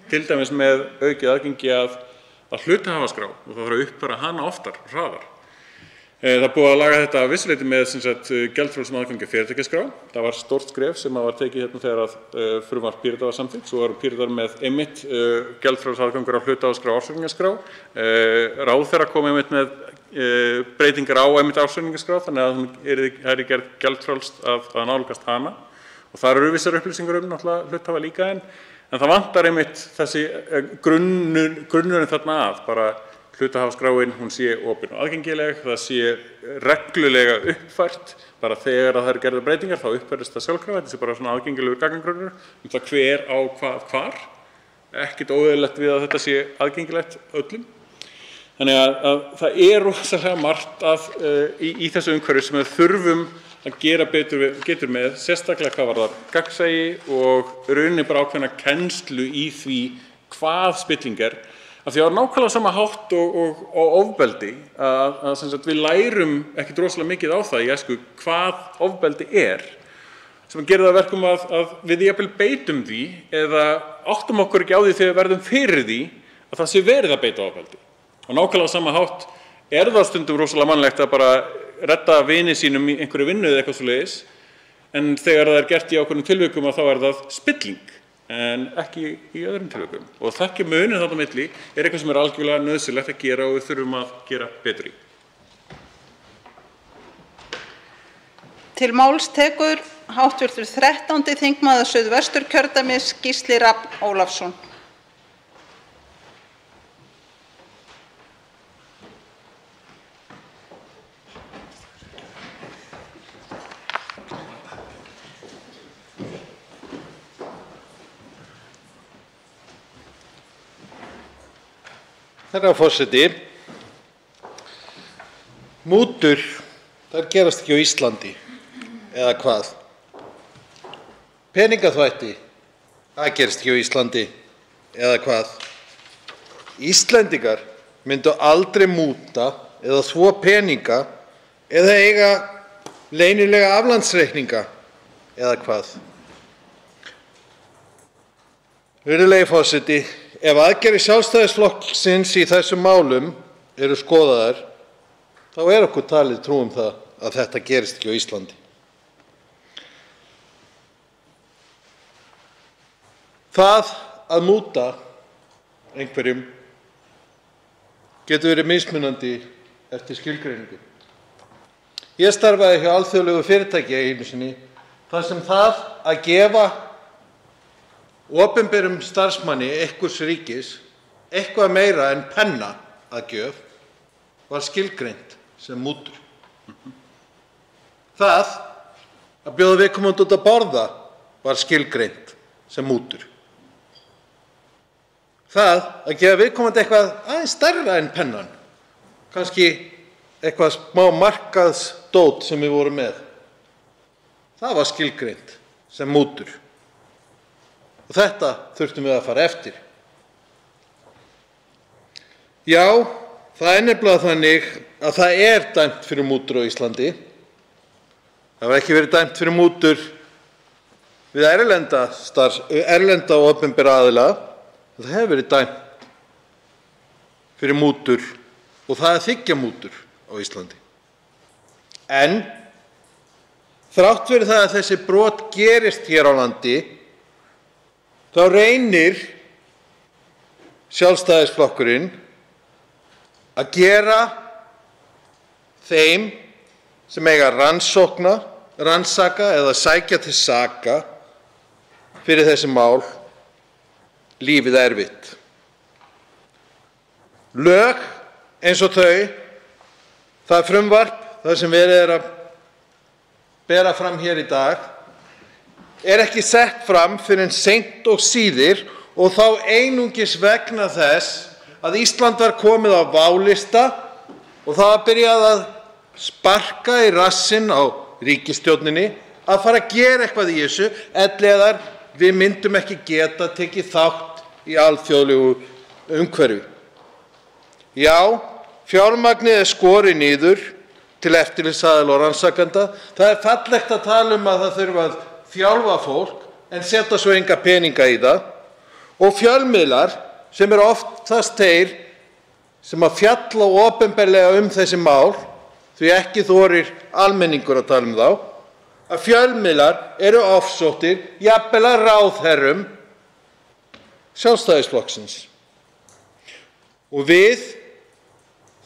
Til dæmis með aukið aðgengi að hluthafaskrá og það þarf að uppfæra hana oftar og hraðar. Það er búið að laga þetta að vissu leyti með gjaldfrjálsum aðgangi að fyrirtækjaskrá. Það var stórt skref sem var tekið þegar að frumvarp Pírata var samþykkt. Svo eru Píratar með einmitt gjaldfrjáls aðgangur á hluthafaskrá og ársreikningaskrá. Ráðherra kom einmitt með breytingar á einmitt ársreikningaskrá, þannig að það er gerð gjaldfrjálst að nálgast hana. Og þar eru vissar upplýsingar náttúrulega hluthafa líka, en það vantar einmitt þessi grunnurinn þarna að bara hluthafaskráin, hún sé opin og aðgengileg, það sé reglulega uppfært, bara þegar það eru gerðar breytingar þá uppfærist það sjálfkrafa, þetta sé bara svona aðgengilegur gagnagrunnur það hver á hvar, ekkert óeðlilegt við að þetta sé aðgengilegt öllum. Þannig að það rosalega margt í þessu umhverfi sem við þurfum að gera betur með, sérstaklega hvað varðar gagnsæi og rauninni bara ákveðna kennslu í því hvað spilling af því að nákvæmlega sama hátt og ofbeldi að við lærum ekkert rosalega mikið á það í æsku hvað ofbeldi sem gerir það að verkum að við jafnvel beitum því eða áttum okkur ekki á því þegar við verðum fyrir því að það sé verið að beita ofbeldi. Og nákvæmlega sama hátt það stundum rosalega mannlegt að bara redda vini sínum í einhverju vinnu eða eitthvað svoleiðis, en þegar það gert í ákveðnum tilvikum þá það spilling. En ekki í öðrum tilvikum. Og þekkja muninn þarna á milli eitthvað sem algjörlega nauðsynlegt að gera og við þurfum að gera betur í. Til máls tekur hv. 13. þingmaður Suðvesturkjördæmis Gísli Rafn Ólafsson. Herra forseti, mútur, þær gerast ekki á Íslandi, eða hvað? peningaþvætti. Það gerist ekki á Íslandi, eða hvað? Íslendingar myndu aldrei múta eða þvo peninga eða eiga leynilega aflandsreikninga, eða hvað? Virðulegi forseti, ef aðgerðir Sjálfstæðisflokksins í þessum málum eru skoðaðar, þá okkur talið trú það að þetta gerist ekki á Íslandi. Það að múta einhverjum getur verið mismunandi eftir skilgreiningu. Ég starfaði hjá alþjóðlegu fyrirtæki einu sinni þar sem það að gefa opinberum starfsmanni einhvers ríkis eitthvað meira en penna að gjöf var skilgreint sem mútur. Það að bjóða viðkomandi út að borða var skilgreint sem mútur. Það að gefa viðkomandi eitthvað aðeins stærra en pennan, kannski eitthvað smá markaðsdót sem við vorum með, það var skilgreint sem mútur. Og þetta þurftum við að fara eftir. Já, það nefnilega þannig að það dæmt fyrir mútur á Íslandi. Það hefur ekki verið dæmt fyrir mútur við erlenda og opinbera aðila. Það hefur verið dæmt fyrir mútur og það að þiggja mútur á Íslandi. En þrátt fyrir það að þessi brot gerist hér á landi, þá reynir Sjálfstæðisflokkurinn að gera þeim sem eiga rannsaka eða sækja til saka fyrir þessi mál lífið erfitt. Lög eins og þau, það frumvarp það sem verið að bera fram hér í dag, ekki sett fram fyrr en seint og síðir og þá einungis vegna þess að Ísland var komið á válista og það var byrjað að sparka í rassinn á ríkisstjórninni að fara að gera eitthvað í þessu, ellegar við myndum ekki geta tekið þátt í alþjóðlegu umhverfi. Já, fjármagnið skorið niður til eftirlitsaðila og rannsakenda. Það fallegt að tala að það þurfi að þjálfa fólk en setja svo enga peninga í það. Og fjölmiðlar sem oftast þeir sem að fjalla opinberlega þessi mál, því ekki þorir almenningur að tala þá, að fjölmiðlar eru ofsóttir jafnvel að ráðherrum Sjálfstæðisflokksins. Og við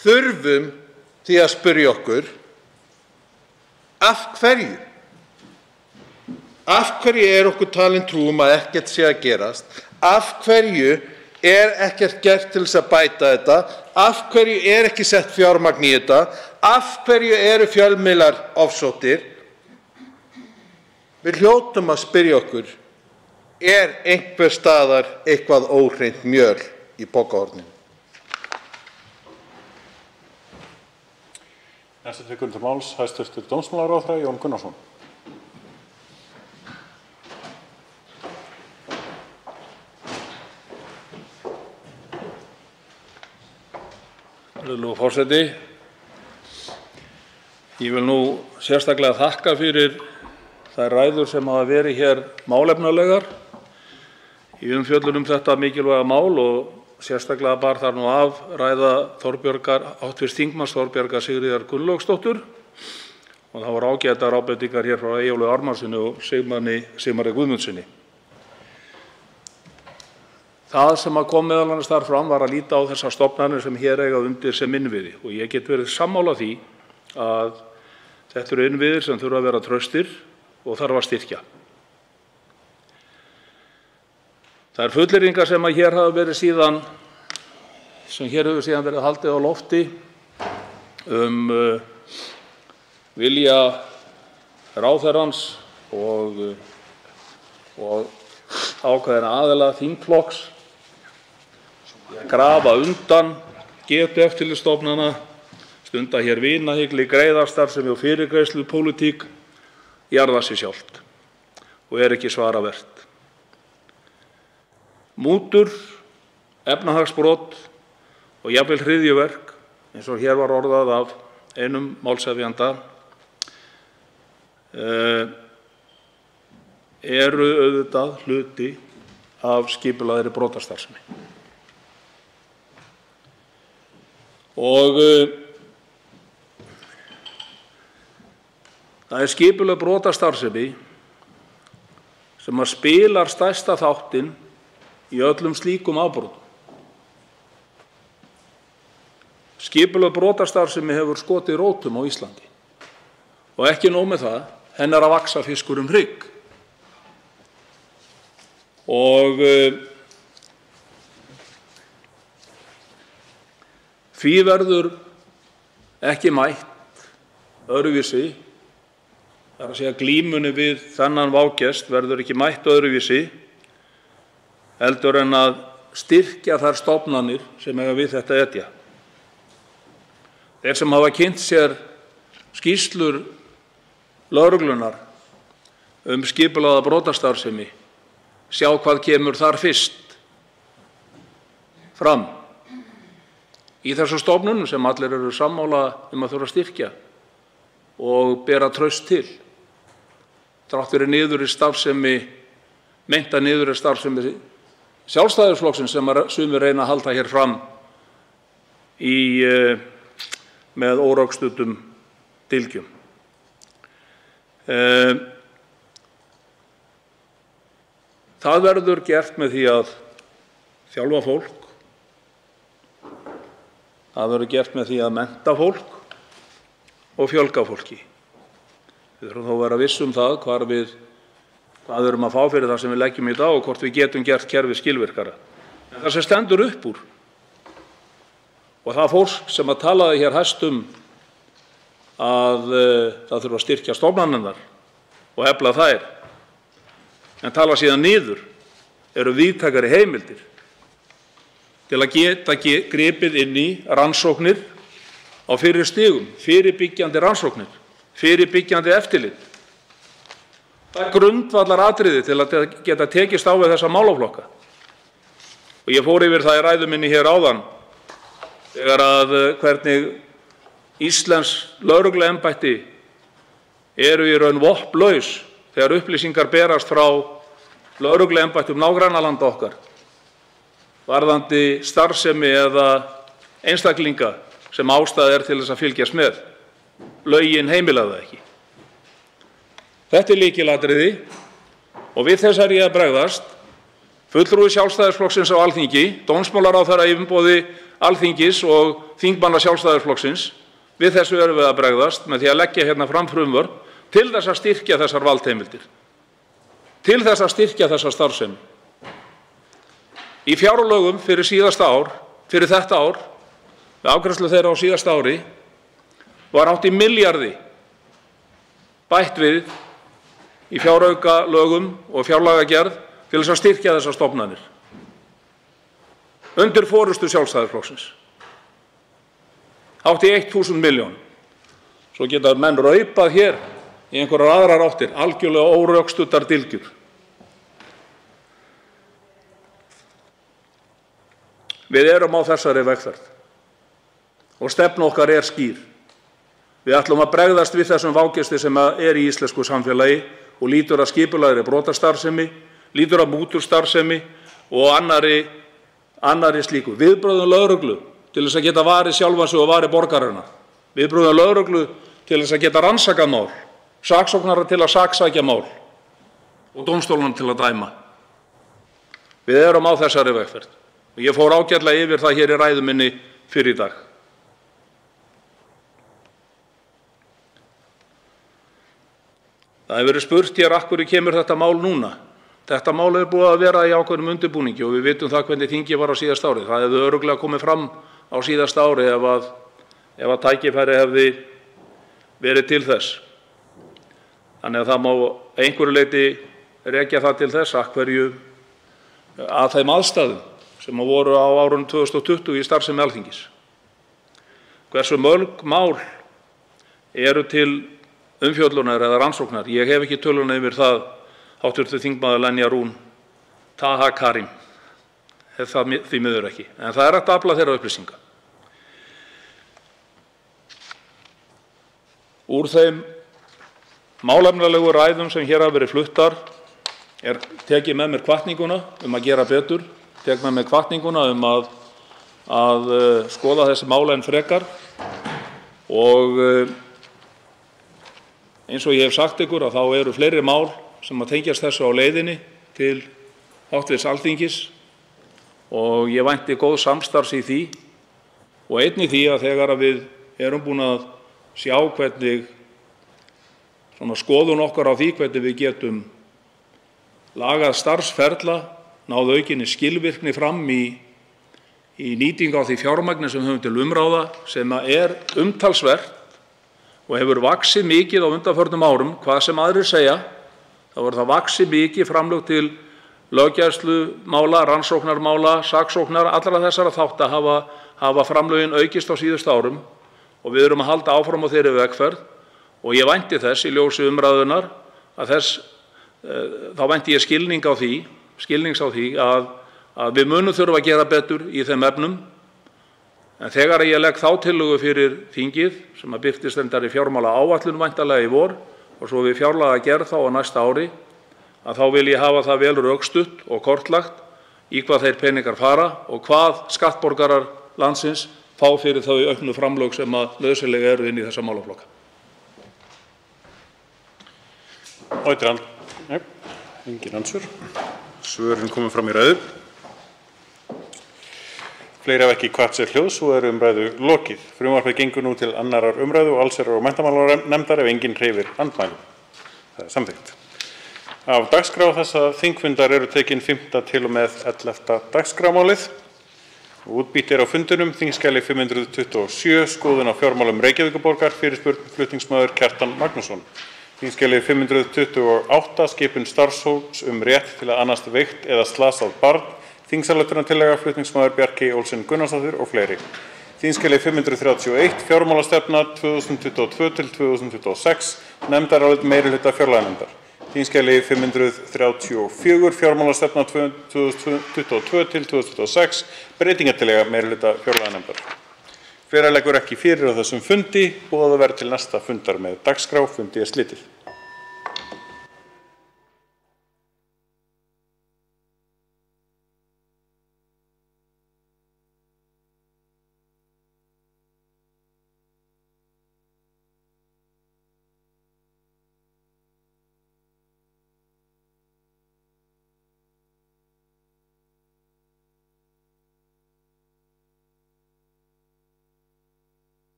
þurfum því að spyrja okkur, af hverju? Af hverju okkur talin trú að ekkert sé að gerast? Af hverju ekkert gert til þess að bæta þetta? Af hverju ekki sett fjármagn í þetta? Af hverju eru fjölmiðlar ofsóttir? Við hljótum að spyrja okkur, einhver staðar eitthvað óhreint mjöl í pokahorninu? Næsti tekur til máls hæstv. Dómsmálaráðherra Jón Gunnarsson. Virðulegur forseti, ég vil nú sérstaklega þakka fyrir þær ræður sem hafa verið hér málefnalegar í umfjöllun þetta mikilvæga mál og sérstaklega bar þar nú af ræða hv. þingmanns Þorbjargar Sigríðar Gunnlaugsdóttur og það voru ágætar ábendingar hér frá Eyjólfi Ármannssyni og Sigmari Guðmundssyni. Það sem kom meðal annars þar fram var að líta á þessar stofnanir sem hér eiga undir sem innviði og ég get verið sammála því að þetta eru innviðir sem þurfa að vera traustir og þarf að styrkja. Það fullyrðingar sem hér hafa verið síðan verið haldið á lofti vilja ráðherrans og ákveðinna aðila þingflokks að grafa undan getu eftirlitsstofnana, stunda hér vinahygli, greiðastarfsemi og fyrirgreiðslupólitík, jarða sig sjálft. og er ekki svaravert. Mútur, efnahagsbrot og jafnvel hryðjuverk, eins og hér var orðað af einum málshefjanda, eru auðvitað hluti af skipulagðri brotastarfsemi. Og það er skipulögð brotastarfsemi sem að spilar stærsta þáttinn í öllum slíkum afbrotum. Skipulögð brotastarfsemi hefur skotið rótum á Íslandi og ekki nóg með það, henni er að vaxa fiskur hrygg. Og því verður ekki mætt öðruvísi, það er að segja glímunni við þennan vágest verður ekki mætt öðruvísi heldur en að styrkja þær stofnanir sem eiga við þetta etja. Þeir sem hafa kynnt sér skýrslur lögreglunnar skipulagða brotastarfsemi sjá hvað kemur þar fyrst fram í þessum stofnunum sem allir eru sammála að þurfa að styrkja og bera traust til. Þrátt fyrir niðurrif starfsemi, meinta niðurrif starfsemi Sjálfstæðisflokksins sem sumir reyna að halda hér fram með órökstuddum dylgjum. Það verður gert með því að þjálfa fólk, það verður gert með því að mennta fólk og fjölga fólki. Við þurfum þó að vera viss það hvað við erum að fá fyrir það sem við leggjum í dag og hvort við getum gert kerfið skilvirkara. En það sem stendur upp úr, og það fólk sem að talaði hér hæst að það þurfa að styrkja stofnanirnar og efla þær, en tala síðan niður, eru víðtækari heimildir til að geta gripið inn í rannsóknir á fyrri stigum, fyrirbyggjandi rannsóknir, fyrirbyggjandi eftirlit. Það er grundvallaratriði til að geta tekist á við þessa málaflokka. Og ég fór yfir það í ræðu minni hér áðan, þegar að hvernig íslensk lögregluembætti eru í raun vopnlaus þegar upplýsingar berast frá lögregluembættum nágrannalanda okkar varðandi starfsemi eða einstaklinga sem ástæða til þess að fylgjast með. Lögin heimila það ekki. Þetta er lykilatriði og við þess er ég að bregðast. Fulltrúi Sjálfstæðisflokksins á Alþingi, dómsmálaráðherra í umboði Alþingis og þingmanna Sjálfstæðisflokksins, við þessu erum við að bregðast með því að leggja hérna fram frumvörp til þess að styrkja þessar valdheimildir, til þess að styrkja þessa starfsemi. Í fjárlögum fyrir síðasta ár, fyrir þetta ár, við afgreiðslu þeirra á síðasta ári, var 80 milljarði bætt við í fjáraukalögum og fjárlagagerð til þess að styrkja þessar stofnanir undir forystu Sjálfstæðisflokksins. 81.000 milljónir. Svo geta menn raupað hér í einhverjar aðrar áttir, algjörlega órökstuddar dylgjur. Við erum á þessari vegferð og stefna okkar er skýr. Við ætlum að bregðast við þessum vágesti sem er í íslensku samfélagi og lítur að skipulagðri brotastarfsemi, lítur að múturstarfsemi og annarri slíku. Viðbrögðum lögreglu til þess að geta varið sjálfan sig og varið borgarana. Viðbrögðum lögreglu til þess að geta rannsakað mál, saksóknara til að saksækja mál og dómstólana til að dæma. Við erum á þessari vegferð og ég fór ágætlega yfir það hér í ræðu minni fyrr í dag. Það hefur verið spurt hér af hverju kemur þetta mál núna. Þetta mál er búið að vera í ákveðnum undirbúningi og við vitum það hvernig þingið var á síðasta ári. Það hefði örugglega komið fram á síðasta ári ef að tækifæri hefði verið til þess. Þannig að það má einhverju leyti rekja það til þess að þeim aðstæðum sem voru á árunum 2020 í starfsemi Alþingis. Hversu mörg mál eru til umfjöllunar eða rannsóknar. Ég hef ekki töluna yfir það hv. þm. Lenya Rún Taha Karim. Það því miður ekki. En það hægt að afla þeirra upplýsinga. Úr þeim málefnalegu ræðum sem hér hafa verið fluttar tek ég með mér hvatninguna að gera betur, tek með mér hvatninguna að skoða þessi mál enn frekar og eins og ég hef sagt ykkur þá eru fleiri mál sem að tengjast þessu á leiðinni til hv. Alþingis og ég vænti góðs samstarfs í því og einnig því að þegar við erum búin að sjá hvernig skoðun okkar á því hvernig við getum lagað starfsferla, náð aukinni skilvirkni fram í nýtingu á því fjármagni sem við höfum til umráða sem umtalsvert og hefur vaxið mikið á undanförnum árum, hvað sem aðrir segja, þá hefur það vaxið mikið framlög til löggæslumála, rannsóknarmála, saksóknar, allra þessara þátta hafa framlögin aukist á síðustu árum og við erum að halda áfram á þeirri vegferð og ég vænti þess í ljósi umræðunnar þá vænti ég skilnings á því að við munum þurfa að gera betur í þeim efnum. En þegar ég legg þá tillögu fyrir þingið sem að birtist reyndar í fjármálaáætlun væntanlega í vor og svo við fjárlagagerð þá á næsta ári, að þá vil ég hafa það vel rökstutt og kortlagt í hvað þeir peningar fara og hvað skattborgarar landsins fá fyrir þau auknu framlög sem að nauðsynleg eru inn í þessa málaflokka. Engin ansvör. Svörin komin fram í ræðu. Fleiri hafa ekki kvatt sér hljóðs og umræðu lokið. Frumvarpið gengur nú til 2. umræðu og allsherjar- og menntamálanefndar ef enginn hreyfir andmælum. Það er samþykkt. Af dagskrá þessa þingfundar eru tekin 5. til og með 11. dagskrámálið. Útbýtt á fundunum þingskjali 527 skoðun á fjármálum Reykjavíkurborgar fyrirspurn flutningsmaður Kjartan Magnússon. Þingskjali 528 skipun starfshóps rétt til að annast veikt eða slasað barn, þingsályktunartillaga flutningsmaður Bjarkey Olsen Gunnarsdóttir og fleiri. Þingskjali 531 fjármálastefna 2022 til 2026 nefndarálit meirihluta fjárlaganefndar. Þingskjali 534 fjármálastefna 2022 til 2026 breytingartillaga meirihluta fjárlaganefndar. Fleira leggur ekki fyrir á þessum fundi. Boðað verður til næsta fundar með dagskrá. Fundi slitið.